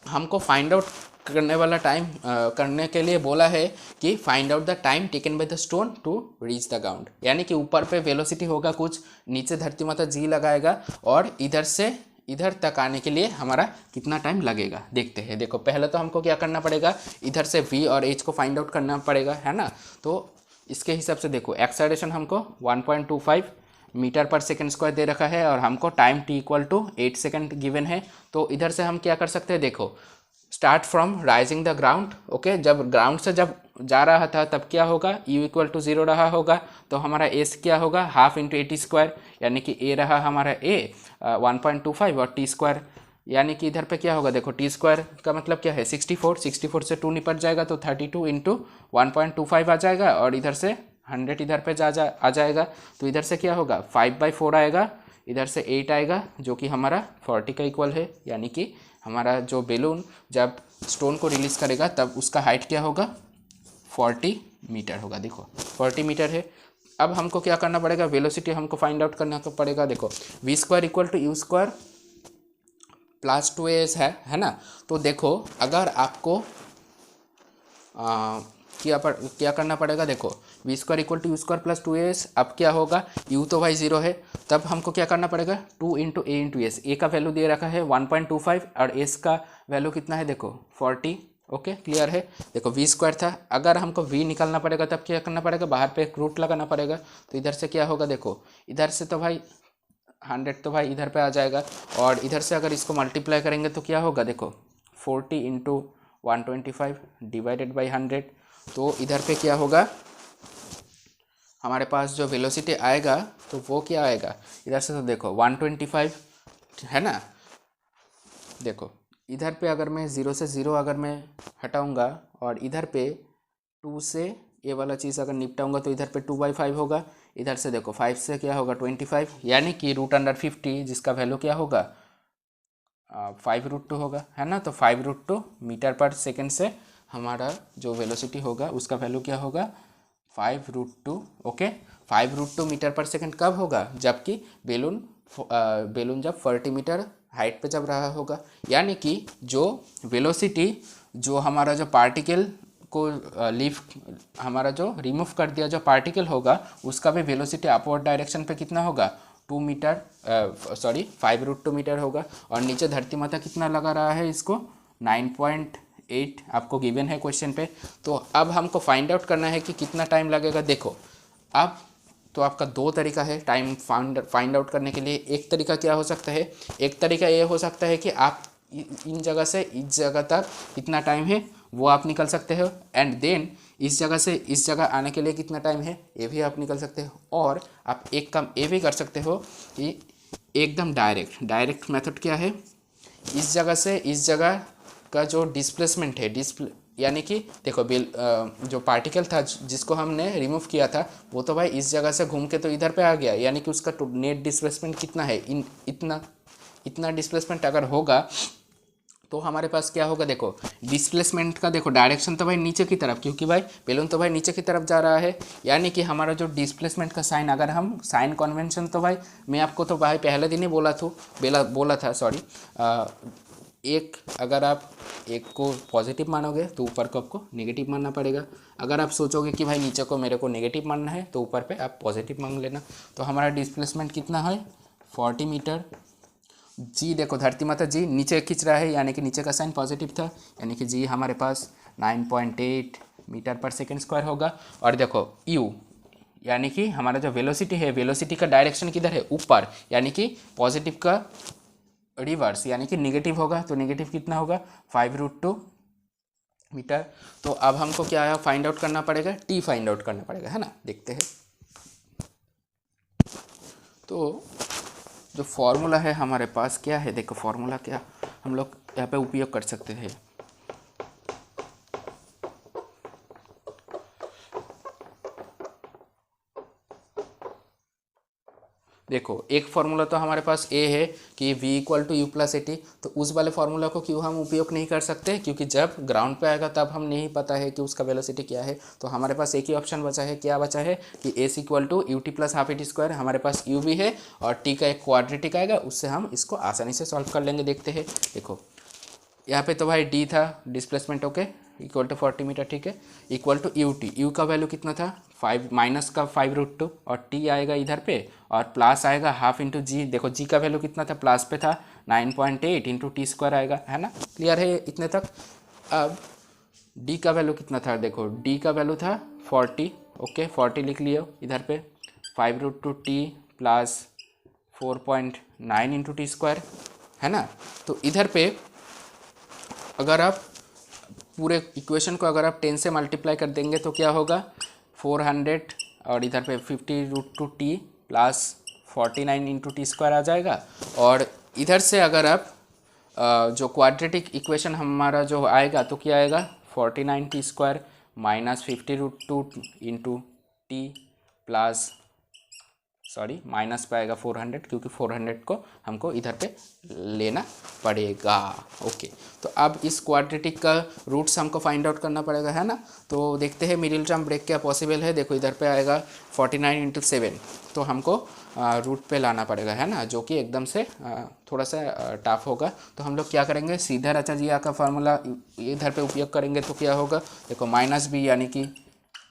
Speaker 1: हमको फाइंड आउट करने वाला टाइम करने के लिए बोला है कि find out the time taken by the stone to reach the ground. यानी कि ऊपर पे वेलोसिटी होगा कुछ, नीचे धरती माता जी लगाएगा, और इधर से इधर तक आने के लिए हमारा कितना टाइम लगेगा देखते हैं। देखो पहले तो हमको क्या करना पड़ेगा, इधर से v और h को फाइंड आउट करना पड़ेगा, है ना। तो इसके हिसाब से देखो एक्सेलरेशन हमको 1.25 मीटर पर सेकेंड स्क्वायर दे रखा है, और हमको time t equal to 8 second given है। तो इधर से हम क्या कर सकते हैं, देखो start from rising the ground, okay, जब ग्राउंड से जब जा रहा था तब क्या होगा, u इक्वल टू 0 रहा होगा, तो हमारा s क्या होगा, हाफ इंटू 80 स्क्वायर, यानी कि a रहा हमारा a 1.25 और t स्क्वायर, यानी कि इधर पे क्या होगा, देखो t स्क्वायर का मतलब क्या है 64, 64 से 2 निपट जाएगा तो 32 इंटू 1.25 आ जाएगा, और इधर से 100 इधर पे आ जाएगा, तो इधर से क्या होगा 5/4 आएगा, इधर से 8 आएगा, जो कि हमारा 40 का इक्वल है। यानी कि हमारा जो बेलून जब स्टोन को रिलीज करेगा तब उसका हाइट क्या होगा, 40 मीटर होगा। देखो 40 मीटर है। अब हमको क्या करना पड़ेगा, वेलोसिटी हमको फाइंड आउट करना पड़ेगा। देखो v square equal to u square plus 2as है ना। तो देखो अगर आपको क्या करना पड़ेगा, देखो v square equal to u square plus 2as, अब क्या होगा, u तो भाई 0 है, तब हमको क्या करना पड़ेगा 2 इंटू ए इंटू एस, ए का वैल्यू दे रखा है 1.25 और एस का वैल्यू कितना है, देखो 40, ओके क्लियर है। देखो वी स्क्वायर था, अगर हमको v निकालना पड़ेगा तब क्या करना पड़ेगा, बाहर पे एक रूट लगाना पड़ेगा, तो इधर से क्या होगा, देखो इधर से तो भाई 100 तो भाई इधर पे आ जाएगा, और इधर से अगर इसको मल्टीप्लाई करेंगे तो क्या होगा, देखो 40 इंटू 125 डिवाइडेड बाई 100, तो इधर पे क्या होगा, हमारे पास जो वेलोसिटी आएगा तो वो क्या आएगा, इधर से तो देखो 125 है ना। देखो इधर पे अगर मैं 0 से 0 अगर मैं हटाऊंगा और इधर पे 2 से ये वाला चीज़ अगर निपटाऊंगा तो इधर पे 2/5 होगा, इधर से देखो 5 से क्या होगा 25, यानी कि √50 जिसका वैल्यू क्या होगा 5√2 होगा, है ना। तो 5√2 मीटर पर सेकेंड से हमारा जो वेलोसिटी होगा उसका वैल्यू क्या होगा 5√2, ओके। 5√2 मीटर पर सेकेंड कब होगा, जबकि बेलून जब 40 मीटर हाइट पे जब रहा होगा। यानी कि जो वेलोसिटी जो हमारा जो पार्टिकल को हमारा जो रिमूव कर दिया जो पार्टिकल होगा उसका भी वेलोसिटी अपवर्ड डायरेक्शन पे कितना होगा 5√2 मीटर होगा, और नीचे धरती माता कितना लगा रहा है इसको 9.8 आपको गिवन है क्वेश्चन पे। तो अब हमको फाइंड आउट करना है कि कितना टाइम लगेगा। देखो अब तो आपका दो तरीका है टाइम फाइंड आउट करने के लिए। एक तरीका क्या हो सकता है, एक तरीका ये हो सकता है कि आप इन जगह से इस जगह तक कितना टाइम है वो आप निकल सकते हो, एंड देन इस जगह से इस जगह आने के लिए कितना टाइम है ये भी आप निकल सकते हो। और आप एक काम ये भी कर सकते हो कि एकदम डायरेक्ट मेथड क्या है, इस जगह से इस जगह का जो डिस्प्लेसमेंट है यानी कि देखो जो पार्टिकल था जिसको हमने रिमूव किया था वो तो भाई इस जगह से घूम के तो इधर पे आ गया, यानी कि उसका नेट डिस्प्लेसमेंट कितना है, इतना डिस्प्लेसमेंट अगर होगा तो हमारे पास क्या होगा, देखो डिस्प्लेसमेंट का देखो डायरेक्शन तो भाई नीचे की तरफ, क्योंकि भाई बेलून तो भाई नीचे की तरफ जा रहा है। यानी कि हमारा जो डिस्प्लेसमेंट का साइन, अगर हम साइन कन्वेंशन तो भाई मैं आपको तो भाई पहले दिन ही बोला था सॉरी, एक अगर आप एक को पॉजिटिव मानोगे तो ऊपर को आपको नेगेटिव मानना पड़ेगा। अगर आप सोचोगे कि भाई नीचे को मेरे को नेगेटिव मानना है तो ऊपर पे आप पॉजिटिव मान लेना। तो हमारा डिस्प्लेसमेंट कितना है 40 मीटर। जी देखो धरती माता जी नीचे खींच रहा है, यानी कि नीचे का साइन पॉजिटिव था, यानी कि जी हमारे पास 9.8 मीटर पर सेकेंड स्क्वायर होगा। और देखो यानी कि हमारा जो वेलोसिटी है, वेलोसिटी का डायरेक्शन किधर है, ऊपर, यानी कि पॉजिटिव का रिवर्स यानी कि निगेटिव होगा। तो निगेटिव कितना होगा, 5√2 मीटर। तो अब हमको क्या है फाइंड आउट करना पड़ेगा, टी फाइंड आउट करना पड़ेगा, है ना। देखते हैं। तो जो फॉर्मूला है हमारे पास क्या है, देखो फॉर्मूला क्या हम लोग यहाँ पे उपयोग कर सकते हैं। देखो एक फार्मूला तो हमारे पास ए है कि v equal to u plus a t, तो उस वाले फार्मूला को क्यों हम उपयोग नहीं कर सकते, क्योंकि जब ग्राउंड पे आएगा तब हम नहीं पता है कि उसका वेलोसिटी क्या है। तो हमारे पास एक ही ऑप्शन बचा है, क्या बचा है कि s equal to u t plus half a t square. हमारे पास यू भी है और टी का एक क्वाड्रेटिक आएगा, उससे हम इसको आसानी से सॉल्व कर लेंगे। देखते हैं। देखो यहाँ पे तो भाई डी था displacement, okay, equal to 40 metre, ठीक है, equal to u t. U का वैल्यू कितना था 5 माइनस का 5√2 और टी आएगा इधर पे और प्लस आएगा हाफ इंटू जी। देखो जी का वैल्यू कितना था, प्लस पे था 9.8 इंटू टी स्क्वायर आएगा, है ना। क्लियर है इतने तक। अब डी का वैल्यू कितना था, देखो डी का वैल्यू था 40, ओके 40 लिख लियो इधर पे, 5√2 T plus 4.9 into T square, है ना। तो इधर पे अगर आप पूरे इक्वेशन को अगर आप 10 से मल्टीप्लाई कर देंगे तो क्या होगा 400 और इधर पे 50√2 T plus 49 into T square आ जाएगा। और इधर से अगर आप जो क्वाड्रेटिक इक्वेशन हमारा जो आएगा तो क्या आएगा 49 t square minus 50√2 into T plus minus पे आएगा 400, क्योंकि 400 को हमको इधर पे लेना पड़ेगा। ओके, तो अब इस क्वाड्रेटिक का रूट्स हमको फाइंड आउट करना पड़ेगा, है ना। तो देखते हैं मिडिल टर्म ब्रेक क्या पॉसिबल है। देखो इधर पे आएगा 49 इंटू 7, तो हमको रूट पे लाना पड़ेगा, है ना, जो कि एकदम से थोड़ा सा टफ होगा। तो हम लोग क्या करेंगे, सीधा रचाजिया का फार्मूला इधर पे उपयोग करेंगे। तो क्या होगा, देखो माइनस बी यानी कि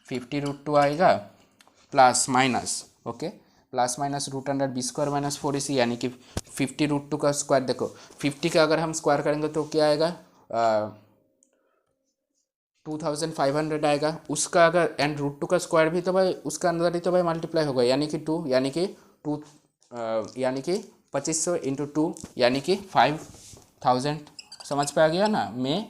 Speaker 1: 50√2 आएगा plus minus, okay, plus minus √100 b square minus 4ac यानी कि 50√2 का स्क्वायर। देखो 50 का अगर हम स्क्वायर करेंगे तो क्या आएगा 2500 आएगा। उसका अगर एंड √2 का स्क्वायर भी तो भाई उसका अंदर ही तो भाई मल्टीप्लाई होगा, यानी कि 2 यानी कि 2500 इंटू 2 यानी कि 5000। समझ पे आ गया ना, मैं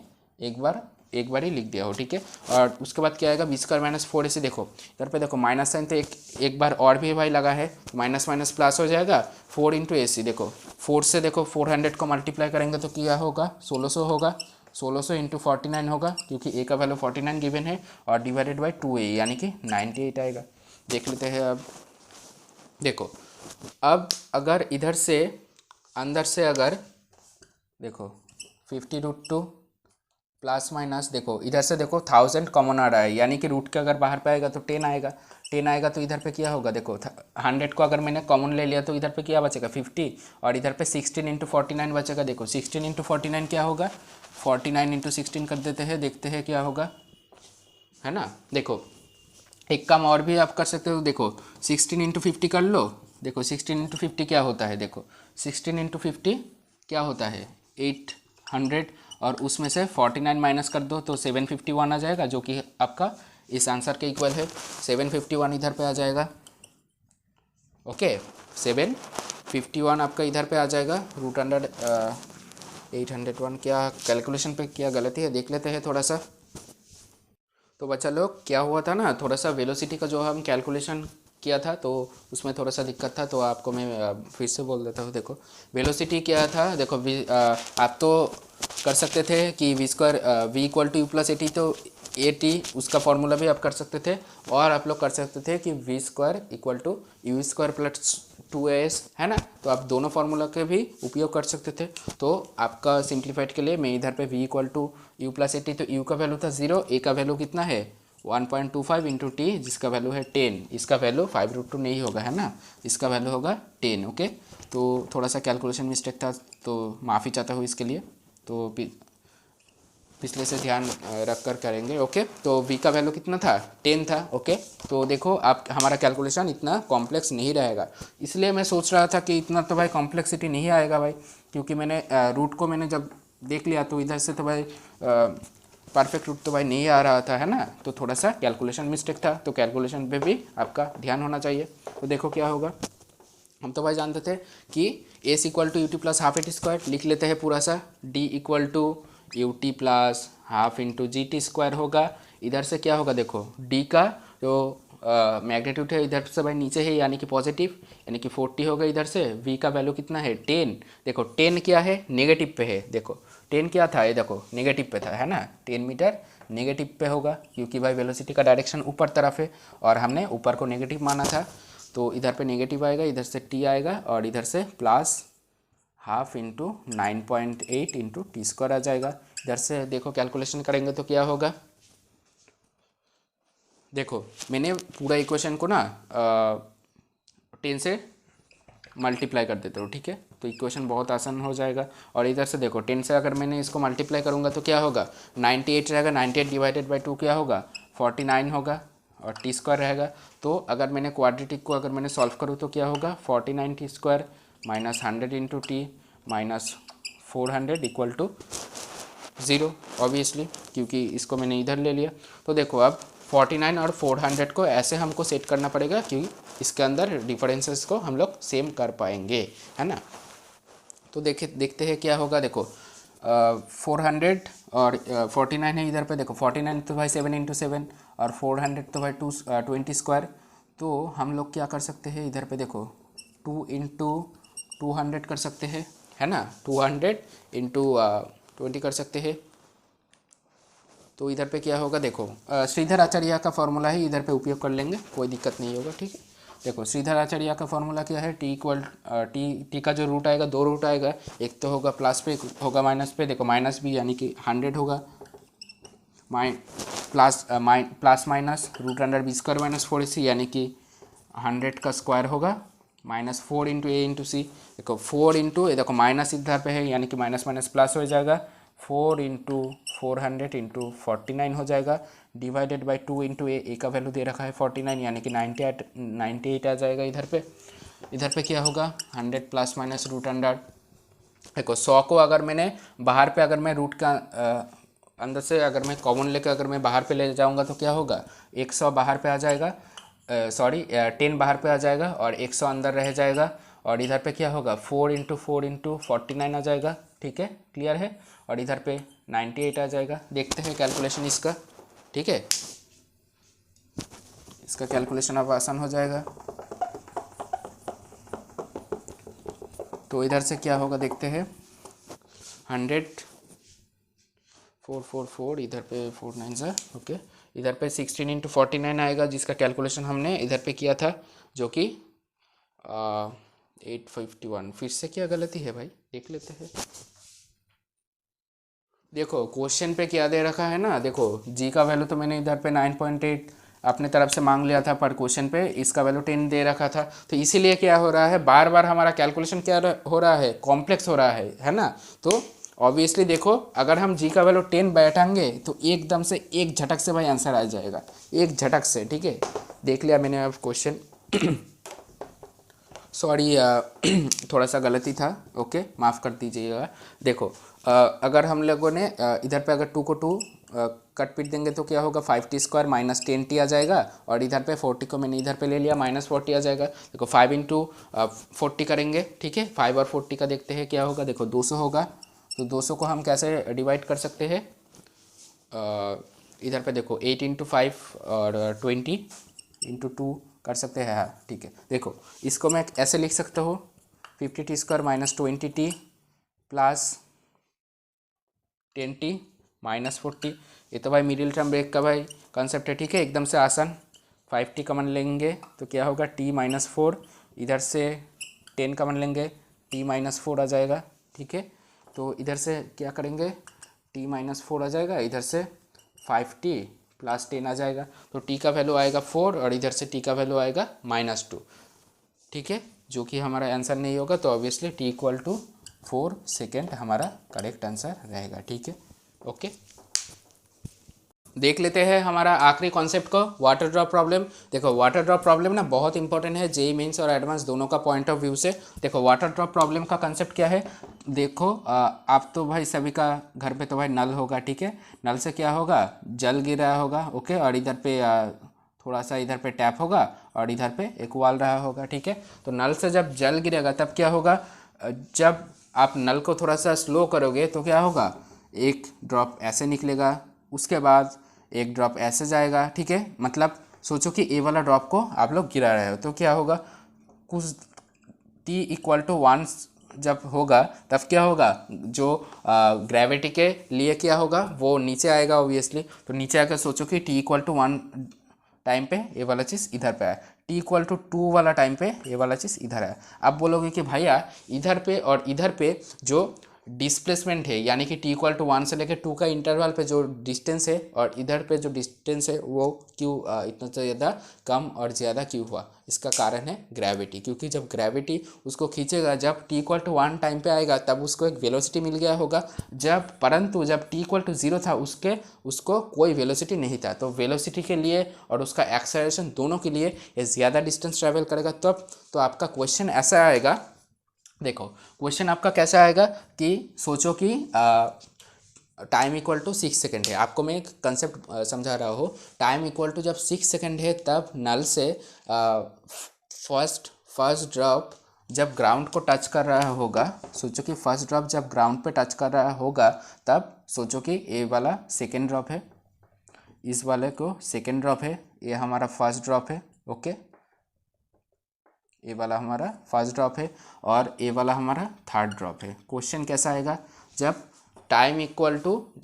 Speaker 1: एक बार ही लिख दिया हो, ठीक है। और उसके बाद क्या आएगा बी स्क्वायर माइनस 4ac। देखो इधर पे देखो माइनस साइन तो एक बार और भी भाई लगा है, माइनस माइनस प्लस हो जाएगा 4 इंटू ac। देखो 4 से देखो 400 को मल्टीप्लाई करेंगे तो क्या होगा 1600 होगा, 1600 इंटू 49 होगा, क्योंकि ए का वैल्यू 49 गिवन है, और डिवाइडेड बाई 2a यानी कि 98 आएगा। देख लेते हैं अब। देखो अब अगर इधर से अंदर से अगर देखो 50√2 प्लस माइनस, देखो इधर से देखो 1000 कॉमन आ रहा है, यानी कि रूट के अगर बाहर पे आएगा तो 10 आएगा, 10 आएगा तो इधर पे क्या होगा, देखो 100 को अगर मैंने कॉमन ले लिया तो इधर पे क्या बचेगा 50, और इधर पे 16 इंटू 49 बचेगा। देखो 16 इंटू 49 क्या होगा, 49 इंटू 16 कर देते हैं, देखते हैं क्या होगा, है ना। देखो एक काम और भी आप कर सकते हो, देखो 16 इंटू 50 कर लो। देखो 16 इंटू 50 क्या होता है, देखो 16 इंटू 50 क्या होता है 800, और उसमें से 49 माइनस कर दो तो 751 आ जाएगा, जो कि आपका इस आंसर के इक्वल है। 751 इधर पे आ जाएगा, ओके 751 आपका इधर पे आ जाएगा। √100 801 क्या कैलकुलेशन पे क्या गलती है देख लेते हैं थोड़ा सा। तो बच्चा लोग क्या हुआ था ना, थोड़ा सा वेलोसिटी का जो हम कैलकुलेशन किया था तो उसमें थोड़ा सा दिक्कत था, तो आपको मैं फिर से बोल देता हूँ। देखो वेलोसिटी क्या था, देखो आप तो कर सकते थे कि v square v equal to u plus a t, तो ए टी उसका फॉर्मूला भी आप कर सकते थे, और आप लोग कर सकते थे कि v square equal to u square plus 2as, है ना। तो आप दोनों फार्मूला के भी उपयोग कर सकते थे। तो आपका सिंप्लीफाइड के लिए मैं इधर पे v equal to u plus a t, तो u का वैल्यू था 0, a का वैल्यू कितना है 1.25 इंटू टी, जिसका वैल्यू है 10। इसका वैल्यू 5√2 नहीं होगा, है ना, इसका वैल्यू होगा 10, ओके। तो थोड़ा सा कैलकुलेशन मिस्टेक था, तो माफ़ी चाहता हूँ इसके लिए, तो पिछले से ध्यान रख कर करेंगे, ओके। तो v का वैल्यू कितना था 10 था, ओके। तो देखो आप हमारा कैलकुलेशन इतना कॉम्प्लेक्स नहीं रहेगा, इसलिए मैं सोच रहा था कि इतना तो भाई कॉम्प्लेक्सिटी नहीं आएगा भाई, क्योंकि मैंने रूट को मैंने जब देख लिया तो इधर से तो भाई परफेक्ट रूट तो भाई नहीं आ रहा था, है ना, तो थोड़ा सा कैलकुलेशन मिस्टेक था, तो कैलकुलेशन पे भी आपका ध्यान होना चाहिए। तो देखो क्या होगा, हम तो भाई जानते थे कि s equal to u t plus half a t square, लिख लेते हैं पूरा सा, d equal to u t plus half into g t square होगा। इधर से क्या होगा, देखो डी का जो मैग्नीट्यूड है इधर से भाई नीचे है, यानी कि पॉजिटिव, यानी कि 40 होगा। इधर से v का वैल्यू कितना है 10, देखो 10 क्या है, नेगेटिव पे है, देखो 10 क्या था, ये देखो नेगेटिव पे था, है ना, 10 मीटर नेगेटिव पे होगा, क्योंकि भाई वेलोसिटी का डायरेक्शन ऊपर तरफ है और हमने ऊपर को नेगेटिव माना था, तो इधर पे नेगेटिव आएगा, इधर से t आएगा और इधर से plus half into 9.8 into T square आ जाएगा। इधर से देखो कैलकुलेशन करेंगे तो क्या होगा, देखो मैंने पूरा इक्वेशन को ना 10 से मल्टीप्लाई कर देता हूँ, ठीक है, तो इक्वेशन बहुत आसान हो जाएगा। और इधर से देखो 10 से अगर मैंने इसको मल्टीप्लाई करूँगा तो क्या होगा, 98 रहेगा, 98 डिवाइडेड बाई 2 क्या होगा 49 होगा और टी स्क्वायर रहेगा। तो अगर मैंने क्वाड्रेटिक को अगर मैंने सॉल्व करूँ तो क्या होगा 49 t square minus 100 into t minus 400 equal to 0, obviously क्योंकि इसको मैंने इधर ले लिया। तो देखो अब 49 और 400 को ऐसे हमको सेट करना पड़ेगा कि इसके अंदर डिफरेंसेस को हम लोग सेम कर पाएंगे, है ना। तो देखते हैं क्या होगा, देखो 400 और 49 है इधर पे, देखो 49 तो भाई 7 इंटू 7 और 400 तो भाई 20 स्क्वायर। तो हम लोग क्या कर सकते हैं, इधर पे देखो 2 इंटू 200 कर सकते हैं, है ना, 200 इंटू 20 कर सकते हैं। तो इधर पे क्या होगा, देखो श्रीधर आचार्य का फॉर्मूला है, इधर पे उपयोग कर लेंगे, कोई दिक्कत नहीं होगा, ठीक है। देखो श्रीधर आचार्य का फॉर्मूला क्या है, टी इक्वल टी का जो रूट आएगा, दो रूट आएगा, एक तो होगा प्लस पे, एक होगा माइनस पे, देखो माइनस भी यानी कि 100 होगा, plus minus root under b square minus 4ac यानी कि 100 का स्क्वायर होगा माइनस 4 इंटू ए इंटू सी, देखो 4 इंटू ये, देखो माइनस इधर पे है यानी कि माइनस माइनस प्लस हो जाएगा, 4 इंटू 400 इंटू 49 हो जाएगा, डिवाइडेड बाई 2 इंटू ए का वैल्यू दे रखा है 49 यानी कि 98 आ जाएगा। इधर पे क्या होगा 100 प्लस माइनस रूट अंडर, देखो 100 को अगर मैंने बाहर पे अगर मैं रूट का अंदर से अगर मैं कॉमन लेकर अगर मैं बाहर पे ले जाऊंगा तो क्या होगा 100 बाहर पे आ जाएगा, सॉरी 10 बाहर पे आ जाएगा और 100 अंदर रह जाएगा, और इधर पे क्या होगा 4 इंटू 49 आ जाएगा, ठीक है, क्लियर है। और इधर पे 98 आ जाएगा। देखते हैं कैलकुलेशन इसका, ठीक है, इसका कैलकुलेशन अब आसान हो जाएगा। तो इधर से क्या होगा देखते हैं, 100 444 इधर पे 4 9 सा, ओके, इधर पे 16 इंटू 49 आएगा, जिसका कैलकुलेशन हमने इधर पे किया था, जो कि 851। फिर से क्या गलती है भाई, देख लेते हैं। देखो क्वेश्चन पे क्या दे रखा है ना, देखो जी का वैल्यू तो मैंने इधर पे 9.8 अपने तरफ से मांग लिया था, पर क्वेश्चन पे इसका वैल्यू 10 दे रखा था, तो इसीलिए क्या हो रहा है, बार बार हमारा कैलकुलेशन क्या हो रहा है, कॉम्प्लेक्स हो रहा है ना। तो ऑब्वियसली देखो अगर हम जी का वैल्यू 10 बैठाएंगे तो एकदम से एक झटक से भाई आंसर आ जाएगा, एक झटक से, ठीक है। देख लिया मैंने अब क्वेश्चन सॉरी थोड़ा सा गलती था, ओके, माफ़ कर दीजिएगा। देखो अगर हम लोगों ने इधर पे अगर 2 को 2 कट पीट देंगे तो क्या होगा 5t स्क्वायर माइनस 10t आ जाएगा, और इधर पे 40 को मैंने इधर पे ले लिया माइनस 40 आ जाएगा। देखो 5 इंटू 40 करेंगे, ठीक है, 5 और 40 का देखते हैं क्या होगा, देखो 200 होगा, तो 200 को हम कैसे डिवाइड कर सकते हैं, इधर पे देखो 8 इंटू 5 और 20 इंटू 2 कर सकते हैं, हाँ ठीक है। देखो इसको मैं ऐसे लिख सकता हूँ 50t square minus 20t plus 10t minus 40, ये तो भाई मिडिल टर्म ब्रेक का भाई कॉन्सेप्ट है, ठीक है, एकदम से आसान। 5t कॉमन लेंगे तो क्या होगा t माइनस 4, इधर से 10 कॉमन लेंगे t माइनस 4 आ जाएगा, ठीक है। तो इधर से क्या करेंगे t माइनस 4 आ जाएगा, इधर से 5t प्लस 10 आ जाएगा, तो t का वैल्यू आएगा 4 और इधर से t का वैल्यू आएगा -2, ठीक है, जो कि हमारा आंसर नहीं होगा। तो obviously t equal to 4 second हमारा करेक्ट आंसर रहेगा, ठीक है, ओके। देख लेते हैं हमारा आखिरी कॉन्सेप्ट को, वाटर ड्रॉप प्रॉब्लम। देखो वाटर ड्रॉप प्रॉब्लम ना बहुत इंपॉर्टेंट है जेईई मेंस और एडवांस दोनों का पॉइंट ऑफ व्यू से। देखो वाटर ड्रॉप प्रॉब्लम का कंसेप्ट क्या है, देखो आप तो भाई सभी का घर पे तो भाई नल होगा, ठीक है। नल से क्या होगा, जल गिर रहा होगा, ओके, और इधर पे थोड़ा सा इधर पे टैप होगा और इधर पे एक वाल रहा होगा, ठीक है। तो नल से जब जल गिरेगा तब क्या होगा, जब आप नल को थोड़ा सा स्लो करोगे तो क्या होगा, एक ड्रॉप ऐसे निकलेगा, उसके बाद एक ड्रॉप ऐसे जाएगा, ठीक है। मतलब सोचो कि ए वाला ड्रॉप को आप लोग गिरा रहे हो तो क्या होगा, कुछ t=1 जब होगा तब क्या होगा, जो ग्रेविटी के लिए क्या होगा वो नीचे आएगा ऑब्वियसली। तो नीचे आकर सोचो कि t=1 टाइम पे ये वाला चीज़ इधर पे आया, t=2 वाला टाइम पे ये वाला चीज़ इधर आया। अब बोलोगे कि भैया इधर पे और इधर पे जो डिस्प्लेसमेंट है, यानी कि t=1 से लेकर 2 का इंटरवल पे जो डिस्टेंस है और इधर पे जो डिस्टेंस है वो क्यों इतना ज़्यादा कम और ज़्यादा क्यों हुआ, इसका कारण है ग्रेविटी। क्योंकि जब ग्रेविटी उसको खींचेगा, जब t=1 टाइम पे आएगा तब उसको एक वेलोसिटी मिल गया होगा, परंतु जब t=0 था उसको कोई वेलोसिटी नहीं था। तो वेलोसिटी के लिए और उसका एक्सेलरेशन दोनों के लिए ये ज़्यादा डिस्टेंस ट्रैवल करेगा। तब तो आपका क्वेश्चन ऐसा आएगा, देखो क्वेश्चन आपका कैसा आएगा कि सोचो कि टाइम =6 सेकेंड है। आपको मैं एक कंसेप्ट समझा रहा हूँ। टाइम = जब 6 सेकेंड है तब नल से फर्स्ट ड्रॉप जब ग्राउंड को टच कर रहा होगा, सोचो कि फर्स्ट ड्रॉप जब ग्राउंड पे टच कर रहा होगा तब सोचो कि ये वाला सेकेंड ड्रॉप है, इस वाले को सेकेंड ड्रॉप है, ये हमारा फर्स्ट ड्रॉप है, ओके। ये वाला हमारा फर्स्ट ड्रॉप है और ये वाला हमारा थर्ड ड्रॉप है। क्वेश्चन कैसा आएगा, जब टाइम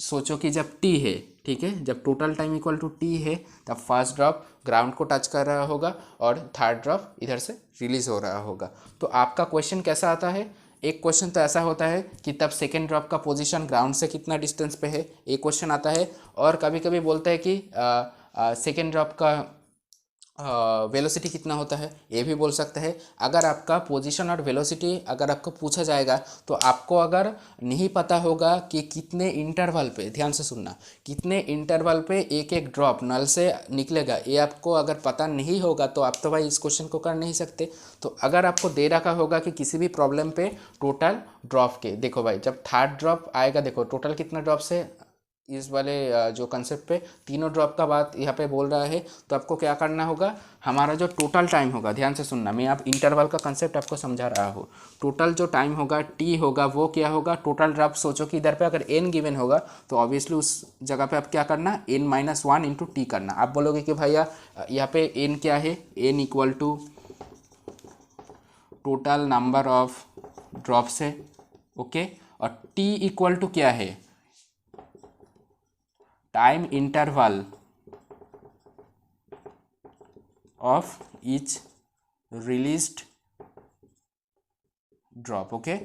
Speaker 1: सोचो कि जब t है, ठीक है, जब टोटल टाइम t है तब फर्स्ट ड्रॉप ग्राउंड को टच कर रहा होगा और थर्ड ड्रॉप इधर से रिलीज हो रहा होगा। तो आपका क्वेश्चन कैसा आता है, एक क्वेश्चन तो ऐसा होता है कि तब सेकेंड ड्रॉप का पोजीशन ग्राउंड से कितना डिस्टेंस पे है, एक क्वेश्चन आता है। और कभी कभी बोलते हैं कि सेकेंड ड्रॉप का वेलोसिटी कितना होता है, ये भी बोल सकते हैं। अगर आपका पोजीशन और वेलोसिटी अगर आपको पूछा जाएगा तो आपको अगर नहीं पता होगा कि कितने इंटरवल पे, ध्यान से सुनना, कितने इंटरवल पे एक एक ड्रॉप नल से निकलेगा, ये आपको अगर पता नहीं होगा तो आप तो भाई इस क्वेश्चन को कर नहीं सकते। तो अगर आपको दे रखा होगा कि किसी भी प्रॉब्लम पे टोटल ड्रॉप के, देखो भाई जब थर्ड ड्रॉप आएगा, देखो टोटल कितना ड्रॉप से इस वाले जो कंसेप्ट पे तीनों ड्रॉप का बात यहाँ पे बोल रहा है, तो आपको क्या करना होगा, हमारा जो टोटल टाइम होगा, ध्यान से सुनना, मैं आप इंटरवल का कंसेप्ट आपको समझा रहा हूँ। टोटल जो टाइम होगा t होगा वो क्या होगा, टोटल ड्रॉप सोचो कि इधर पे अगर n गिवन होगा तो ऑब्वियसली उस जगह पे आप क्या करना, n-1 × t करना। आप बोलोगे कि भैया यहाँ पे n क्या है, n = total number of drops है, ओके, और t = क्या है, time interval of each released drop, okay.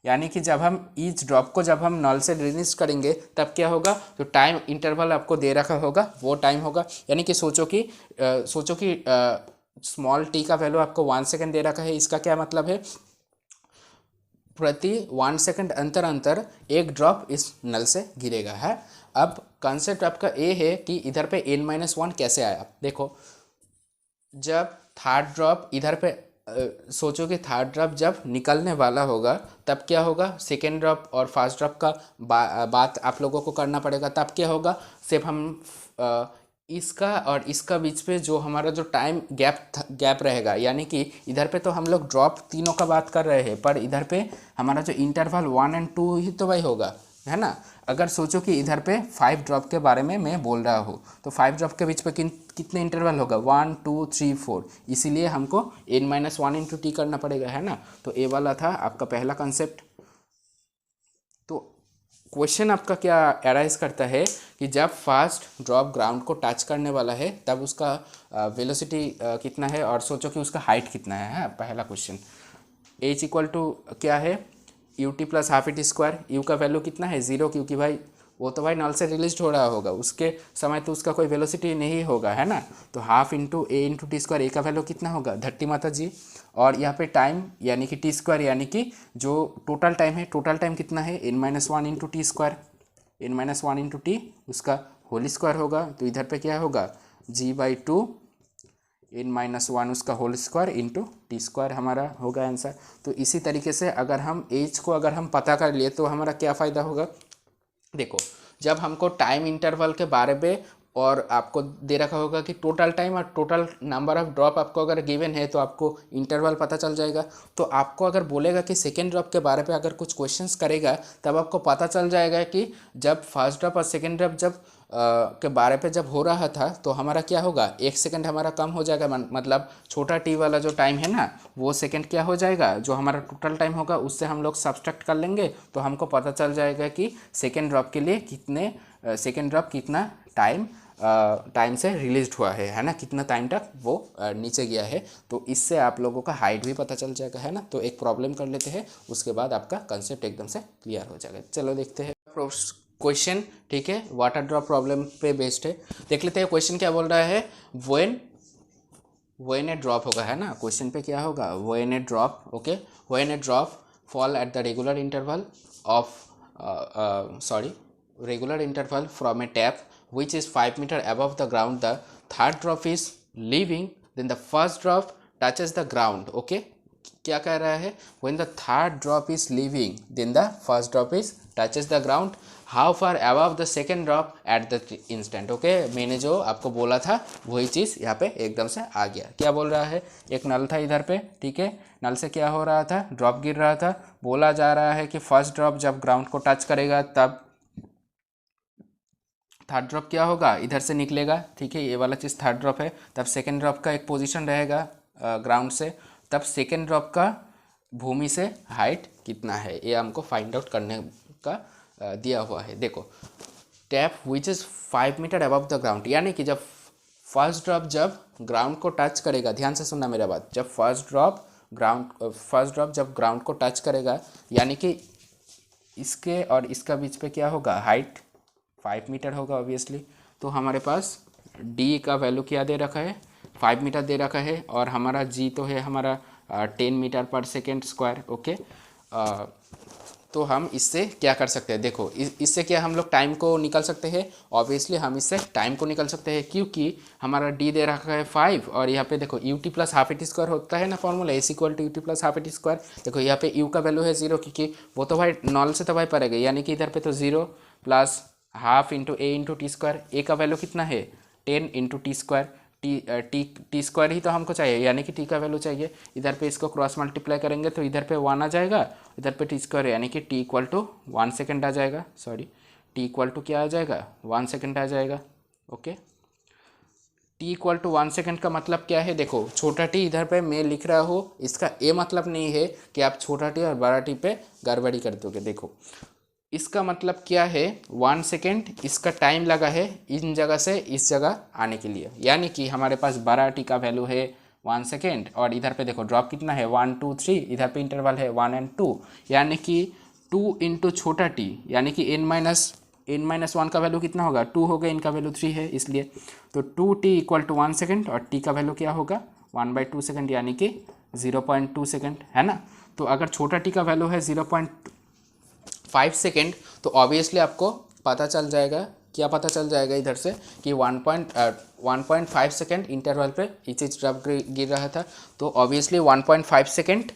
Speaker 1: यानी कि जब हम ईच ड्रॉप को जब हम नल से रिलीज करेंगे तब क्या होगा, तो टाइम इंटरवल आपको दे रखा होगा वो टाइम होगा। यानी कि सोचो कि स्मॉल t का वैल्यू आपको 1 सेकेंड दे रखा है। इसका क्या मतलब है, प्रति 1 सेकेंड अंतर अंतर एक ड्रॉप इस नल से गिरेगा है। अब कंसेप्ट आपका ये है कि इधर पे n-1 कैसे आया। देखो जब थर्ड ड्रॉप इधर पे सोचो कि थर्ड ड्रॉप जब निकलने वाला होगा तब क्या होगा, सेकेंड ड्रॉप और फर्स्ट ड्रॉप का बात आप लोगों को करना पड़ेगा। तब क्या होगा, सिर्फ हम इसका और इसका बीच पे जो हमारा जो टाइम गैप रहेगा, यानी कि इधर पे तो हम लोग ड्रॉप तीनों का बात कर रहे हैं, पर इधर पे हमारा जो इंटरवल 1 और 2 ही तो भाई होगा, है ना। अगर सोचो कि इधर पे 5 ड्रॉप के बारे में मैं बोल रहा हूँ तो 5 ड्रॉप के बीच पे कितने इंटरवल होगा, 1 2 3 4, इसीलिए हमको n-1 × t करना पड़ेगा, है ना। तो ये वाला था आपका पहला कंसेप्ट। तो क्वेश्चन आपका क्या एराइज करता है कि जब फर्स्ट ड्रॉप ग्राउंड को टच करने वाला है तब उसका वेलोसिटी कितना है और सोचो कि उसका हाइट कितना है। पहला क्वेश्चन h = क्या है, ut + ½ u का वैल्यू कितना है, 0, क्योंकि भाई वो तो भाई नल से रिलीज हो रहा होगा, उसके समय तो उसका कोई वेलोसिटी नहीं होगा, है ना। तो ½ × a × t², a का वैल्यू कितना होगा, 30 माता जी। और यहाँ पे टाइम यानी कि t², यानी कि जो टोटल टाइम है, टोटल टाइम कितना है, n-1 × t²। n-1 into t उसका होल स्क्वायर होगा। तो इधर पे क्या होगा g/2 n-1 उसका whole square into T square हमारा होगा आंसर। तो इसी तरीके से अगर हम एज को अगर हम पता कर लिए तो हमारा क्या फ़ायदा होगा। देखो जब हमको टाइम इंटरवल के बारे में और आपको दे रखा होगा कि टोटल टाइम और टोटल नंबर ऑफ ड्रॉप आपको अगर गिवन है तो आपको इंटरवल पता चल जाएगा। तो आपको अगर बोलेगा कि सेकेंड ड्रॉप के बारे में अगर कुछ क्वेश्चंस करेगा तब आपको पता चल जाएगा कि जब फर्स्ट ड्रॉप और सेकेंड ड्रॉप जब के बारे पे जब हो रहा था तो हमारा क्या होगा 1 सेकंड हमारा कम हो जाएगा। मतलब छोटा टी वाला जो टाइम है ना वो सेकंड क्या हो जाएगा, जो हमारा टोटल टाइम होगा उससे हम लोग सब्सट्रैक्ट कर लेंगे तो हमको पता चल जाएगा कि सेकेंड ड्रॉप के लिए कितने सेकेंड ड्रॉप कितना टाइम से रिलीज हुआ है ना, कितना टाइम तक वो नीचे गया है। तो इससे आप लोगों का हाइट भी पता चल जाएगा है ना। तो एक प्रॉब्लम कर लेते हैं उसके बाद आपका कंसेप्ट एकदम से क्लियर हो जाएगा। चलो देखते हैं क्वेश्चन, ठीक है, वाटर ड्रॉप प्रॉब्लम पे बेस्ड है। देख लेते हैं क्वेश्चन क्या बोल रहा है। व्हेन ए ड्रॉप होगा है ना, क्वेश्चन पे क्या होगा when A drop, okay, when A drop fall at the regular interval regular interval from A tap which is 5 meter above the ground, the third drop is leaving, then the first drop touches the ground, okay। क्या कह रहा है when the third drop is leaving then the first drop is touches the ground, how far above the second drop at the instant, okay। मैंने जो आपको बोला था वही चीज़ यहाँ पे एकदम से आ गया। क्या बोल रहा है, एक नल था इधर पे, ठीक है, नल से क्या हो रहा था, ड्रॉप गिर रहा था। बोला जा रहा है कि फर्स्ट ड्रॉप जब ग्राउंड को टच करेगा तब थर्ड ड्रॉप क्या होगा इधर से निकलेगा, ठीक है, ये वाला चीज़ थर्ड ड्रॉप है। तब सेकेंड ड्रॉप का एक पोजीशन रहेगा ग्राउंड से, तब सेकेंड ड्रॉप का भूमि से हाइट कितना है ये हमको फाइंड आउट करने का दिया हुआ है। देखो tap which is 5 metre above the ground, यानी कि जब फर्स्ट ड्रॉप जब ग्राउंड को टच करेगा, ध्यान से सुनना मेरा बात, जब फर्स्ट ड्रॉप जब ग्राउंड को टच करेगा यानी कि इसके और इसका बीच पे क्या होगा हाइट 5 मीटर होगा ऑब्वियसली। तो हमारे पास d का वैल्यू क्या दे रखा है 5 मीटर दे रखा है और हमारा g तो है हमारा 10 metre per second square, okay. तो हम इससे क्या कर सकते हैं, देखो इससे क्या हम लोग टाइम को निकाल सकते हैं, ऑब्वियसली हम इससे टाइम को निकाल सकते हैं क्योंकि हमारा d दे रखा है 5 और यहाँ पे देखो ut plus half a t square होता है ना formula, s equal to ut plus half a t square. देखो यहाँ पे u का वैल्यू है 0 क्योंकि वो तो भाई नॉल से तो भाई पड़ेगा, यानी कि इधर पे तो 0 plus half into A into T square. A का वैल्यू कितना है 10 into T square, T square ही तो हमको चाहिए यानी कि टी का वैल्यू चाहिए। इधर पे इसको क्रॉस मल्टीप्लाई करेंगे तो इधर पे 1 आ जाएगा, इधर पे टी स्क्वायर यानी कि टी इक्वल टू 1 सेकेंड आ जाएगा, सॉरी टी इक्वल टू क्या आ जाएगा 1 सेकेंड आ जाएगा, okay. T equal to 1 second का मतलब क्या है, देखो छोटा टी इधर पे मैं लिख रहा हूँ, इसका ये मतलब नहीं है कि आप छोटा टी और बड़ा टी पे गड़बड़ी कर दोगे। देखो इसका मतलब क्या है 1 सेकेंड इसका टाइम लगा है इन जगह से इस जगह आने के लिए, यानी कि हमारे पास बड़ा टी का वैल्यू है 1 सेकेंड और इधर पे देखो ड्रॉप कितना है 1 2 3, इधर पे इंटरवल है 1 और 2, यानी कि 2 इंटू छोटा टी यानी कि n-1 का वैल्यू कितना होगा 2 होगा, इनका वैल्यू 3 है इसलिए। तो 2t इक्वल टू 1 सेकेंड और t का वैल्यू क्या होगा 1/2 सेकेंड यानी कि 0.2 सेकेंड है ना। तो अगर छोटा टी का वैल्यू है 0.5 सेकेंड तो ऑब्वियसली आपको पता चल जाएगा, क्या पता चल जाएगा इधर से कि 1.5 सेकेंड इंटरवल पे ये चीज ड्रॉप गिर रहा था। तो ऑब्वियसली 1.5 सेकेंड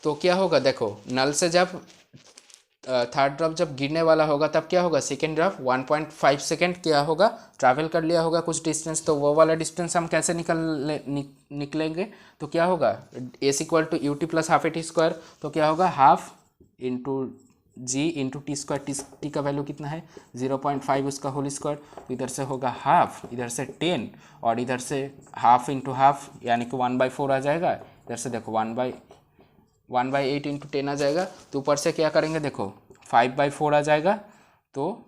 Speaker 1: तो क्या होगा, देखो नल से जब थर्ड ड्रॉप जब गिरने वाला होगा तब क्या होगा सेकेंड ड्रॉप 1.5 सेकेंड क्या होगा ट्रैवल कर लिया होगा कुछ डिस्टेंस। तो वो वाला डिस्टेंस हम कैसे निकलेंगे, तो क्या होगा s equal to u t plus half a t square, तो क्या होगा half into g into T square, t का वैल्यू कितना है 0.5 उसका होल स्क्वायर, तो इधर से होगा हाफ, इधर से 10 और इधर से हाफ इंटू हाफ यानी कि 1/4 आ जाएगा। इधर से देखो 1/8 इंटू 10 आ जाएगा। तो ऊपर से क्या करेंगे देखो 5/4 आ जाएगा, तो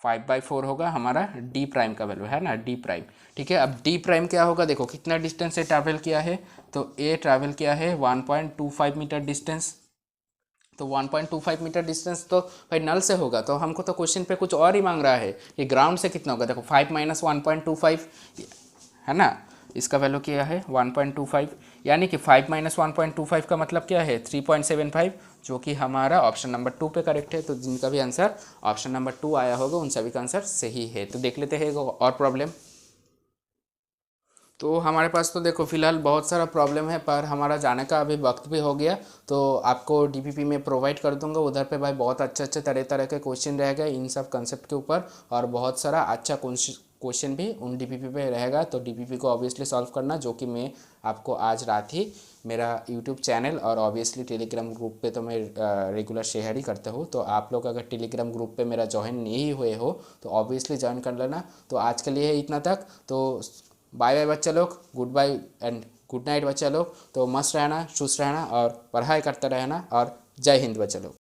Speaker 1: 5/4 होगा हमारा डी प्राइम का वैल्यू है ना, डी प्राइम, ठीक है। अब डी प्राइम क्या होगा, देखो कितना डिस्टेंस से ट्रैवल किया है, तो ए ट्रैवल किया है 1.25 मीटर डिस्टेंस। तो 1.25 मीटर डिस्टेंस तो भाई नल से होगा, तो हमको तो क्वेश्चन पे कुछ और ही मांग रहा है कि ग्राउंड से कितना होगा। देखो 5 - 1.25 है ना, इसका वैल्यू क्या है 1.25, यानी कि 5 माइनस 1.25 का मतलब क्या है 3.75, जो कि हमारा ऑप्शन नंबर 2 पे करेक्ट है। तो जिनका भी आंसर ऑप्शन नंबर 2 आया होगा उन सभी का आंसर सही है। तो देख लेते हैं एक और प्रॉब्लम। तो हमारे पास तो देखो फिलहाल बहुत सारा प्रॉब्लम है, पर हमारा जाने का अभी वक्त भी हो गया, तो आपको डीपीपी में प्रोवाइड कर दूंगा। उधर पे भाई बहुत अच्छे अच्छे तरह तरह के क्वेश्चन रहेगा इन सब कंसेप्ट के ऊपर, और बहुत सारा अच्छा क्वेश्चन भी उन डीपीपी पे रहेगा। तो डीपीपी को ऑब्वियसली सॉल्व करना, जो कि मैं आपको आज रात ही मेरा यूट्यूब चैनल और ऑब्वियसली टेलीग्राम ग्रुप पे तो मैं रेगुलर शेयर ही करता हूँ। तो आप लोग अगर टेलीग्राम ग्रुप पे मेरा ज्वाइन नहीं हुए हो तो ऑब्वियसली ज्वाइन कर लेना। तो आज के लिए है इतना तक। तो बाय बाय बच्चा लोग, good bye and good night बच्चा लोग। तो मस्त रहना, खुश रहना और पढ़ाई करते रहना, और जय हिंद बच्चा लोग।